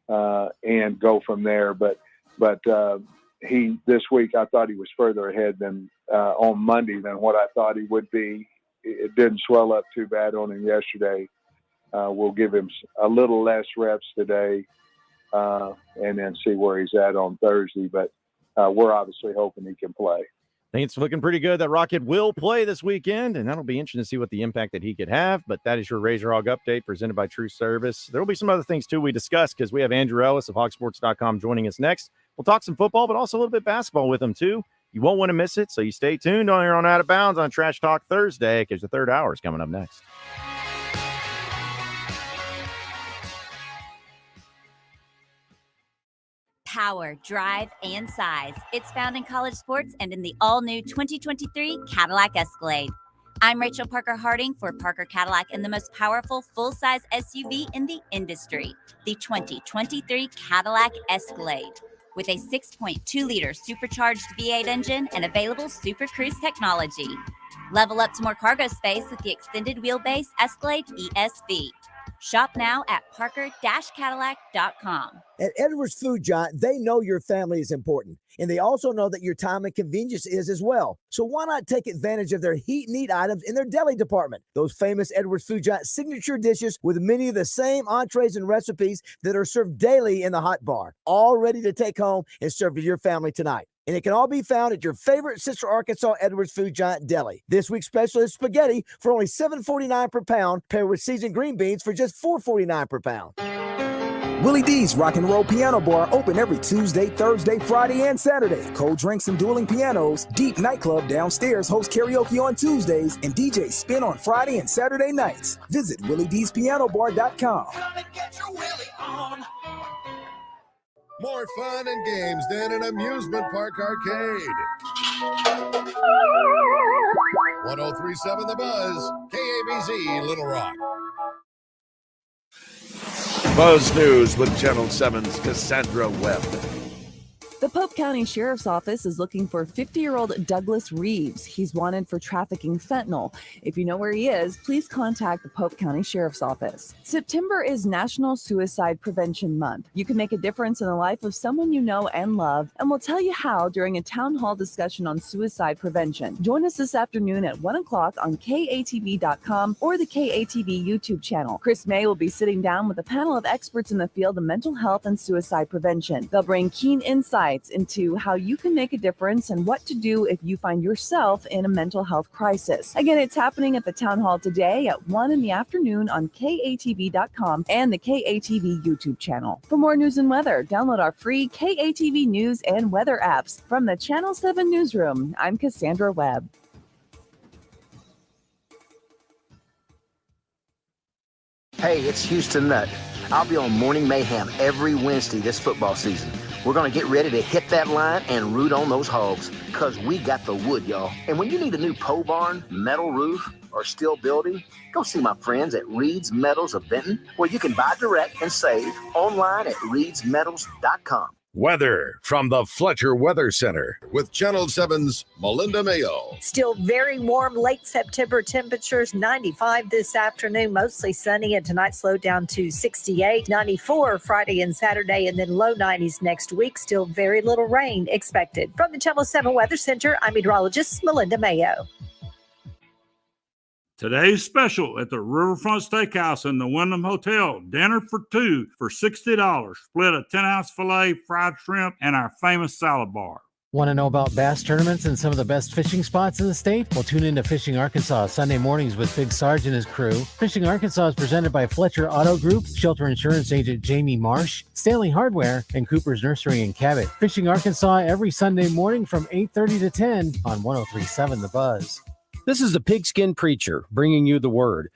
[SPEAKER 14] and go from there. But this week I thought he was further ahead than on Monday than what I thought he would be. It didn't swell up too bad on him yesterday. We'll give him a little less reps today, and then see where he's at on Thursday. But we're obviously hoping he can play.
[SPEAKER 2] I think it's looking pretty good that Rocket will play this weekend, and that'll be interesting to see what the impact that he could have. But that is your Razor Hog update presented by True Service. There will be some other things, too, we discuss because we have Andrew Ellis of hogsports.com joining us next. We'll talk some football, but also a little bit basketball with him, too. You won't want to miss it, so you stay tuned on here on Out of Bounds on Trash Talk Thursday because the third hour is coming up next.
[SPEAKER 6] Power, drive, and size. It's found in college sports and in the all-new 2023 Cadillac Escalade. I'm Rachel Parker Harding for Parker Cadillac and the most powerful full-size SUV in the industry, the 2023 Cadillac Escalade. With a 6.2-liter supercharged V8 engine and available Super Cruise technology. Level up to more cargo space with the extended wheelbase Escalade ESV. Shop now at parker-cadillac.com.
[SPEAKER 15] At Edwards Food Giant, they know your family is important, and they also know that your time and convenience is as well. So why not take advantage of their heat and eat items in their deli department? Those famous Edwards Food Giant signature dishes with many of the same entrees and recipes that are served daily in the hot bar, all ready to take home and serve to your family tonight. And it can all be found at your favorite Central Arkansas Edwards Food Giant deli. This week's special is spaghetti for only $7.49 per pound, paired with seasoned green beans for just $4.49 per pound.
[SPEAKER 16] Willie D's Rock and Roll Piano Bar open every Tuesday, Thursday, Friday, and Saturday. Cold drinks and dueling pianos. Deep Nightclub downstairs hosts karaoke on Tuesdays and DJ spin on Friday and Saturday nights. Visit WillieD'sPianoBar.com.
[SPEAKER 12] More fun and games than an amusement park arcade. 103.7 The Buzz, KABZ, Little Rock. Buzz News with Channel 7's Cassandra Webb.
[SPEAKER 23] The Pope County Sheriff's Office is looking for 50-year-old Douglas Reeves. He's wanted for trafficking fentanyl. If you know where he is, please contact the Pope County Sheriff's Office. September is National Suicide Prevention Month. You can make a difference in the life of someone you know and love, and we'll tell you how during a town hall discussion on suicide prevention. Join us this afternoon at 1 o'clock on KATV.com or the KATV YouTube channel. Chris May will be sitting down with a panel of experts in the field of mental health and suicide prevention. They'll bring keen insights into how you can make a difference and what to do if you find yourself in a mental health crisis. Again, it's happening at the town hall today at 1 in the afternoon on KATV.com and the KATV YouTube channel. For more news and weather, download our free KATV News and Weather apps. From the Channel 7 Newsroom, I'm Cassandra Webb.
[SPEAKER 24] Hey, it's Houston Nutt. I'll be on Morning Mayhem every Wednesday this football season. We're going to get ready to hit that line and root on those Hogs, because we got the wood, y'all. And when you need a new pole barn, metal roof, or steel building, go see my friends at Reed's Metals of Benton, where you can buy direct and save online at reedsmetals.com.
[SPEAKER 12] Weather from the Fletcher Weather Center with Channel 7's Melinda Mayo.
[SPEAKER 5] Still very warm, late September temperatures, 95 this afternoon, mostly sunny, and tonight slowed down to 68, 94 Friday and Saturday, and then low 90s next week. Still very little rain expected. From the Channel 7 Weather Center, I'm meteorologist Melinda Mayo.
[SPEAKER 8] Today's special at the Riverfront Steakhouse in the Wyndham Hotel. Dinner for two for $60. Split a 10-ounce filet, fried shrimp, and our famous salad bar.
[SPEAKER 9] Want to know about bass tournaments and some of the best fishing spots in the state? Well, tune in to Fishing Arkansas Sunday mornings with Big Sarge and his crew. Fishing Arkansas is presented by Fletcher Auto Group, Shelter Insurance Agent Jamie Marsh, Stanley Hardware, and Cooper's Nursery in Cabot. Fishing Arkansas every Sunday morning from 8:30 to 10 on 103.7 The Buzz.
[SPEAKER 10] This is the Pigskin Preacher bringing you the word.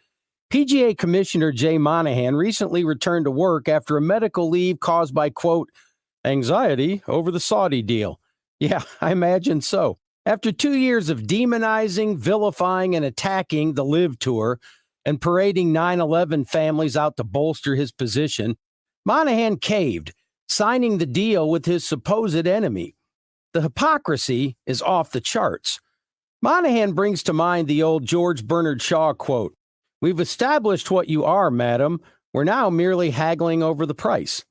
[SPEAKER 10] PGA Commissioner Jay Monahan recently returned to work after a medical leave caused by, quote, anxiety over the Saudi deal. Yeah, I imagine so. After 2 years of demonizing, vilifying, and attacking the LIV Tour and parading 9/11 families out to bolster his position, Monahan caved, signing the deal with his supposed enemy. The hypocrisy is off the charts. Monahan brings to mind the old George Bernard Shaw quote, "We've established what you are, madam. We're now merely haggling over the price."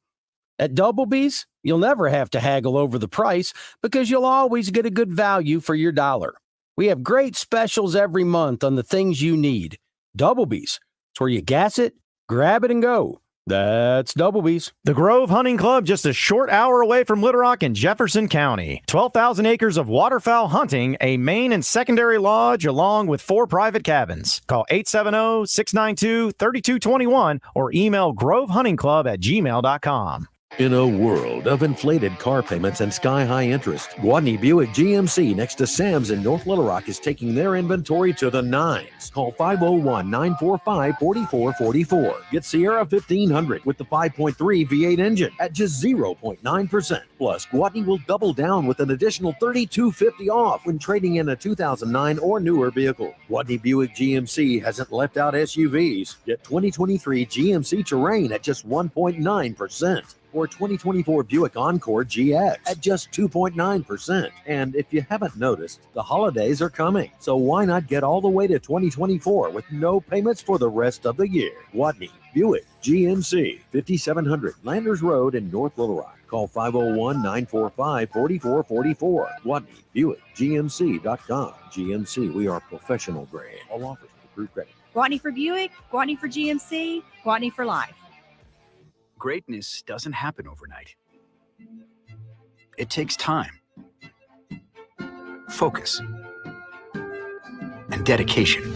[SPEAKER 10] At Doublebee's, you'll never have to haggle over the price because you'll always get a good value for your dollar. We have great specials every month on the things you need. Doublebee's, it's where you gas it, grab it, and go. That's Doublebee's.
[SPEAKER 2] The Grove Hunting Club, just a short hour away from Little Rock in Jefferson County. 12,000 acres of waterfowl hunting, a main and secondary lodge, along with 4 private cabins. Call 870-692-3221 or email grovehuntingclub@gmail.com.
[SPEAKER 18] In a world of inflated car payments and sky-high interest, Guadney Buick GMC next to Sam's in North Little Rock is taking their inventory to the nines. Call 501-945-4444. Get Sierra 1500 with the 5.3 V8 engine at just 0.9%. Plus, Guadney will double down with an additional $3,250 off when trading in a 2009 or newer vehicle. Guadney Buick GMC hasn't left out SUVs. Get 2023 GMC Terrain at just 1.9%. Or 2024 Buick Encore GX at just 2.9%. And if you haven't noticed, the holidays are coming. So why not get all the way to 2024 with no payments for the rest of the year? Guadney Buick GMC, 5700 Landers Road in North Little Rock. Call 501-945-4444. Guadney Buick GMC.com. GMC, we are professional grade. All offers with approved credit.
[SPEAKER 25] Guadney for Buick, Guadney for GMC, Guadney for life.
[SPEAKER 26] Greatness doesn't happen overnight. It takes time, focus, and dedication.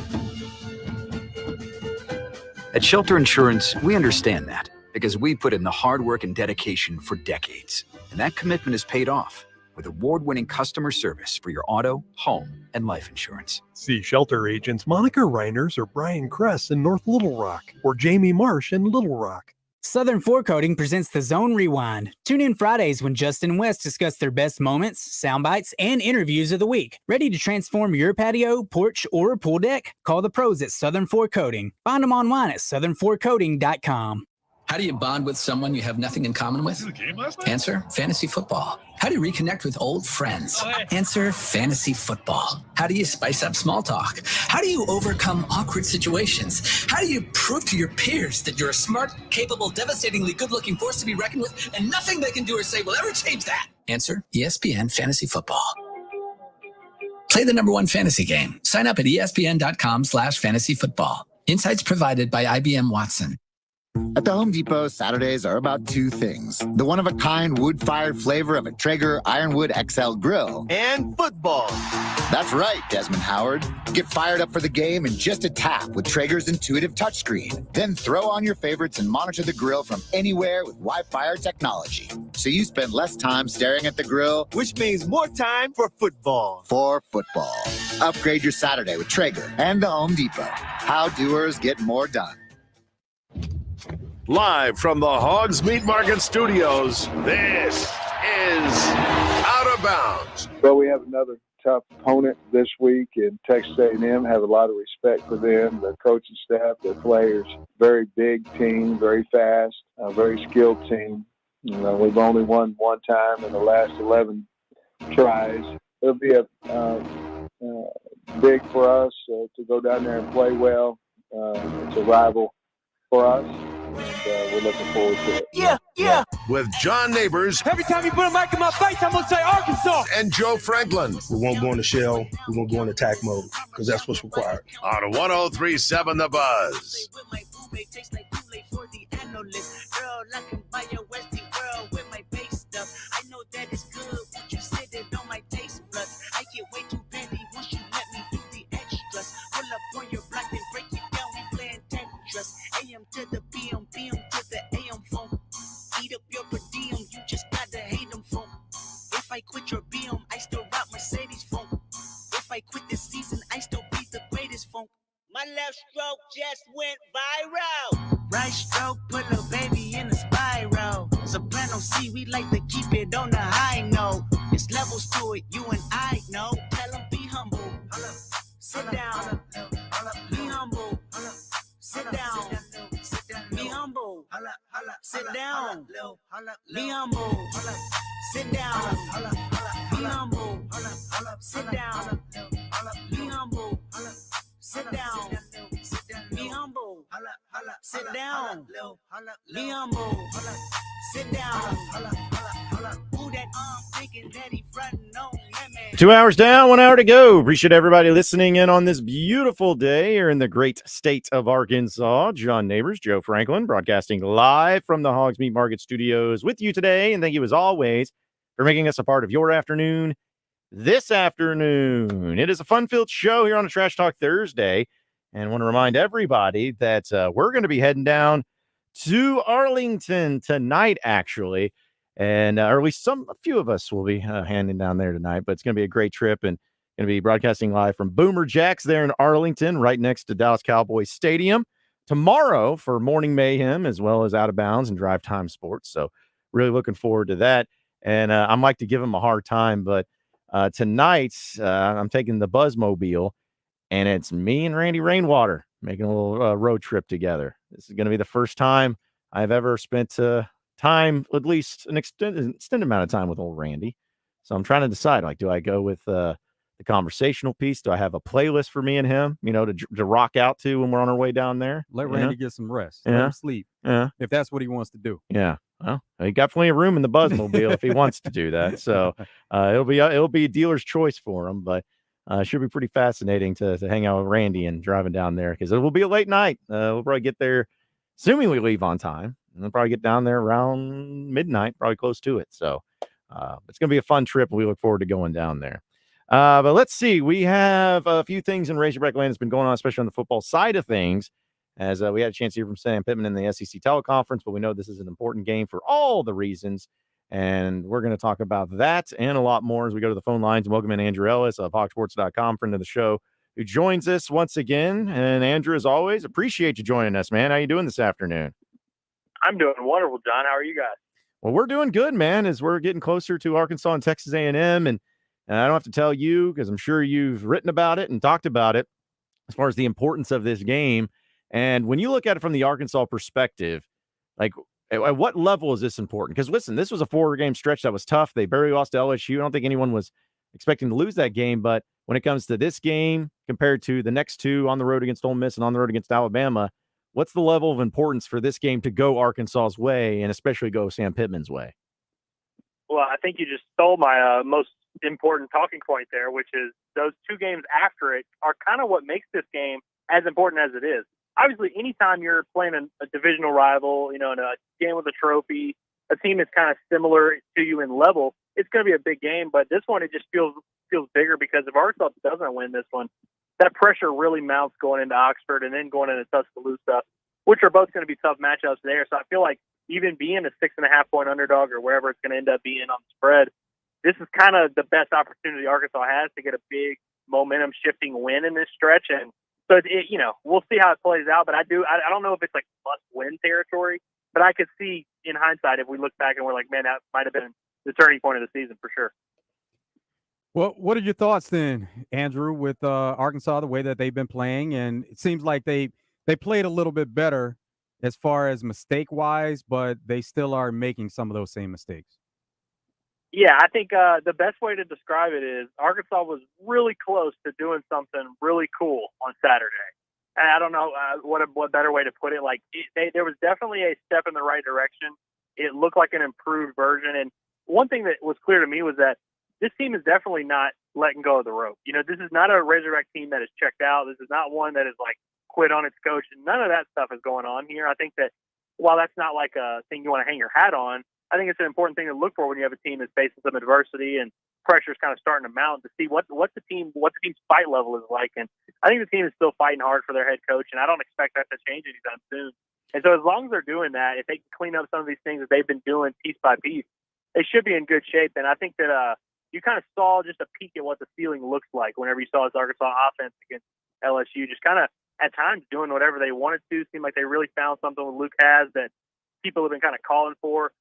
[SPEAKER 26] At Shelter Insurance, we understand that because we put in the hard work and dedication for decades. And that commitment is paid off with award-winning customer service for your auto, home, and life insurance.
[SPEAKER 27] See Shelter agents Monica Reiners or Brian Kress in North Little Rock or Jamie Marsh in Little Rock.
[SPEAKER 4] Southern Forecoating presents the Zone Rewind. Tune in Fridays when Justin and Wes discuss their best moments, sound bites, and interviews of the week. Ready to transform your patio, porch, or pool deck? Call the pros at Southern Forecoating. Find them online at southernforecoating.com.
[SPEAKER 29] How do you bond with someone you have nothing in common with? Answer, fantasy football. How do you reconnect with old friends? Answer, fantasy football. How do you spice up small talk? How do you overcome awkward situations? How do you prove to your peers that you're a smart, capable, devastatingly good-looking force to be reckoned with, and nothing they can do or say will ever change that? Answer, ESPN Fantasy Football. Play the #1 fantasy game. Sign up at espn.com/fantasyfootball. Insights provided by IBM Watson.
[SPEAKER 30] At the Home Depot, Saturdays are about 2 things. The one-of-a-kind wood-fired flavor of a Traeger Ironwood XL grill. And football. That's right, Desmond Howard. Get fired up for the game in just a tap with Traeger's intuitive touchscreen. Then throw on your favorites and monitor the grill from anywhere with Wi-Fi technology. So you spend less time staring at the grill, which means more time for football. Upgrade your Saturday with Traeger and the Home Depot. How doers get more done.
[SPEAKER 12] Live from the Hoggs Meat Market Studios, this is Out of Bounds.
[SPEAKER 14] Well, we have another tough opponent this week in Texas A&M. Have a lot of respect for them, their coaching staff, their players. Very big team, very fast, very skilled team. We've only won one time in the last 11 tries. It'll be big for us to go down there and play well. It's a rival for us, and we're looking forward to it.
[SPEAKER 12] Yeah. With John Nabors.
[SPEAKER 1] Every time you put a mic in my face, I'm going to say Arkansas.
[SPEAKER 12] And Joe Franklin.
[SPEAKER 3] We won't go into shell. We won't go into attack mode because that's what's required.
[SPEAKER 12] On 103.7 The Buzz.
[SPEAKER 7] I know that it's good when you sit it on my taste buds. I get way too bendy once you let me do the extras. Pull up on your block and break it down, we playing Tetris. AM to the BM, BM to the AM phone. Eat up your per diem, you just gotta hate them phone. If I quit your BM, I still rock Mercedes phone. If I quit this season, I still be the greatest phone. My left stroke just went viral. Right stroke put a baby in a spiral. Soprano C, we like to keep it on the high note. It's levels to it, you and I know. Tell them be humble. Sit down. Be humble. Sit down. Be humble. Sit down. Be humble. Sit down. Be humble. Sit down. Be humble. Sit down. Be humble. Sit down. Be humble. Sit down. Who that thinking that he frontin' on me?
[SPEAKER 2] 2 hours down, 1 hour to go. Appreciate everybody listening in on this beautiful day here in the great state of Arkansas. John Nabors, Joe Franklin, broadcasting live from the Hoggs Meat Market Studios with you today. And thank you as always for making us a part of your afternoon this afternoon. It is a fun-filled show here on a Trash Talk Thursday. And I want to remind everybody that we're going to be heading down to Arlington tonight, actually. And or at least a few of us will be handing down there tonight. But it's going to be a great trip, and going to be broadcasting live from Boomer Jacks there in Arlington, right next to Dallas Cowboys Stadium. Tomorrow for Morning Mayhem, as well as Out of Bounds and Drive Time Sports. So really looking forward to that. And I'm like to give them a hard time, but tonight I'm taking the Buzzmobile, and it's me and Randy Rainwater making a little road trip together. This is going to be the first time I've ever spent time, at least an extended amount of time with old Randy. So I'm trying to decide, like, do I go with the conversational piece? Do I have a playlist for me and him, to rock out to when we're on our way down there?
[SPEAKER 13] Let Randy get some rest.
[SPEAKER 2] Yeah.
[SPEAKER 13] Let him sleep.
[SPEAKER 2] Yeah.
[SPEAKER 13] If that's what he wants to do.
[SPEAKER 2] Yeah. Well, he got plenty of room in the Buzzmobile if he wants to do that. So it'll be a dealer's choice for him, but it should be pretty fascinating to hang out with Randy and driving down there, because it will be a late night. We'll probably get there, assuming we leave on time, and we'll probably get down there around midnight, probably close to it. So it's going to be a fun trip, and we look forward to going down there. But let's see. We have a few things in Razorback land that's been going on, especially on the football side of things, as we had a chance to hear from Sam Pittman in the SEC teleconference, but we know this is an important game for all the reasons, and we're going to talk about that and a lot more as we go to the phone lines and welcome in Andrew Ellis of HogSports.com, friend of the show, who joins us once again. And Andrew, as always, appreciate you joining us, man. How you doing this afternoon?
[SPEAKER 17] I'm doing wonderful, John. How are you guys?
[SPEAKER 2] Well, we're doing good, man, as we're getting closer to Arkansas and Texas A&M, and I don't have to tell you, because I'm sure you've written about it and talked about it, as far as the importance of this game. And when you look at it from the Arkansas perspective, like, at what level is this important? Because, listen, this was a 4-game stretch that was tough. They barely lost to LSU. I don't think anyone was expecting to lose that game. But when it comes to this game compared to the next two on the road against Ole Miss and on the road against Alabama, what's the level of importance for this game to go Arkansas's way, and especially go Sam Pittman's way?
[SPEAKER 17] Well, I think you just stole my most important talking point there, which is those two games after it are kind of what makes this game as important as it is. Obviously, anytime you're playing a divisional rival, in a game with a trophy, a team that's kind of similar to you in level, it's going to be a big game. But this one, it just feels bigger, because if Arkansas doesn't win this one, that pressure really mounts going into Oxford and then going into Tuscaloosa, which are both going to be tough matchups there. So I feel like even being a 6.5-point underdog or wherever it's going to end up being on the spread, this is kind of the best opportunity Arkansas has to get a big momentum shifting win in this stretch. And so we'll see how it plays out, but I don't know if it's like must win territory, but I could see in hindsight, if we look back and we're like, man, that might have been the turning point of the season for sure.
[SPEAKER 13] Well, what are your thoughts then, Andrew, with Arkansas, the way that they've been playing? And it seems like they played a little bit better as far as mistake-wise, but they still are making some of those same mistakes.
[SPEAKER 17] Yeah, I think the best way to describe it is Arkansas was really close to doing something really cool on Saturday. And I don't know what better way to put it. Like there was definitely a step in the right direction. It looked like an improved version. And one thing that was clear to me was that this team is definitely not letting go of the rope. You know, this is not a Razorback team that is checked out. This is not one that is like quit on its coach. None of that stuff is going on here. I think that while that's not like a thing you want to hang your hat on, I think it's an important thing to look for when you have a team that's facing some adversity and pressure is kind of starting to mount to see what the team's fight level is like. And I think the team is still fighting hard for their head coach, and I don't expect that to change anytime soon. And so as long as they're doing that, if they can clean up some of these things that they've been doing piece by piece, they should be in good shape. And I think that you kind of saw just a peek at what the ceiling looks like whenever you saw this Arkansas offense against LSU, just kind of at times doing whatever they wanted to. Seemed like they really found something with Luke Has that people have been kind of calling for.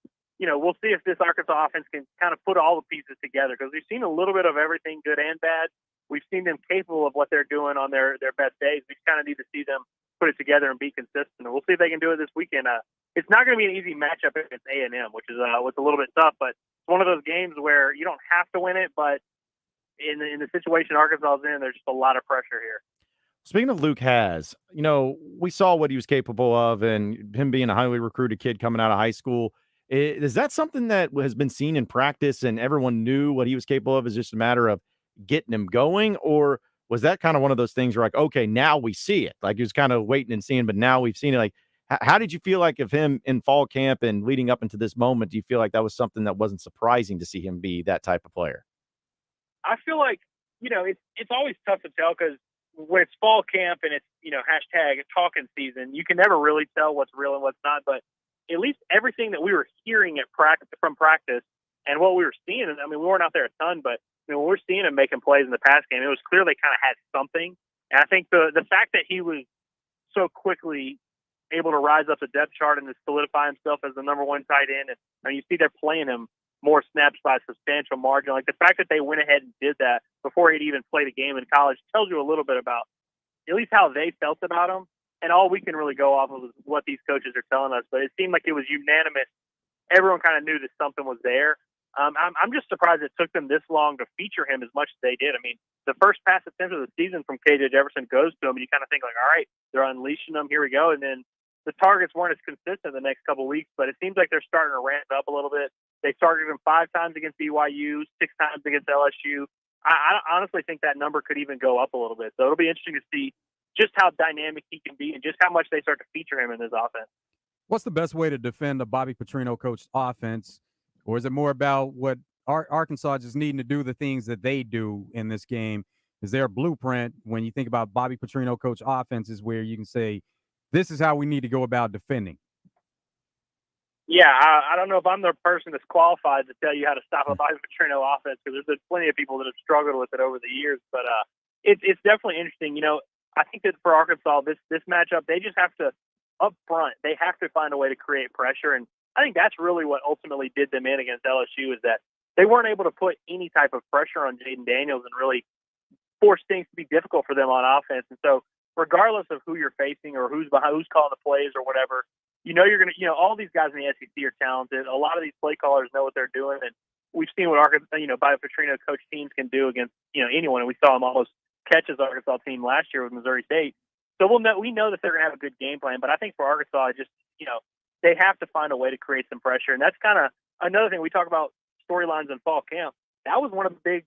[SPEAKER 17] You know, we'll see if this Arkansas offense can kind of put all the pieces together, because we've seen a little bit of everything, good and bad. We've seen them capable of what they're doing on their best days. We kind of need to see them put it together and be consistent. And we'll see if they can do it this weekend. It's not going to be an easy matchup against A&M, which is what's a little bit tough, but it's one of those games where you don't have to win it, but in the situation Arkansas is in, there's just a lot of pressure here.
[SPEAKER 2] Speaking of Luke Has, you know, we saw what he was capable of and him being a highly recruited kid coming out of high school. Is that something that has been seen in practice and everyone knew what he was capable of? Is just a matter of getting him going? Or was that kind of one of those things where like, okay, now we see it? Like he was kind of waiting and seeing, but now we've seen it. Like, how did you feel like of him in fall camp and leading up into this moment? Do you feel like that was something that wasn't surprising to see him be that type of player?
[SPEAKER 17] I feel like, you know, it's always tough to tell because when it's fall camp and it's, you know, hashtag talking season, you can never really tell what's real and what's not. But at least everything that we were hearing from practice and what we were seeing, I mean, we weren't out there a ton, but when we're seeing him making plays in the pass game, it was clear they kind of had something. And I think the fact that he was so quickly able to rise up the depth chart and to solidify himself as the number one tight end, and you see they're playing him more snaps by a substantial margin. Like the fact that they went ahead and did that before he'd even played a game in college tells you a little bit about at least how they felt about him. And all we can really go off of is what these coaches are telling us. But it seemed like it was unanimous. Everyone kind of knew that something was there. I'm just surprised it took them this long to feature him as much as they did. I mean, the first pass attempt of the season from KJ Jefferson goes to him, and you kind of think like, all right, they're unleashing him. Here we go. And then the targets weren't as consistent the next couple of weeks, but it seems like they're starting to ramp up a little bit. They targeted him 5 times against BYU, 6 times against LSU. I honestly think that number could even go up a little bit. So it'll be interesting to see just how dynamic he can be and just how much they start to feature him in this offense.
[SPEAKER 13] What's the best way to defend a Bobby Petrino coached offense? Or is it more about what Arkansas just needing to do the things that they do in this game? Is there a blueprint when you think about Bobby Petrino coached offenses where you can say, this is how we need to go about defending?
[SPEAKER 17] Yeah, I don't know if I'm the person that's qualified to tell you how to stop a Bobby Petrino offense, because there's been plenty of people that have struggled with it over the years. But it's definitely interesting. You know, I think that for Arkansas, this matchup, they just have to, up front, they have to find a way to create pressure. And I think that's really what ultimately did them in against LSU, is that they weren't able to put any type of pressure on Jaden Daniels and really force things to be difficult for them on offense. And so regardless of who you're facing or who's calling the plays or whatever, you're going to, all these guys in the SEC are talented. A lot of these play callers know what they're doing. And we've seen what Arkansas, Bobby Petrino coach teams can do against, anyone. And we saw them almost catch his Arkansas team last year with Missouri State. So we know that they're going to have a good game plan. But I think for Arkansas, they have to find a way to create some pressure. And that's kind of another thing we talk about, storylines in fall camp. That was one of the big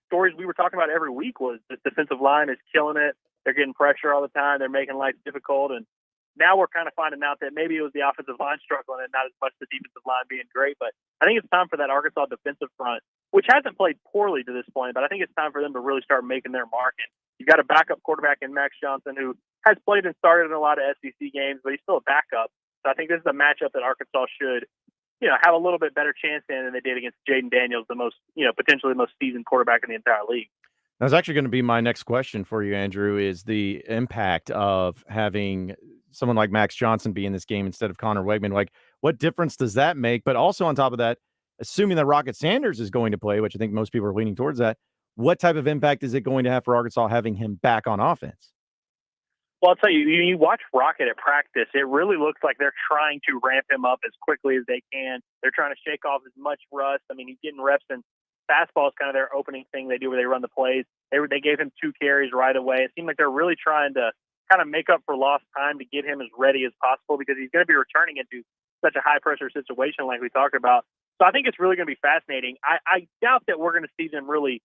[SPEAKER 17] stories we were talking about every week, was the defensive line is killing it. They're getting pressure all the time. They're making life difficult. And now we're kind of finding out that maybe it was the offensive line struggling and not as much the defensive line being great. But I think it's time for that Arkansas defensive front, which hasn't played poorly to this point, but I think it's time for them to really start making their mark. And you've got a backup quarterback in Max Johnson, who has played and started in a lot of SEC games, but he's still a backup. So I think this is a matchup that Arkansas should, have a little bit better chance in than they did against Jaden Daniels, the most, potentially the most seasoned quarterback in the entire league.
[SPEAKER 2] That's actually going to be my next question for you, Andrew, is the impact of having someone like Max Johnson be in this game instead of Connor Wegman. Like, what difference does that make? But also on top of that, assuming that Rocket Sanders is going to play, which I think most people are leaning towards that, what type of impact is it going to have for Arkansas having him back on offense?
[SPEAKER 17] Well, I'll tell you, you watch Rocket at practice, it really looks like they're trying to ramp him up as quickly as they can. They're trying to shake off as much rust. I mean, he's getting reps, and fastball is kind of their opening thing they do where they run the plays. They gave him 2 carries right away. It seemed like they're really trying to kind of make up for lost time to get him as ready as possible because he's going to be returning into such a high-pressure situation like we talked about. So I think it's really going to be fascinating. I doubt that we're going to see them really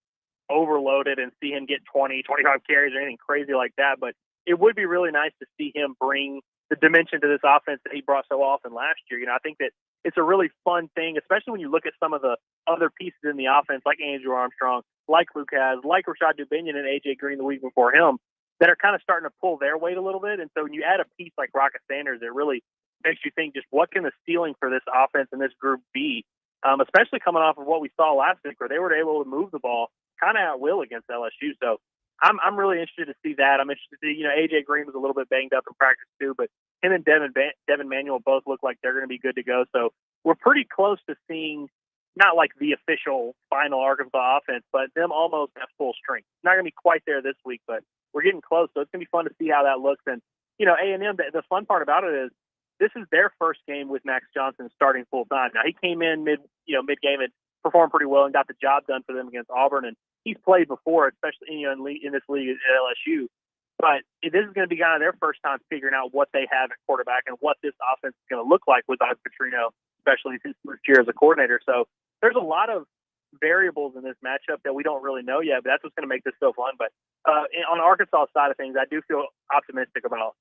[SPEAKER 17] overloaded and see him get 20, 25 carries or anything crazy like that, but it would be really nice to see him bring the dimension to this offense that he brought so often last year. You know, I think that it's a really fun thing, especially when you look at some of the other pieces in the offense, like Andrew Armstrong, like Luke Has, like Rashad Dubinion and A.J. Green the week before him, that are kind of starting to pull their weight a little bit. And so when you add a piece like Rocket Sanders, it really makes you think just what can the ceiling for this offense and this group be, especially coming off of what we saw last week where they were able to move the ball kind of at will against LSU. So I'm really interested to see that. I'm interested to see, A.J. Green was a little bit banged up in practice too, but him and Devin Manuel both look like they're going to be good to go. So we're pretty close to seeing not like the official final Arkansas offense, but them almost at full strength. Not going to be quite there this week, but we're getting close. So it's going to be fun to see how that looks. And, A&M, the fun part about it is this is their first game with Max Johnson starting full time. Now he came in mid-game and performed pretty well and got the job done for them against Auburn. And he's played before, especially in this league at LSU. But this is going to be kind of their first time figuring out what they have at quarterback and what this offense is going to look like with Doug Petrino, especially his first year as a coordinator. So there's a lot of variables in this matchup that we don't really know yet, but that's what's going to make this so fun. But on Arkansas side of things, I do feel optimistic about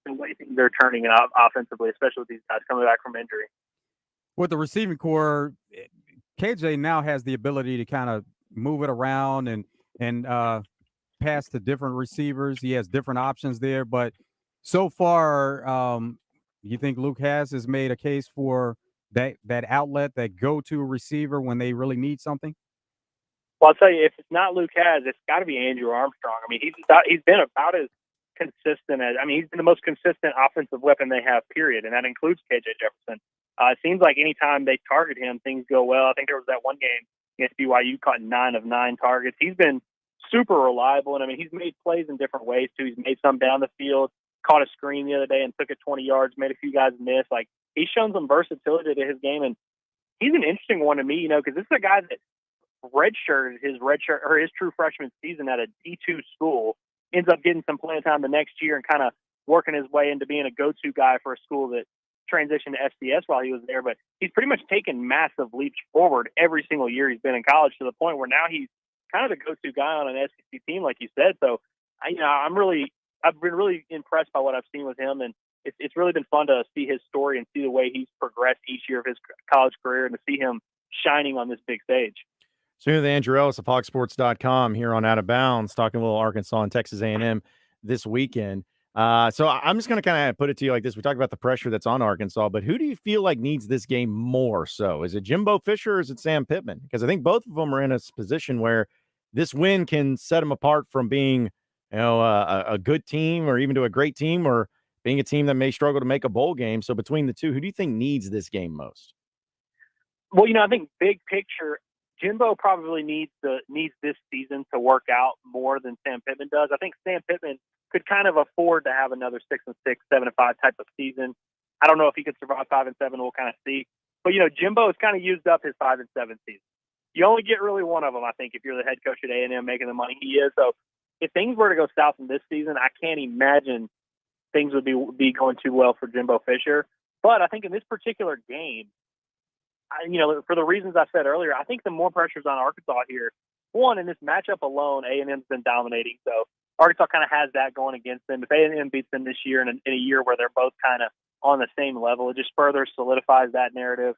[SPEAKER 17] the way things are turning out offensively, especially with these guys coming back from injury.
[SPEAKER 13] With the receiving core, KJ now has the ability to kind of move it around and pass to different receivers. He has different options there, but so far, you think Luke has made a case for that outlet, that go-to receiver when they really need something?
[SPEAKER 17] Well, I'll tell you, if it's not Luke Has, it's got to be Andrew Armstrong. I mean, he's been about as consistent as, he's been the most consistent offensive weapon they have, period, and that includes KJ Jefferson. It seems like anytime they target him, things go well. I think there was that one game against BYU, caught 9 of 9 targets. He's been super reliable, and he's made plays in different ways too. He's made some down the field, caught a screen the other day and took it 20 yards, made a few guys miss. Like, he's shown some versatility to his game, and he's an interesting one to me, because this is a guy that redshirted his true freshman season at a D2 school, ends up getting some playing time the next year and kind of working his way into being a go-to guy for a school that transitioned to FCS while he was there. But he's pretty much taken massive leaps forward every single year he's been in college, to the point where now he's kind of the go-to guy on an SEC team, like you said. So, I've been really impressed by what I've seen with him, and it's really been fun to see his story and see the way he's progressed each year of his college career, and to see him shining on this big stage.
[SPEAKER 2] So with Andrew Ellis of hogsports.com here on Out of Bounds, talking a little Arkansas and Texas A&M this weekend. So I'm just going to kind of put it to you like this. We talked about the pressure that's on Arkansas, but who do you feel like needs this game more so? Is it Jimbo Fisher or is it Sam Pittman? Because I think both of them are in a position where this win can set them apart from being, a good team or even to a great team, or being a team that may struggle to make a bowl game. So between the two, who do you think needs this game most?
[SPEAKER 17] Well, I think big picture, Jimbo probably needs this season to work out more than Sam Pittman does. I think Sam Pittman could kind of afford to have another 6-6, 7-5 type of season. I don't know if he could survive 5-7. We'll kind of see. But Jimbo has kind of used up his 5-7 season. You only get really one of them, I think, if you're the head coach at A&M making the money he is. So if things were to go south in this season, I can't imagine things would be going too well for Jimbo Fisher. But I think in this particular game, for the reasons I said earlier, I think the more pressure's on Arkansas here. One, in this matchup alone, A&M's been dominating, so Arkansas kind of has that going against them. If A&M beats them this year in a year where they're both kind of on the same level, it just further solidifies that narrative.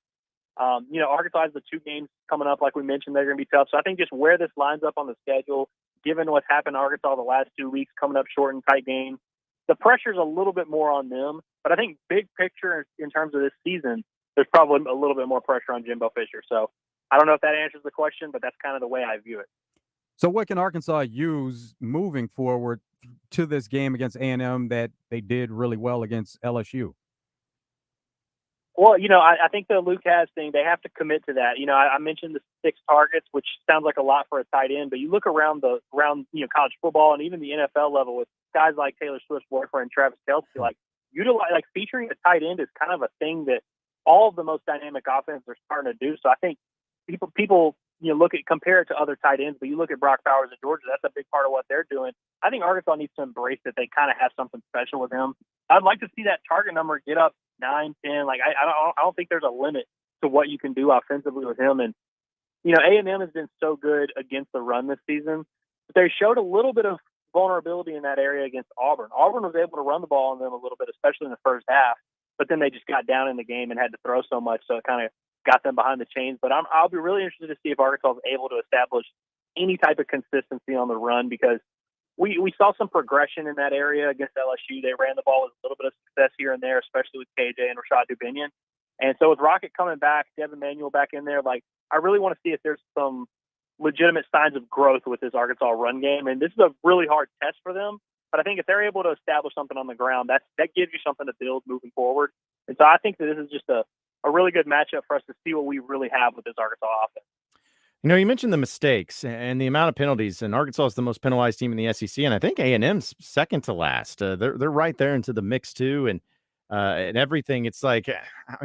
[SPEAKER 17] Arkansas has the 2 games coming up, like we mentioned, they're going to be tough. So I think just where this lines up on the schedule, given what's happened to Arkansas the last 2 weeks, coming up short and tight games, the pressure's a little bit more on them. But I think big picture in terms of this season, there's probably a little bit more pressure on Jimbo Fisher. So I don't know if that answers the question, but that's kind of the way I view it.
[SPEAKER 13] So what can Arkansas use moving forward to this game against A&M that they did really well against LSU?
[SPEAKER 17] Well, I think the Luke has thing, they have to commit to that. I mentioned the 6 targets, which sounds like a lot for a tight end, but you look around college football and even the NFL level with guys like Taylor Swift's boyfriend, Travis Kelce, featuring a tight end is kind of a thing that all of the most dynamic offenses are starting to do. So I think people compare it to other tight ends, but you look at Brock Bowers in Georgia, that's a big part of what they're doing. I think Arkansas needs to embrace that they kind of have something special with him. I'd like to see that target number get up 9, 10. I don't think there's a limit to what you can do offensively with him. And, A&M has been so good against the run this season, but they showed a little bit of vulnerability in that area against Auburn. Auburn was able to run the ball on them a little bit, especially in the first half, but then they just got down in the game and had to throw so much, so it kind of got them behind the chains. But I'll be really interested to see if Arkansas is able to establish any type of consistency on the run, because we saw some progression in that area against LSU. They ran the ball with a little bit of success here and there, especially with KJ and Rashad Dubinion. And so with Rocket coming back, Devin Manuel back in there, I really want to see if there's some legitimate signs of growth with this Arkansas run game. And this is a really hard test for them. But I think if they're able to establish something on the ground, that gives you something to build moving forward. And so I think that this is just a really good matchup for us to see what we really have with this Arkansas offense.
[SPEAKER 2] You mentioned the mistakes and the amount of penalties, and Arkansas is the most penalized team in the SEC, and I think A&M's second to last. They're right there into the mix too, and everything. It's like,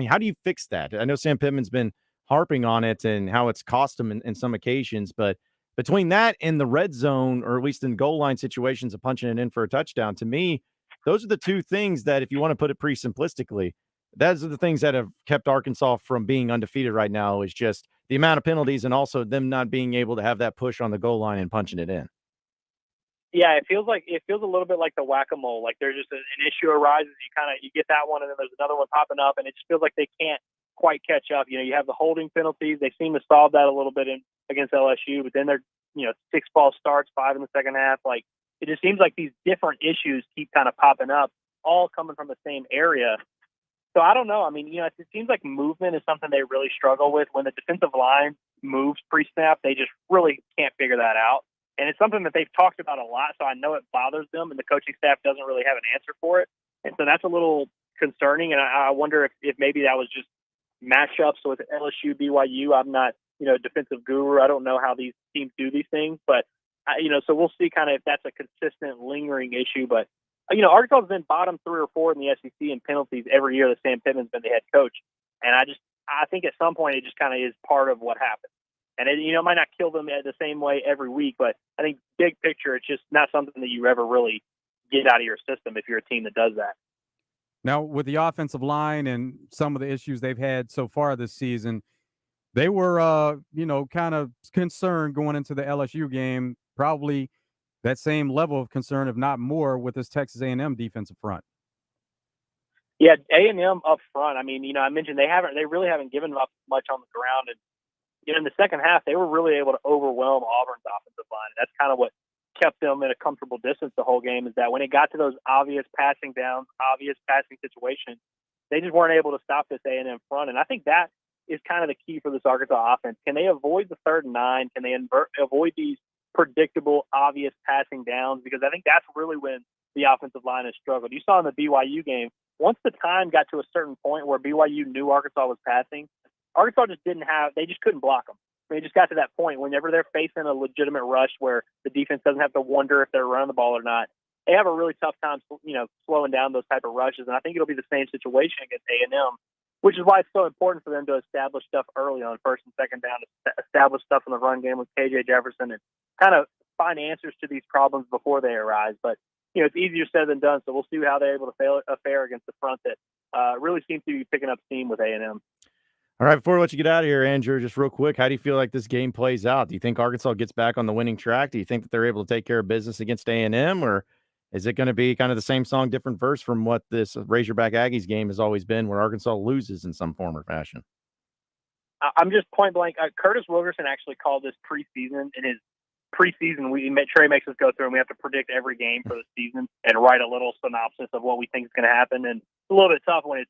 [SPEAKER 2] how do you fix that? I know Sam Pittman's been harping on it and how it's cost him in some occasions, but between that and the red zone, or at least in goal line situations of punching it in for a touchdown, to me, those are the two things that, if you want to put it pretty simplistically, those are the things that have kept Arkansas from being undefeated right now, is just the amount of penalties and also them not being able to have that push on the goal line and punching it in.
[SPEAKER 17] Yeah, it feels a little bit like the whack-a-mole. Like there's just an issue arises, you get that one, and then there's another one popping up, and it just feels like they can't quite catch up. You have the holding penalties. They seem to solve that a little bit against LSU, but then they're 6 false starts, 5 in the second half. Like it just seems like these different issues keep kind of popping up, all coming from the same area. So I don't know. It seems like movement is something they really struggle with. When the defensive line moves pre-snap, they just really can't figure that out. And it's something that they've talked about a lot, so I know it bothers them, and the coaching staff doesn't really have an answer for it. And so that's a little concerning, and I wonder if maybe that was just matchups with LSU, BYU. I'm not, a defensive guru. I don't know how these teams do these things, but, so we'll see kind of if that's a consistent, lingering issue. But Arkansas has been bottom 3 or 4 in the SEC in penalties every year that Sam Pittman's been the head coach. And I think at some point it just kind of is part of what happens. And it might not kill them the same way every week, but I think big picture, it's just not something that you ever really get out of your system if you're a team that does that.
[SPEAKER 13] Now, with the offensive line and some of the issues they've had so far this season, they were, kind of concerned going into the LSU game, probably that same level of concern, if not more, with this Texas A&M defensive front.
[SPEAKER 17] Yeah, A&M up front. I mentioned they really haven't given up much on the ground, and in the second half they were really able to overwhelm Auburn's offensive line. And that's kind of what kept them in a comfortable distance the whole game. Is that when it got to those obvious passing downs, obvious passing situations, they just weren't able to stop this A&M front. And I think that is kind of the key for this Arkansas offense. Can they avoid the 3rd and 9? Can they avoid these predictable, obvious passing downs? Because I think that's really when the offensive line has struggled. You saw in the BYU game, once the time got to a certain point where BYU knew Arkansas was passing, Arkansas they just couldn't block them. They just got to that point whenever they're facing a legitimate rush where the defense doesn't have to wonder if they're running the ball or not. They have a really tough time, slowing down those type of rushes. And I think it'll be the same situation against A&M, which is why it's so important for them to establish stuff early on 1st and 2nd down, to establish stuff in the run game with KJ Jefferson and kind of find answers to these problems before they arise. But, it's easier said than done. So we'll see how they're able to fare against the front that really seems to be picking up steam with A&M.
[SPEAKER 2] All right, before we let you get out of here, Andrew, just real quick, how do you feel like this game plays out? Do you think Arkansas gets back on the winning track? Do you think that they're able to take care of business against A&M, or is it going to be kind of the same song, different verse from what this Razorback Aggies game has always been, where Arkansas loses in some form or fashion?
[SPEAKER 17] I'm just point blank. Curtis Wilkerson actually called this preseason. In his preseason, Trey makes us go through and we have to predict every game for the season and write a little synopsis of what we think is going to happen. And it's a little bit tough when it's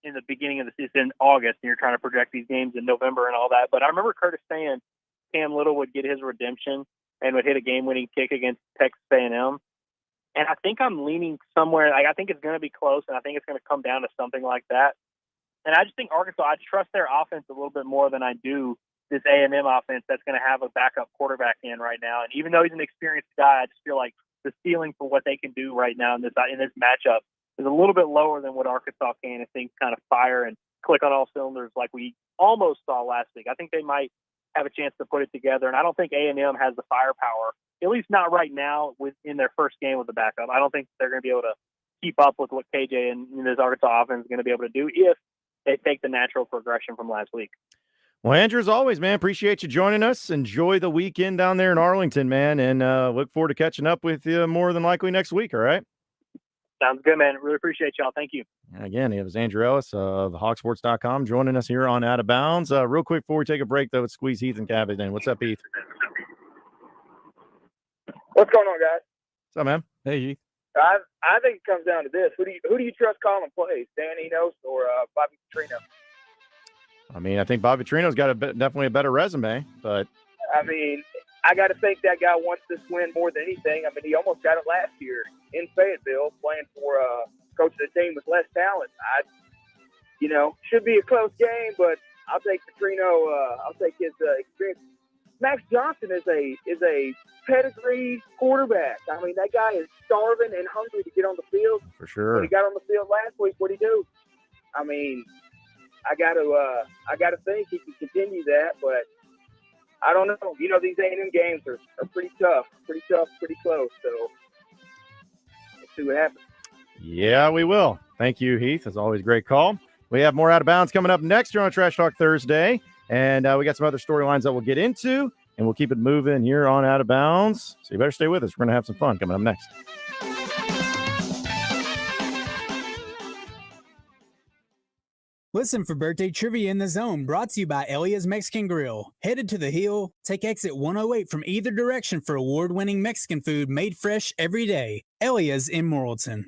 [SPEAKER 17] in the beginning of the season in August and you're trying to project these games in November and all that. But I remember Curtis saying Cam Little would get his redemption and would hit a game-winning kick against Texas A&M. And I think I'm leaning somewhere. I think it's going to be close, and I think it's going to come down to something like that. And I just think Arkansas, I trust their offense a little bit more than I do this A&M offense that's going to have a backup quarterback in right now. And even though he's an experienced guy, I just feel like the ceiling for what they can do right now in this matchup is a little bit lower than what Arkansas can if things kind of fire and click on all cylinders like we almost saw last week. I think they might have a chance to put it together, and I don't think A&M has the firepower, at least not right now in their first game with the backup. I don't think they're going to be able to keep up with what KJ and this Arkansas offense is going to be able to do if they take the natural progression from last week.
[SPEAKER 2] Well, Andrew, as always, man, appreciate you joining us. Enjoy the weekend down there in Arlington, man, and look forward to catching up with you more than likely next week, all right?
[SPEAKER 17] Sounds good, man. Really appreciate y'all. Thank you.
[SPEAKER 2] Again, it was Andrew Ellis of Hogsports.com joining us here on Out of Bounds. Real quick before we take a break, though, let's squeeze Heath and Cabot in. What's up, Heath?
[SPEAKER 6] What's going on, guys?
[SPEAKER 2] What's up, man?
[SPEAKER 13] Hey, Heath.
[SPEAKER 6] I think it comes down to this: who do you trust calling plays, Dan Enos or Bobby Petrino?
[SPEAKER 2] I mean, I think Bobby Petrino's got definitely a better resume, but
[SPEAKER 6] I mean, I got to think that guy wants this win more than anything. I mean, he almost got it last year in Fayetteville, playing for coach of the team with less talent. Should be a close game, but I'll take Petrino. I'll take his experience. Max Johnson is a pedigree quarterback. I mean, that guy is starving and hungry to get on the field.
[SPEAKER 2] For sure.
[SPEAKER 6] When he got on the field last week, what'd he do? I mean, I got to think he can continue that, but I don't know. These A&M games are pretty tough, pretty close. So let's see what happens.
[SPEAKER 2] yeah, we will. Thank you, Heath. As always, great call. We have more Out of Bounds coming up next here on Trash Talk Thursday, and we got some other storylines that we'll get into, and we'll keep it moving here on Out of Bounds. So you better stay with us. We're going to have some fun coming up next.
[SPEAKER 4] Listen for birthday trivia in the zone, brought to you by Elia's Mexican Grill. Headed to the hill, take exit 108 from either direction for award-winning Mexican food made fresh every day. Elia's in Morrilton.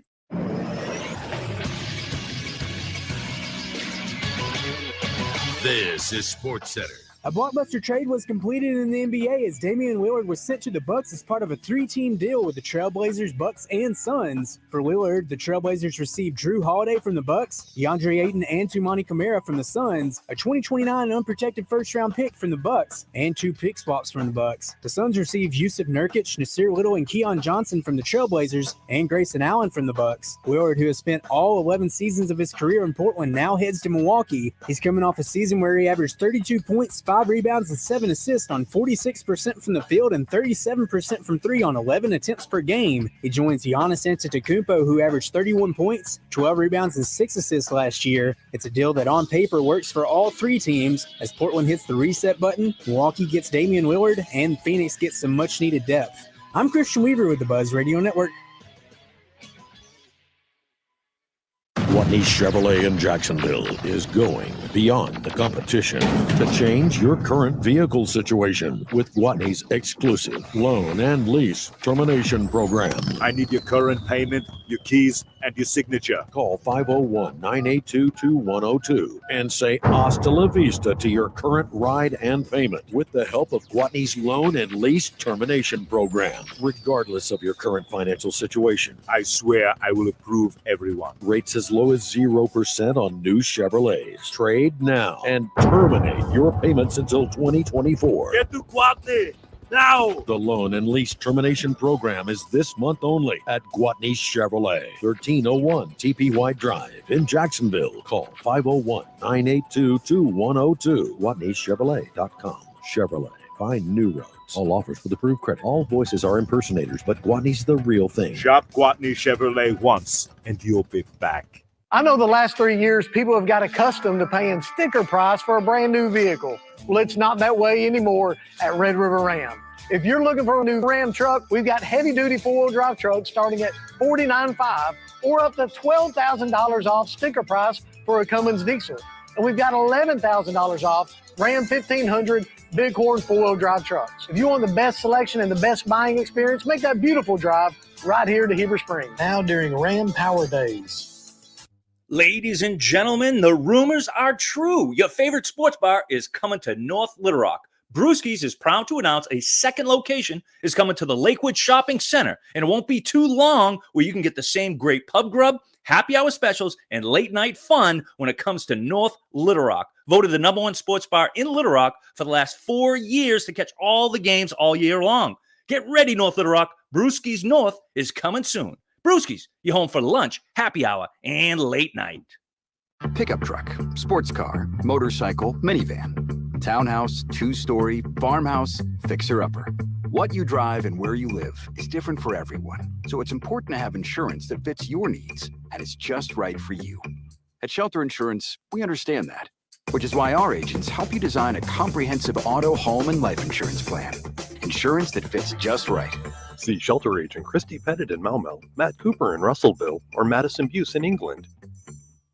[SPEAKER 12] This is SportsCenter.
[SPEAKER 4] A blockbuster trade was completed in the NBA as Damian Lillard was sent to the Bucks as part of a three-team deal with the Trailblazers, Bucks, and Suns. For Lillard, the Trailblazers received Drew Holiday from the Bucks, DeAndre Ayton and Tumani Kamara from the Suns, a 2029 unprotected first-round pick from the Bucks, and 2 pick swaps from the Bucks. The Suns received Yusuf Nurkic, Nasir Little, and Keon Johnson from the Trailblazers, and Grayson Allen from the Bucks. Lillard, who has spent all 11 seasons of his career in Portland, now heads to Milwaukee. He's coming off a season where he averaged 32 points, 5 rebounds, and 7 assists on 46% from the field and 37% from 3 on 11 attempts per game. He joins Giannis Antetokounmpo, who averaged 31 points, 12 rebounds, and 6 assists last year. It's a deal that on paper works for all 3 teams. As Portland hits the reset button, Milwaukee gets Damian Lillard, and Phoenix gets some much-needed depth. I'm Christian Weaver with the Buzz Radio Network.
[SPEAKER 12] Watney Chevrolet in Jacksonville is going beyond the competition to change your current vehicle situation with Watney's exclusive loan and lease termination program.
[SPEAKER 11] I need your current payment, your keys, and your signature.
[SPEAKER 12] Call 501-982-2102 and say hasta la vista to your current ride and payment with the help of Watney's loan and lease termination program, regardless of your current financial situation.
[SPEAKER 11] I swear I will approve everyone.
[SPEAKER 12] Rates as low as 0% on new Chevrolets. Trade now and terminate your payments until 2024.
[SPEAKER 11] Get to Guatney now!
[SPEAKER 12] The loan and lease termination program is this month only at Guatney Chevrolet, 1301 TP White Drive in Jacksonville. Call 501-982-2102. GuatneyChevrolet.com. Chevrolet. Find new roads. All offers with approved credit. All voices are impersonators, but Guatney's the real thing.
[SPEAKER 11] Shop Guatney Chevrolet once and you'll be back.
[SPEAKER 15] I know the last 3 years, people have got accustomed to paying sticker price for a brand new vehicle. Well, it's not that way anymore at Red River Ram. If you're looking for a new Ram truck, we've got heavy-duty four-wheel drive trucks starting at $49,500 or up to $12,000 off sticker price for a Cummins diesel. And we've got $11,000 off Ram 1500 Bighorn four-wheel drive trucks. If you want the best selection and the best buying experience, make that beautiful drive right here to Heber Springs. Now during Ram Power Days.
[SPEAKER 16] Ladies and gentlemen, the rumors are true. Your favorite sports bar is coming to North Little Rock.
[SPEAKER 5] Brewski's is proud to announce a second location is coming to the Lakewood Shopping Center, and it won't be too long where you can get the same great pub grub, happy hour specials, and late night fun when it comes to North Little Rock. Voted the #1 sports bar in Little Rock for the last 4 years to catch all the games all year long. Get ready, North Little Rock. Brewski's North is coming soon. Brewski's, your home for lunch, happy hour, and late night.
[SPEAKER 26] Pickup truck, sports car, motorcycle, minivan, townhouse, 2-story, farmhouse, fixer-upper. What you drive and where you live is different for everyone, so it's important to have insurance that fits your needs and is just right for you. At Shelter Insurance, we understand that, which is why our agents help you design a comprehensive auto, home, and life insurance plan. Insurance that fits just right.
[SPEAKER 27] See Shelter Agent Christy Pettit in Malmö, Matt Cooper in Russellville, or Madison Buse in England.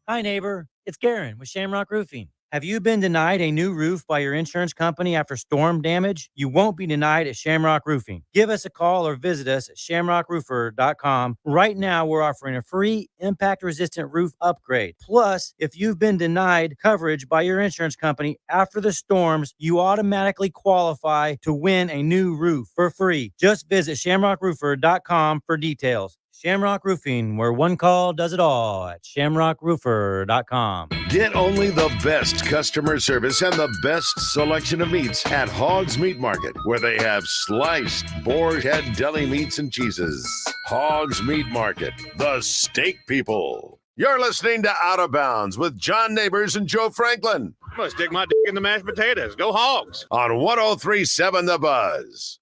[SPEAKER 8] Hi, neighbor. It's Garen with Shamrock Roofing. Have you been denied a new roof by your insurance company after storm damage? You won't be denied at Shamrock Roofing. Give us a call or visit us at shamrockroofer.com. Right now, we're offering a free impact-resistant roof upgrade. Plus, if you've been denied coverage by your insurance company after the storms, you automatically qualify to win a new roof for free. Just visit shamrockroofer.com for details. Shamrock Roofing, where one call does it all at shamrockroofer.com.
[SPEAKER 12] Get only the best customer service and the best selection of meats at Hoggs Meat Market, where they have sliced boar head deli meats and cheeses. Hoggs Meat Market, the steak people. You're listening to Out of Bounds with John Nabors and Joe Franklin.
[SPEAKER 9] I'm going to stick my dick in the mashed potatoes. Go Hogs.
[SPEAKER 12] On 103.7 The Buzz.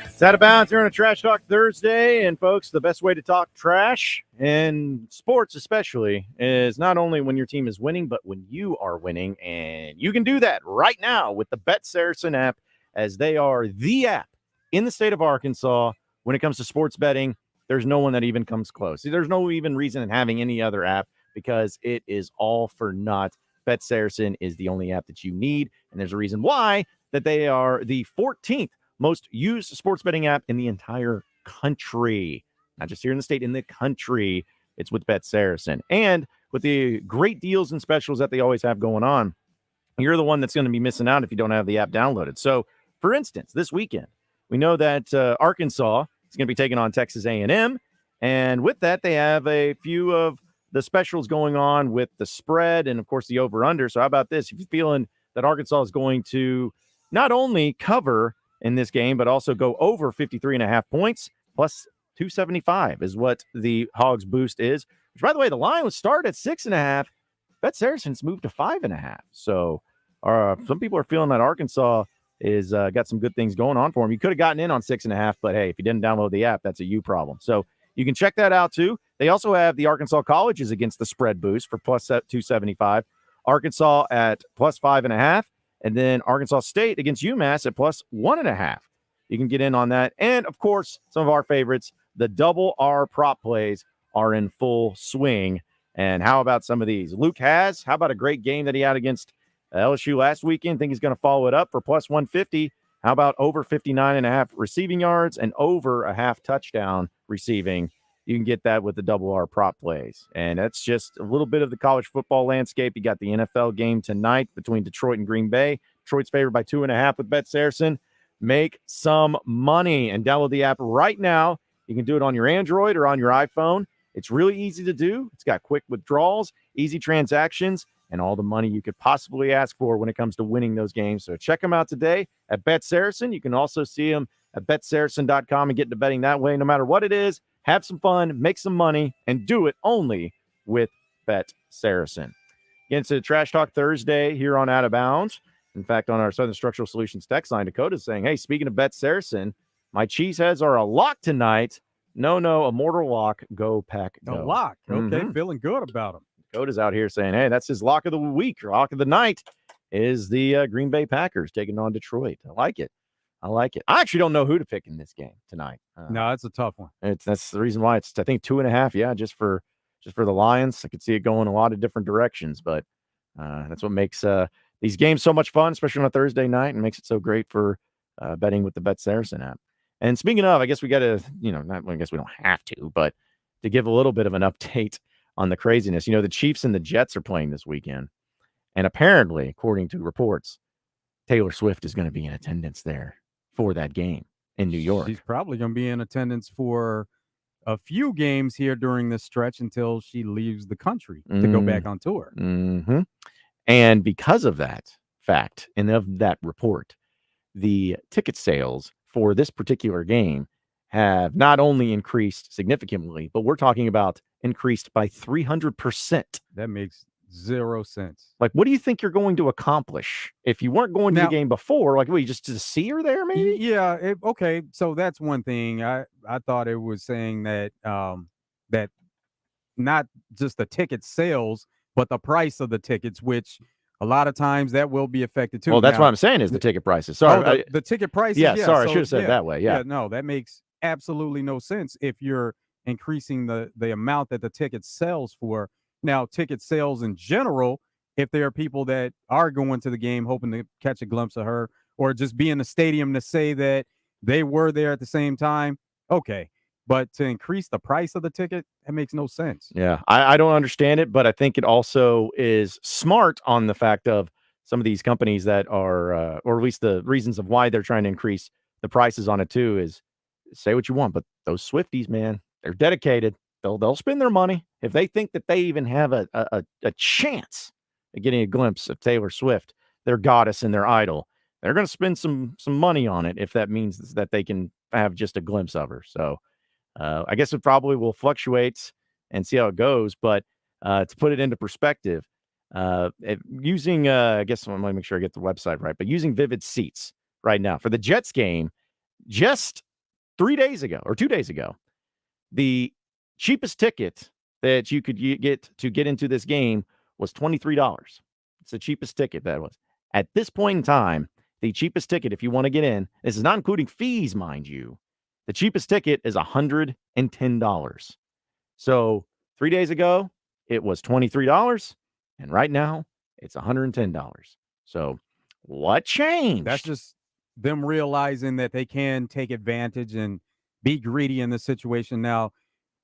[SPEAKER 2] It's Out of Bounds here on a Trash Talk Thursday. And, folks, the best way to talk trash, and sports especially, is not only when your team is winning, but when you are winning. And you can do that right now with the Bet Saracen app, as they are the app in the state of Arkansas when it comes to sports betting. There's no one that even comes close. There's no even reason in having any other app, because it is all for naught. Bet Saracen is the only app that you need, and there's a reason why, that they are the 14th most used sports betting app in the entire country. Not just here in the state, in the country. It's with Bet Saracen. And with the great deals and specials that they always have going on, you're the one that's going to be missing out if you don't have the app downloaded. So, for instance, this weekend, we know that Arkansas is going to be taking on Texas A&M. And with that, they have a few of the specials going on with the spread and, of course, the over-under. So how about this? If you're feeling that Arkansas is going to not only cover in this game, but also go over 53.5 points, plus 275 is what the Hoggs boost is. Which, by the way, the line was started at 6.5. Bet Saracen's moved to 5.5. So some people are feeling that Arkansas is got some good things going on for them. You could have gotten in on 6.5, but hey, if you didn't download the app, that's a you problem. So you can check that out too. They also have the Arkansas colleges against the spread boost for plus 275. Arkansas at plus 5.5. And then Arkansas State against UMass at plus 1.5. You can get in on that. And, of course, some of our favorites, the double R prop plays are in full swing. And how about some of these? Luke Haas, how about a great game that he had against LSU last weekend? Think he's going to follow it up for plus 150. How about over 59.5 receiving yards and over a half touchdown receiving? You can get that with the double R prop plays. And that's just a little bit of the college football landscape. You got the NFL game tonight between Detroit and Green Bay. Detroit's favored by 2.5 with Bet Saracen. Make some money and download the app right now. You can do it on your Android or on your iPhone. It's really easy to do. It's got quick withdrawals, easy transactions, and all the money you could possibly ask for when it comes to winning those games. So check them out today at Bet Saracen. You can also see them at betsaracen.com and get into betting that way. No matter what it is, have some fun, make some money, and do it only with Bet Saracen. Again, it's a Trash Talk Thursday here on Out of Bounds. In fact, on our Southern Structural Solutions text line, Dakota's saying, hey, speaking of Bet Saracen, my cheeseheads are a lock tonight. No, a mortal lock. Go, Pack, go.
[SPEAKER 13] A lock. Okay,
[SPEAKER 2] Mm-hmm.
[SPEAKER 13] feeling good about him.
[SPEAKER 2] Dakota's out here saying, hey, that's his lock of the week or lock of the night is the Green Bay Packers taking on Detroit. I like it. I actually don't know who to pick in this game tonight.
[SPEAKER 13] No, it's a tough one.
[SPEAKER 2] That's the reason why it's, I think, 2.5. Yeah, just for the Lions. I could see it going a lot of different directions, but That's what makes these games so much fun, especially on a Thursday night, and makes it so great for betting with the Bet Saracen app. And speaking of, I guess we got to, I guess we don't have to, but to give a little bit of an update on the craziness. The Chiefs and the Jets are playing this weekend. And apparently, according to reports, Taylor Swift is going to be in attendance there for that game in New York.
[SPEAKER 13] She's probably going to be in attendance for a few games here during this stretch until she leaves the country to go back on tour.
[SPEAKER 2] Mm-hmm. And because of that fact and of that report, the ticket sales for this particular game have not only increased significantly, but we're talking about increased by 300%.
[SPEAKER 13] That makes zero sense.
[SPEAKER 2] Like, what do you think you're going to accomplish if you weren't going to the game before? Like, what, you just to see her there, maybe?
[SPEAKER 13] Yeah. Okay. So that's one thing. I thought it was saying that that not just the ticket sales, but the price of the tickets, which a lot of times that will be affected too.
[SPEAKER 2] Well, that's what I'm saying is the ticket prices. Sorry,
[SPEAKER 13] the ticket prices.
[SPEAKER 2] Yeah, sorry, I
[SPEAKER 13] so,
[SPEAKER 2] should have said it that way. Yeah.
[SPEAKER 13] No, that makes absolutely no sense if you're increasing the amount that the ticket sells for. Now, ticket sales in general, if there are people that are going to the game hoping to catch a glimpse of her or just be in the stadium to say that they were there at the same time, okay. But to increase the price of the ticket, that makes no sense.
[SPEAKER 2] Yeah, I don't understand it, but I think it also is smart on the fact of some of these companies that are, or at least the reasons of why they're trying to increase the prices on it too is say what you want, but those Swifties, man, they're dedicated. They'll spend their money if they think that they even have a chance at getting a glimpse of Taylor Swift, their goddess and their idol. They're going to spend some money on it if that means that they can have just a glimpse of her. So I guess it probably will fluctuate and see how it goes. But to put it into perspective, using I guess I want to make sure I get the website right, but using Vivid Seats right now for the Jets game, just 3 days ago or 2 days ago, the cheapest ticket that you could get to get into this game was $23. It's the cheapest ticket that was. At this point in time, the cheapest ticket, if you want to get in, this is not including fees, mind you, the cheapest ticket is $110. So 3 days ago, it was $23, and right now, it's $110. So what changed?
[SPEAKER 13] That's just them realizing that they can take advantage and be greedy in this situation. Now,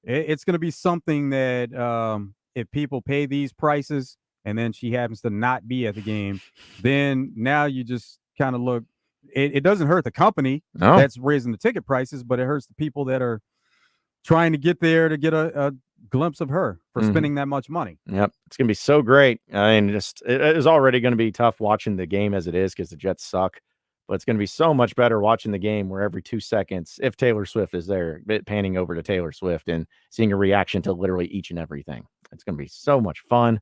[SPEAKER 13] it's going to be something that if people pay these prices and then she happens to not be at the game, then now you just kind of look. It doesn't hurt the company that's raising the ticket prices, but it hurts the people that are trying to get there to get a glimpse of her for spending that much money.
[SPEAKER 2] Yep. It's going to be so great. And it is already going to be tough watching the game as it is because the Jets suck. But it's going to be so much better watching the game where every 2 seconds, if Taylor Swift is there, panning over to Taylor Swift and seeing a reaction to literally each and everything. It's going to be so much fun.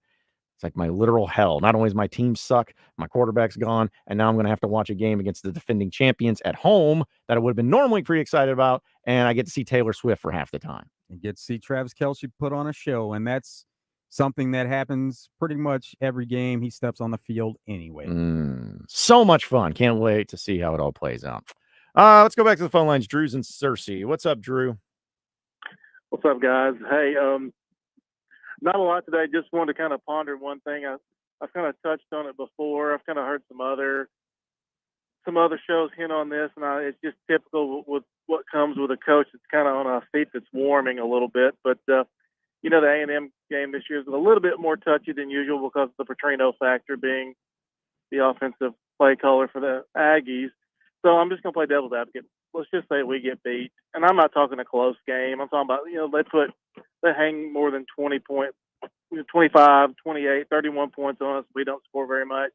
[SPEAKER 2] It's like my literal hell. Not only is my team suck, my quarterback's gone, and now I'm going to have to watch a game against the defending champions at home that I would have been normally pretty excited about, and I get to see Taylor Swift for half the time.
[SPEAKER 13] And get to see Travis Kelce put on a show, and that's something that happens pretty much every game he steps on the field anyway.
[SPEAKER 2] So much fun. Can't wait to see how it all plays out. Let's go back to the phone lines. Drew's in Searcy. What's up, Drew?
[SPEAKER 10] What's up, guys? Hey, not a lot today. Just wanted to kind of ponder one thing. I've kind of touched on it before. I've kind of heard some other shows hint on this, and it's just typical with what comes with a coach that's kind of on a feet that's warming a little bit. But the A&M game this year is a little bit more touchy than usual because of the Petrino factor being the offensive play caller for the Aggies. So I'm just going to play devil's advocate. Let's just say we get beat. And I'm not talking a close game. I'm talking about, they hang more than 20 points, 25, 28, 31 points on us. We don't score very much.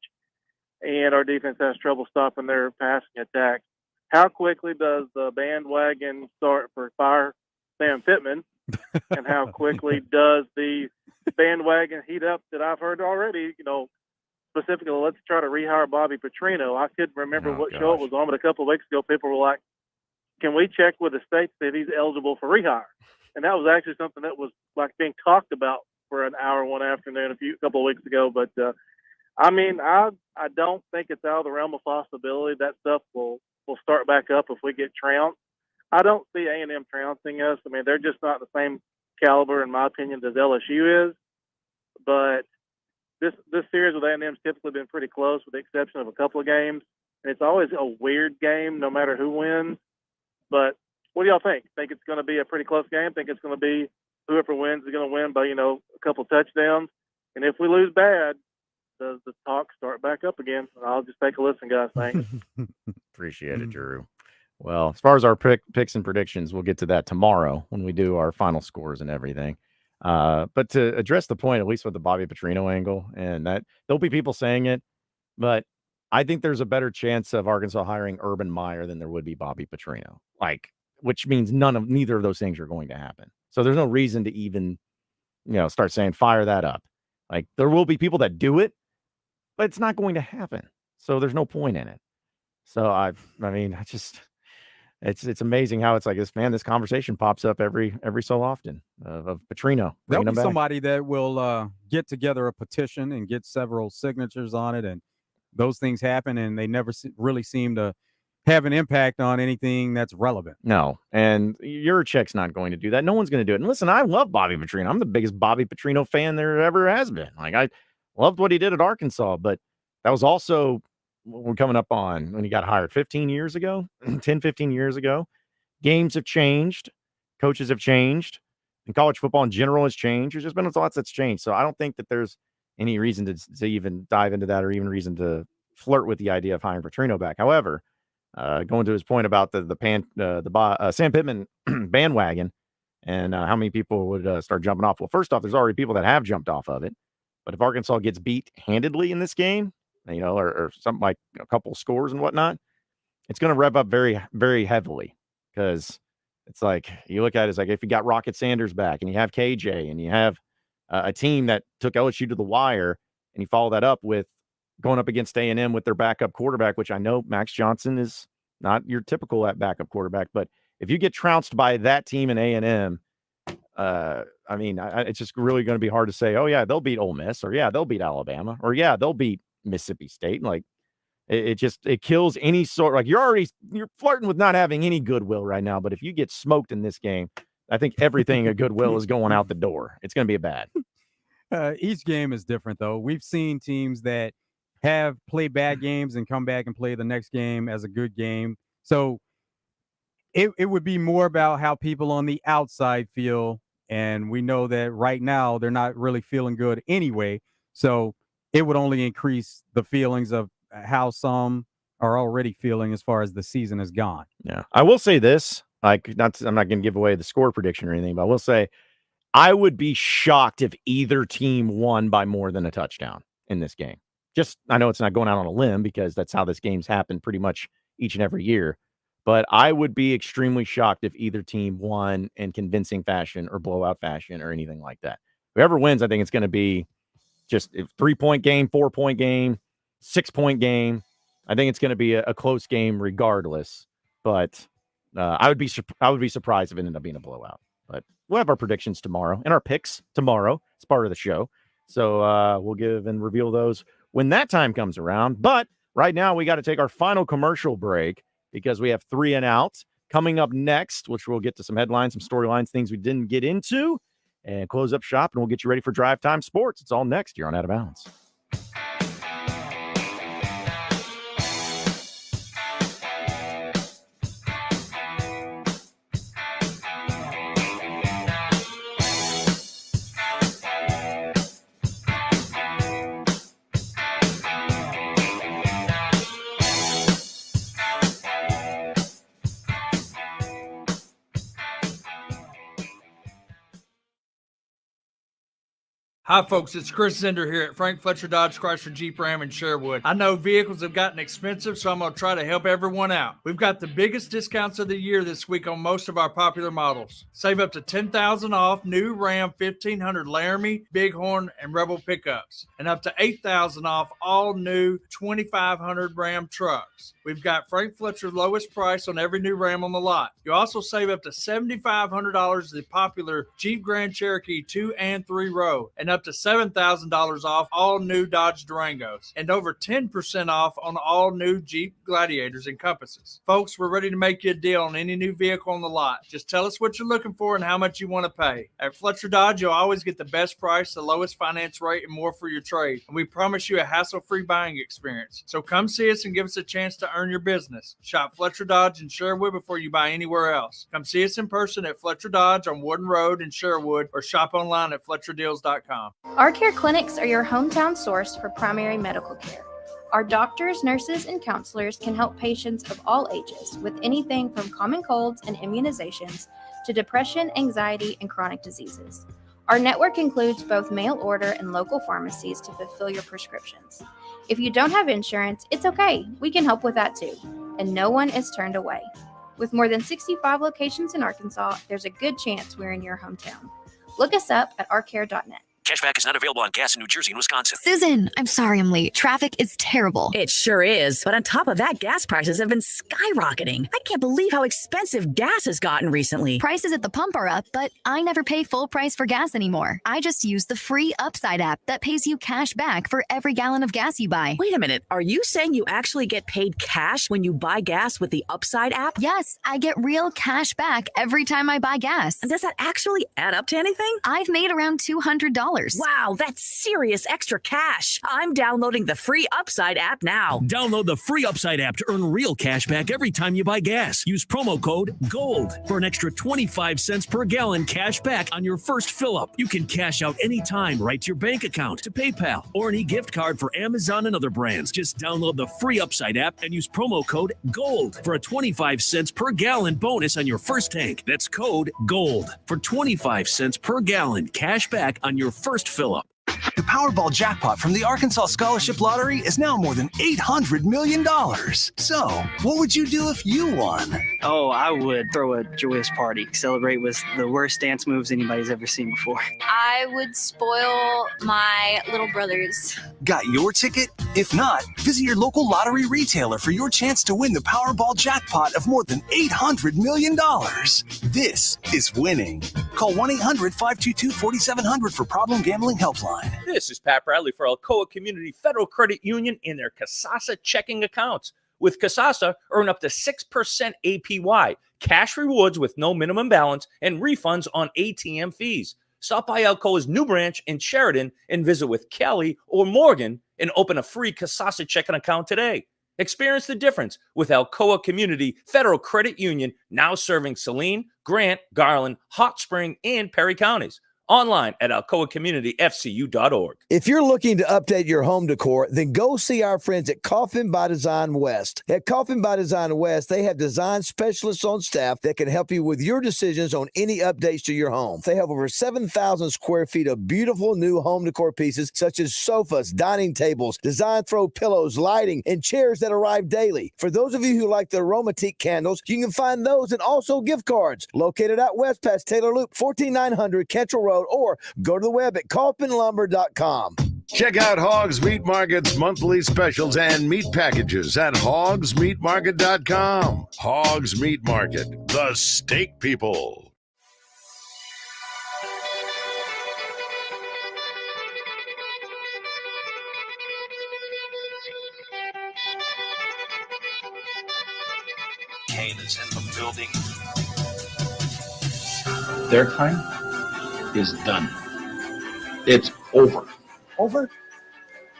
[SPEAKER 10] And our defense has trouble stopping their passing attack. How quickly does the bandwagon start for fire Sam Pittman? And how quickly does the bandwagon heat up that I've heard already, specifically, let's try to rehire Bobby Petrino. I couldn't remember what show it was on, but a couple of weeks ago, people were like, can we check with the state that he's eligible for rehire? And that was actually something that was being talked about for an hour one afternoon a couple of weeks ago. But, I don't think it's out of the realm of possibility that stuff will start back up if we get trounced. I don't see A&M trouncing us. They're just not the same caliber, in my opinion, as LSU is. But this series with A&M's typically been pretty close, with the exception of a couple of games, and it's always a weird game, no matter who wins. But what do y'all think? Think it's going to be a pretty close game? Think it's going to be whoever wins is going to win by a couple touchdowns? And if we lose bad, does the talk start back up again? I'll just take a listen, guys. Thanks.
[SPEAKER 2] Appreciate it, Drew. Well, as far as our picks and predictions, we'll get to that tomorrow when we do our final scores and everything. But to address the point, at least with the Bobby Petrino angle, and that there'll be people saying it, but I think there's a better chance of Arkansas hiring Urban Meyer than there would be Bobby Petrino. Which means neither of those things are going to happen. So there's no reason to even, start saying fire that up. There will be people that do it, but it's not going to happen. So there's no point in it. So it's amazing how it's like this, man. This conversation pops up every so often of Petrino.
[SPEAKER 13] There'll be somebody that will get together a petition and get several signatures on it, and those things happen, and they never really seem to have an impact on anything that's relevant.
[SPEAKER 2] No, and your check's not going to do that. No one's going to do it. And listen, I love Bobby Petrino. I'm the biggest Bobby Petrino fan there ever has been. I loved what he did at Arkansas, but that was also we're coming up on when he got hired 15 years ago. Games have changed, coaches have changed, and college football in general has changed. There's just been lots that's changed. So I don't think that there's any reason to even dive into that, or even reason to flirt with the idea of hiring Petrino back. However, going to his point about the Sam Pittman bandwagon and how many people would start jumping off. Well, first off, there's already people that have jumped off of it. But if Arkansas gets beat handedly in this game, or something like a couple scores and whatnot, it's going to rev up very, very heavily, because it's like you look at it as if you got Rocket Sanders back and you have KJ and you have a team that took LSU to the wire, and you follow that up with going up against A&M with their backup quarterback, which I know Max Johnson is not your typical backup quarterback, but if you get trounced by that team in A&M, it's just really going to be hard to say, oh yeah, they'll beat Ole Miss, or yeah, they'll beat Alabama, or yeah, they'll beat Mississippi State. It kills any sort. You're flirting with not having any goodwill right now, but if you get smoked in this game, I think everything of goodwill is going out the door. It's going to be bad.
[SPEAKER 13] Each game is different, though. We've seen teams that have played bad games and come back and play the next game as a good game. So it would be more about how people on the outside feel. And we know that right now they're not really feeling good anyway. So it would only increase the feelings of how some are already feeling as far as the season has gone.
[SPEAKER 2] Yeah. I will say this, I'm not going to give away the score prediction or anything, but I will say I would be shocked if either team won by more than a touchdown in this game. I know it's not going out on a limb, because that's how this game's happened pretty much each and every year. But I would be extremely shocked if either team won in convincing fashion or blowout fashion or anything like that. Whoever wins, I think it's going to be just a 3-point game, 4-point game, 6-point game. I think it's going to be a close game regardless. But I would be surprised if it ended up being a blowout. But we'll have our predictions tomorrow and our picks tomorrow. It's part of the show. So we'll give and reveal those when that time comes around. But right now we got to take our final commercial break, because we have 3 and Out coming up next, which we'll get to some headlines, some storylines, things we didn't get into, and close up shop, and we'll get you ready for Drive Time Sports. It's all next here on Out of Bounds.
[SPEAKER 18] Hi, folks. It's Chris Zender here at Frank Fletcher Dodge Chrysler Jeep Ram in Sherwood. I know vehicles have gotten expensive, so I'm going to try to help everyone out. We've got the biggest discounts of the year this week on most of our popular models. Save up to $10,000 off new Ram 1500 Laramie, Bighorn, and Rebel pickups, and up to $8,000 off all new 2500 Ram trucks. We've got Frank Fletcher's lowest price on every new Ram on the lot. You also save up to $7,500 the popular Jeep Grand Cherokee 2 and 3 row, and up to $7,000 off all new Dodge Durangos and over 10% off on all new Jeep Gladiators and Compasses. Folks, we're ready to make you a deal on any new vehicle on the lot. Just tell us what you're looking for and how much you want to pay. At Fletcher Dodge, you'll always get the best price, the lowest finance rate, and more for your trade. And we promise you a hassle-free buying experience. So come see us and give us a chance to earn your business. Shop Fletcher Dodge in Sherwood before you buy anywhere else. Come see us in person at Fletcher Dodge on Warden Road in Sherwood or shop online at FletcherDeals.com.
[SPEAKER 19] Our care clinics are your hometown source for primary medical care. Our doctors, nurses, and counselors can help patients of all ages with anything from common colds and immunizations to depression, anxiety, and chronic diseases. Our network includes both mail order and local pharmacies to fulfill your prescriptions. If you don't have insurance, it's okay. We can help with that too. And no one is turned away. With more than 65 locations in Arkansas, there's a good chance we're in your hometown. Look us up at ourcare.net.
[SPEAKER 20] Cashback is not available on gas in New Jersey and Wisconsin.
[SPEAKER 21] Susan, I'm sorry I'm late. Traffic is terrible.
[SPEAKER 22] It sure is. But on top of that, gas prices have been skyrocketing. I can't believe how expensive gas has gotten recently.
[SPEAKER 21] Prices at the pump are up, but I never pay full price for gas anymore. I just use the free Upside app that pays you cash back for every gallon of gas you buy.
[SPEAKER 22] Wait a minute. Are you saying you actually get paid cash when you buy gas with the Upside app?
[SPEAKER 21] Yes, I get real cash back every time I buy gas.
[SPEAKER 22] And does that actually add up to anything?
[SPEAKER 21] I've made around $200.
[SPEAKER 22] Wow, that's serious extra cash. I'm downloading the free Upside app now.
[SPEAKER 20] Download the free Upside app to earn real cash back every time you buy gas. Use promo code GOLD for an extra 25 cents per gallon cash back on your first fill-up. You can cash out anytime right to your bank account, to PayPal, or an e-gift card for Amazon and other brands. Just download the free Upside app and use promo code GOLD for a 25 cents per gallon bonus on your first tank. That's code GOLD for 25 cents per gallon cash back on your first fill-up.
[SPEAKER 23] The Powerball jackpot from the Arkansas Scholarship Lottery is now more than $800 million. So, what would you do if you won?
[SPEAKER 24] Oh, I would throw a joyous party, celebrate with the worst dance moves anybody's ever seen before.
[SPEAKER 25] I would spoil my little brothers.
[SPEAKER 23] Got your ticket? If not, visit your local lottery retailer for your chance to win the Powerball jackpot of more than $800 million. This is winning. Call 1-800-522-4700 for Problem Gambling Helpline.
[SPEAKER 5] This is Pat Bradley for Alcoa Community Federal Credit Union in their Casasa checking accounts. With Casasa, earn up to 6% APY, cash rewards with no minimum balance, and refunds on ATM fees. Stop by Alcoa's new branch in Sheridan and visit with Kelly or Morgan and open a free Casasa checking account today. Experience the difference with Alcoa Community Federal Credit Union, now serving Saline, Grant, Garland, Hot Spring, and Perry counties. Online at alcoacommunityfcu.org.
[SPEAKER 28] If you're looking to update your home decor, then go see our friends at Coffin by Design West. At Coffin by Design West, they have design specialists on staff that can help you with your decisions on any updates to your home. They have over 7,000 square feet of beautiful new home decor pieces such as sofas, dining tables, design throw pillows, lighting, and chairs that arrive daily. For those of you who like the aromatique candles, you can find those and also gift cards. Located out west past Taylor Loop, 14900 Cantrell Road, or go to the web at coffinlumber.com.
[SPEAKER 12] Check out Hoggs Meat Market's monthly specials and meat packages at hoggsmeatmarket.com. Hoggs Meat Market, the steak people.
[SPEAKER 29] Kane is in the building.
[SPEAKER 30] Their time is done. It's over.
[SPEAKER 31] Over?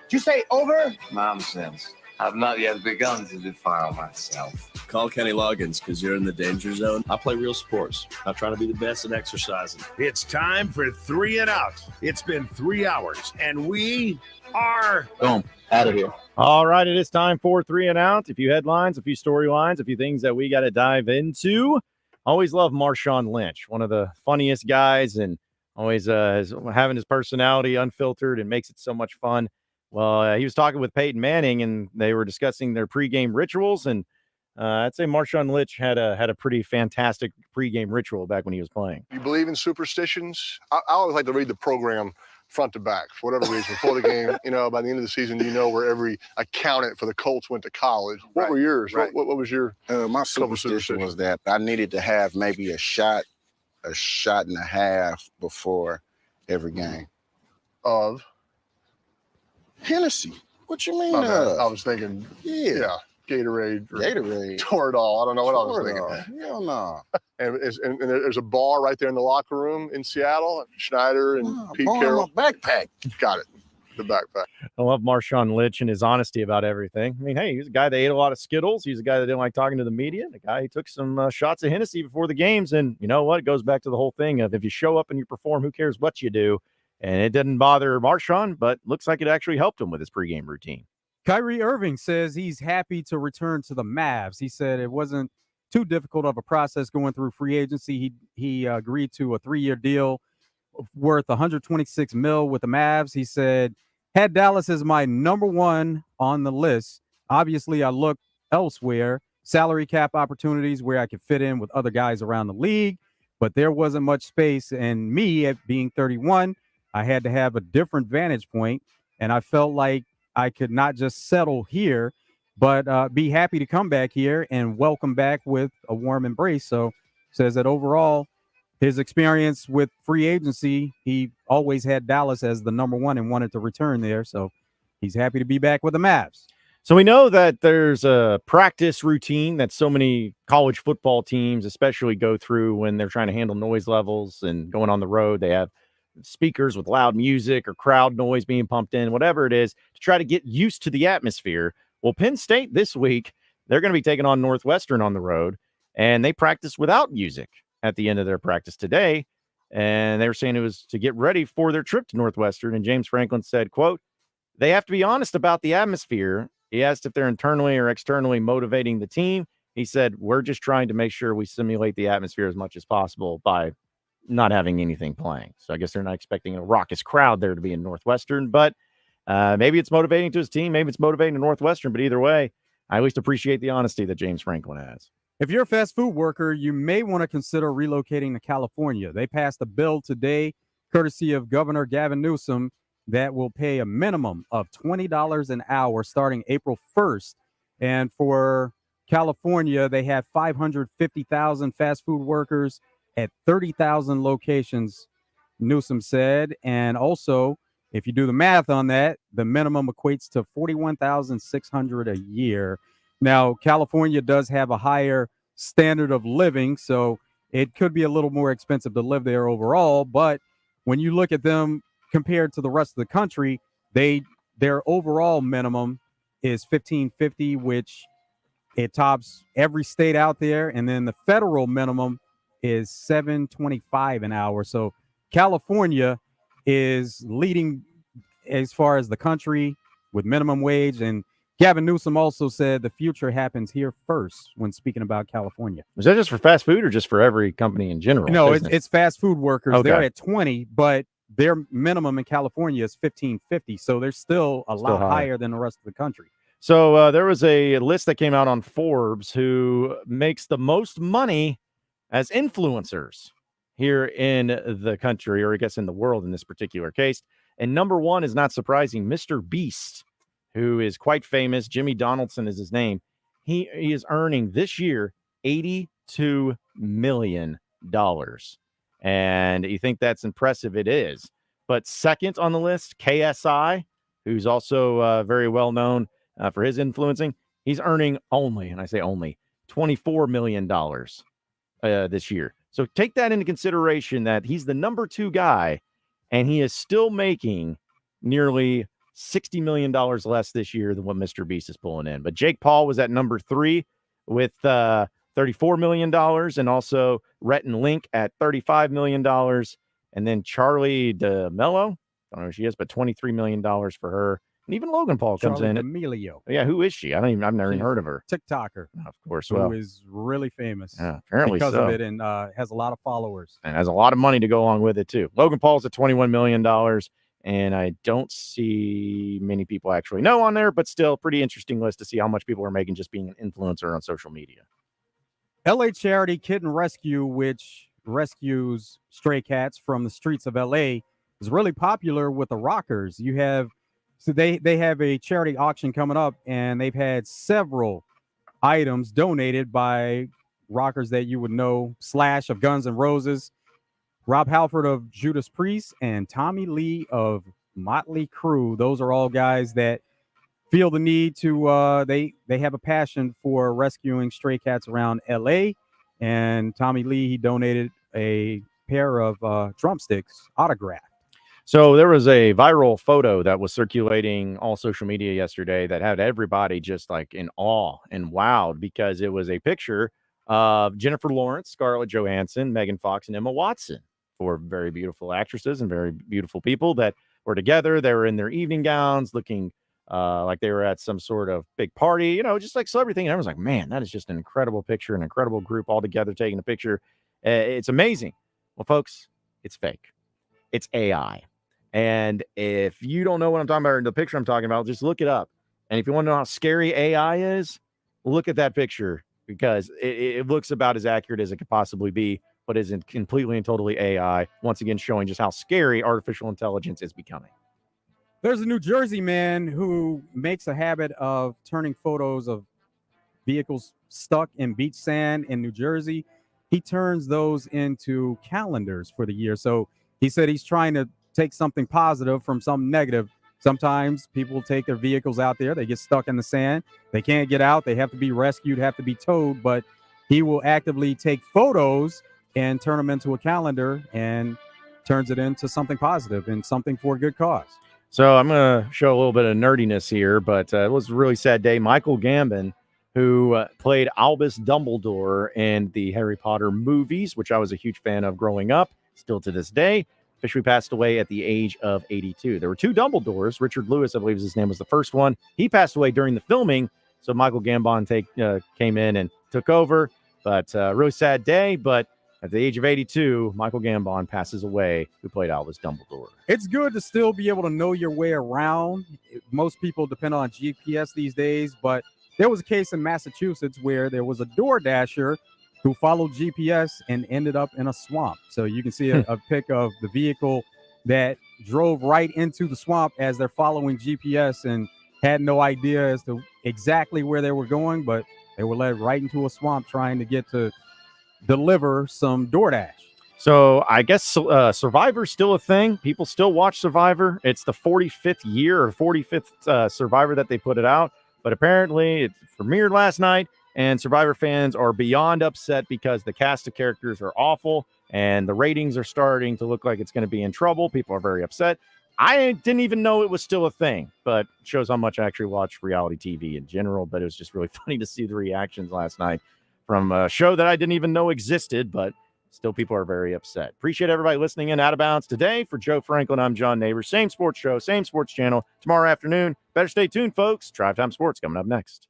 [SPEAKER 31] Did you say over?
[SPEAKER 32] Nonsense. I've not yet begun to defile myself.
[SPEAKER 33] Call Kenny Loggins because you're in the danger zone. I play real sports. Not trying to be the best at exercising.
[SPEAKER 12] It's time for 3 and Out. It's been 3 hours, and we are...
[SPEAKER 33] Boom. Out of here.
[SPEAKER 2] All right, it is time for 3 and Out. A few headlines, a few storylines, a few things that we got to dive into. Always love Marshawn Lynch, one of the funniest guys, and always is having his personality unfiltered and makes it so much fun. Well, he was talking with Peyton Manning, and they were discussing their pregame rituals, and I'd say Marshawn Lynch had a pretty fantastic pregame ritual back when he was playing.
[SPEAKER 34] You believe in superstitions? I always like to read the program front to back for whatever reason before the game. You know, by the end of the season, you know where every accountant for the Colts went to college. What were yours?
[SPEAKER 35] Right.
[SPEAKER 34] What was your?
[SPEAKER 35] My superstition was that I needed to have maybe a shot and a half before every game.
[SPEAKER 34] of
[SPEAKER 35] Hennessy. What you mean?
[SPEAKER 34] My bad. I was thinking,
[SPEAKER 35] Yeah.
[SPEAKER 34] Gatorade. Or
[SPEAKER 35] Gatorade.
[SPEAKER 34] Toradol. I don't know what I was thinking.
[SPEAKER 35] Hell no.
[SPEAKER 34] And there's a bar right there in the locker room in Seattle. Schneider and Pete Carroll.
[SPEAKER 35] My backpack.
[SPEAKER 34] Got it. The backpack.
[SPEAKER 2] I love Marshawn Lynch and his honesty about everything. I mean, hey, he's a guy that ate a lot of Skittles. He's a guy that didn't like talking to the media. The guy who took some shots of Hennessy before the games. And you know what? It goes back to the whole thing of if you show up and you perform, who cares what you do? And it didn't bother Marshawn, but looks like it actually helped him with his pregame routine.
[SPEAKER 13] Kyrie Irving says he's happy to return to the Mavs. He said it wasn't too difficult of a process going through free agency. He agreed to a 3-year deal worth $126 million with the Mavs. He said, had Dallas as my number one on the list. Obviously, I looked elsewhere, salary cap opportunities where I could fit in with other guys around the league, but there wasn't much space. And me, at being 31, I had to have a different vantage point, and I felt like I could not just settle here, but be happy to come back here and welcome back with a warm embrace. So says that overall, his experience with free agency, he always had Dallas as the number one and wanted to return there. So he's happy to be back with the Mavs.
[SPEAKER 2] So we know that there's a practice routine that so many college football teams especially go through when they're trying to handle noise levels and going on the road. They have speakers with loud music or crowd noise being pumped in, whatever it is, to try to get used to the atmosphere. Well, Penn State this week, they're going to be taking on Northwestern on the road, and they practice without music at the end of their practice today. And they were saying it was to get ready for their trip to Northwestern. And James Franklin said, quote, they have to be honest about the atmosphere. He asked if they're internally or externally motivating the team. He said, we're just trying to make sure we simulate the atmosphere as much as possible by not having anything playing. So I guess they're not expecting a raucous crowd there to be in Northwestern, but maybe it's motivating to his team. Maybe it's motivating to Northwestern, but either way, I at least appreciate the honesty that James Franklin has.
[SPEAKER 13] If you're a fast food worker, you may want to consider relocating to California. They passed a bill today, courtesy of Governor Gavin Newsom, that will pay a minimum of $20 an hour starting April 1st. And for California, they have 550,000 fast food workers at 30,000 locations, Newsom said. And also, if you do the math on that, the minimum equates to $41,600 a year. Now, California does have a higher standard of living, so it could be a little more expensive to live there overall. But when you look at them compared to the rest of the country, their overall minimum is $1,550, which it tops every state out there. And then the federal minimum is $725 an hour. So California is leading as far as the country with minimum wage. And Gavin Newsom also said the future happens here first when speaking about California.
[SPEAKER 2] Was that just for fast food or just for every company in general?
[SPEAKER 13] No, it's fast food workers.
[SPEAKER 2] Okay.
[SPEAKER 13] They're at 20, but their minimum in California is $1,550. So they're still a lot higher than the rest of the country.
[SPEAKER 2] So there was a list that came out on Forbes who makes the most money as influencers here in the country, or I guess in the world in this particular case. And number one is not surprising, Mr. Beast, who is quite famous. Jimmy Donaldson is his name. He is earning this year $82 million. And you think that's impressive? It is. But second on the list, KSI, who's also very well known for his influencing. He's earning only, and I say only, $24 million this year. So take that into consideration that he's the number two guy, and he is still making nearly $60 million less this year than what Mr. Beast is pulling in. But Jake Paul was at number 3 with $34 million, and also Rhett and Link at $35 million. And then Charlie D'Amelio, I don't know who she is, but $23 million for her. And even Logan Paul comes
[SPEAKER 13] Charli
[SPEAKER 2] in.
[SPEAKER 13] D'Amelio.
[SPEAKER 2] Yeah, who is she? I've never even heard of her.
[SPEAKER 13] TikToker.
[SPEAKER 2] Of course.
[SPEAKER 13] Who
[SPEAKER 2] Well,
[SPEAKER 13] is really famous.
[SPEAKER 2] Yeah, apparently
[SPEAKER 13] because
[SPEAKER 2] so.
[SPEAKER 13] of it, and has a lot of followers.
[SPEAKER 2] And has a lot of money to go along with it, too. Logan Paul's at $21 million. And I don't see many people actually know on there, but still pretty interesting list to see how much people are making just being an influencer on social media.
[SPEAKER 13] LA charity Kitten Rescue, which rescues stray cats from the streets of LA, is really popular with the rockers. They have a charity auction coming up, and they've had several items donated by rockers that you would know: Slash of Guns N' Roses, Rob Halford of Judas Priest, and Tommy Lee of motley crew. Those are all guys that feel the need to they have a passion for rescuing stray cats around LA. And Tommy Lee, he donated a pair of drumsticks autographed.
[SPEAKER 2] So there was a viral photo that was circulating all social media yesterday that had everybody just like in awe and wowed, because it was a picture of Jennifer Lawrence, Scarlett Johansson, Megan Fox, and Emma Watson, four very beautiful actresses and very beautiful people that were together. They were in their evening gowns, looking like they were at some sort of big party, you know, just like celebrity thing. And everyone's like, man, that is just an incredible picture, an incredible group all together taking a picture. It's amazing. Well, folks, it's fake. It's AI. And if you don't know what I'm talking about, or the picture I'm talking about, just look it up. And if you want to know how scary AI is, look at that picture, because it looks about as accurate as it could possibly be, but isn't completely and totally AI. Once again, showing just how scary artificial intelligence is becoming.
[SPEAKER 13] There's a New Jersey man who makes a habit of turning photos of vehicles stuck in beach sand in New Jersey. He turns those into calendars for the year. So he said he's trying to take something positive from something negative. Sometimes people take their vehicles out there, they get stuck in the sand, they can't get out, they have to be rescued, have to be towed, but he will actively take photos and turn them into a calendar and turns it into something positive and something for a good cause.
[SPEAKER 2] So I'm going to show a little bit of nerdiness here, but it was a really sad day. Michael Gambon, who played Albus Dumbledore in the Harry Potter movies, which I was a huge fan of growing up, still to this day, officially passed away at the age of 82. There were two Dumbledores. Richard Lewis, I believe his name, was the first one. He passed away during the filming, so Michael Gambon came in and took over. But really sad day, but at the age of 82, Michael Gambon passes away, who played Albus Dumbledore.
[SPEAKER 13] It's good to still be able to know your way around. Most people depend on GPS these days, but there was a case in Massachusetts where there was a Door Dasher who followed GPS and ended up in a swamp. So you can see a pic of the vehicle that drove right into the swamp as they're following GPS and had no idea as to exactly where they were going, but they were led right into a swamp trying to get to deliver some DoorDash.
[SPEAKER 2] So I guess Survivor's still a thing. People still watch Survivor. It's the 45th year or 45th Survivor that they put it out. But apparently it premiered last night, and Survivor fans are beyond upset because the cast of characters are awful and the ratings are starting to look like it's going to be in trouble. People are very upset. I didn't even know it was still a thing, but it shows how much I actually watch reality TV in general. But it was just really funny to see the reactions last night from a show that I didn't even know existed, but still people are very upset. Appreciate everybody listening in. Out of Bounds today. For Joe Franklin, I'm John Nabors. Same sports show, same sports channel tomorrow afternoon. Better stay tuned, folks. Drive Time Sports coming up next.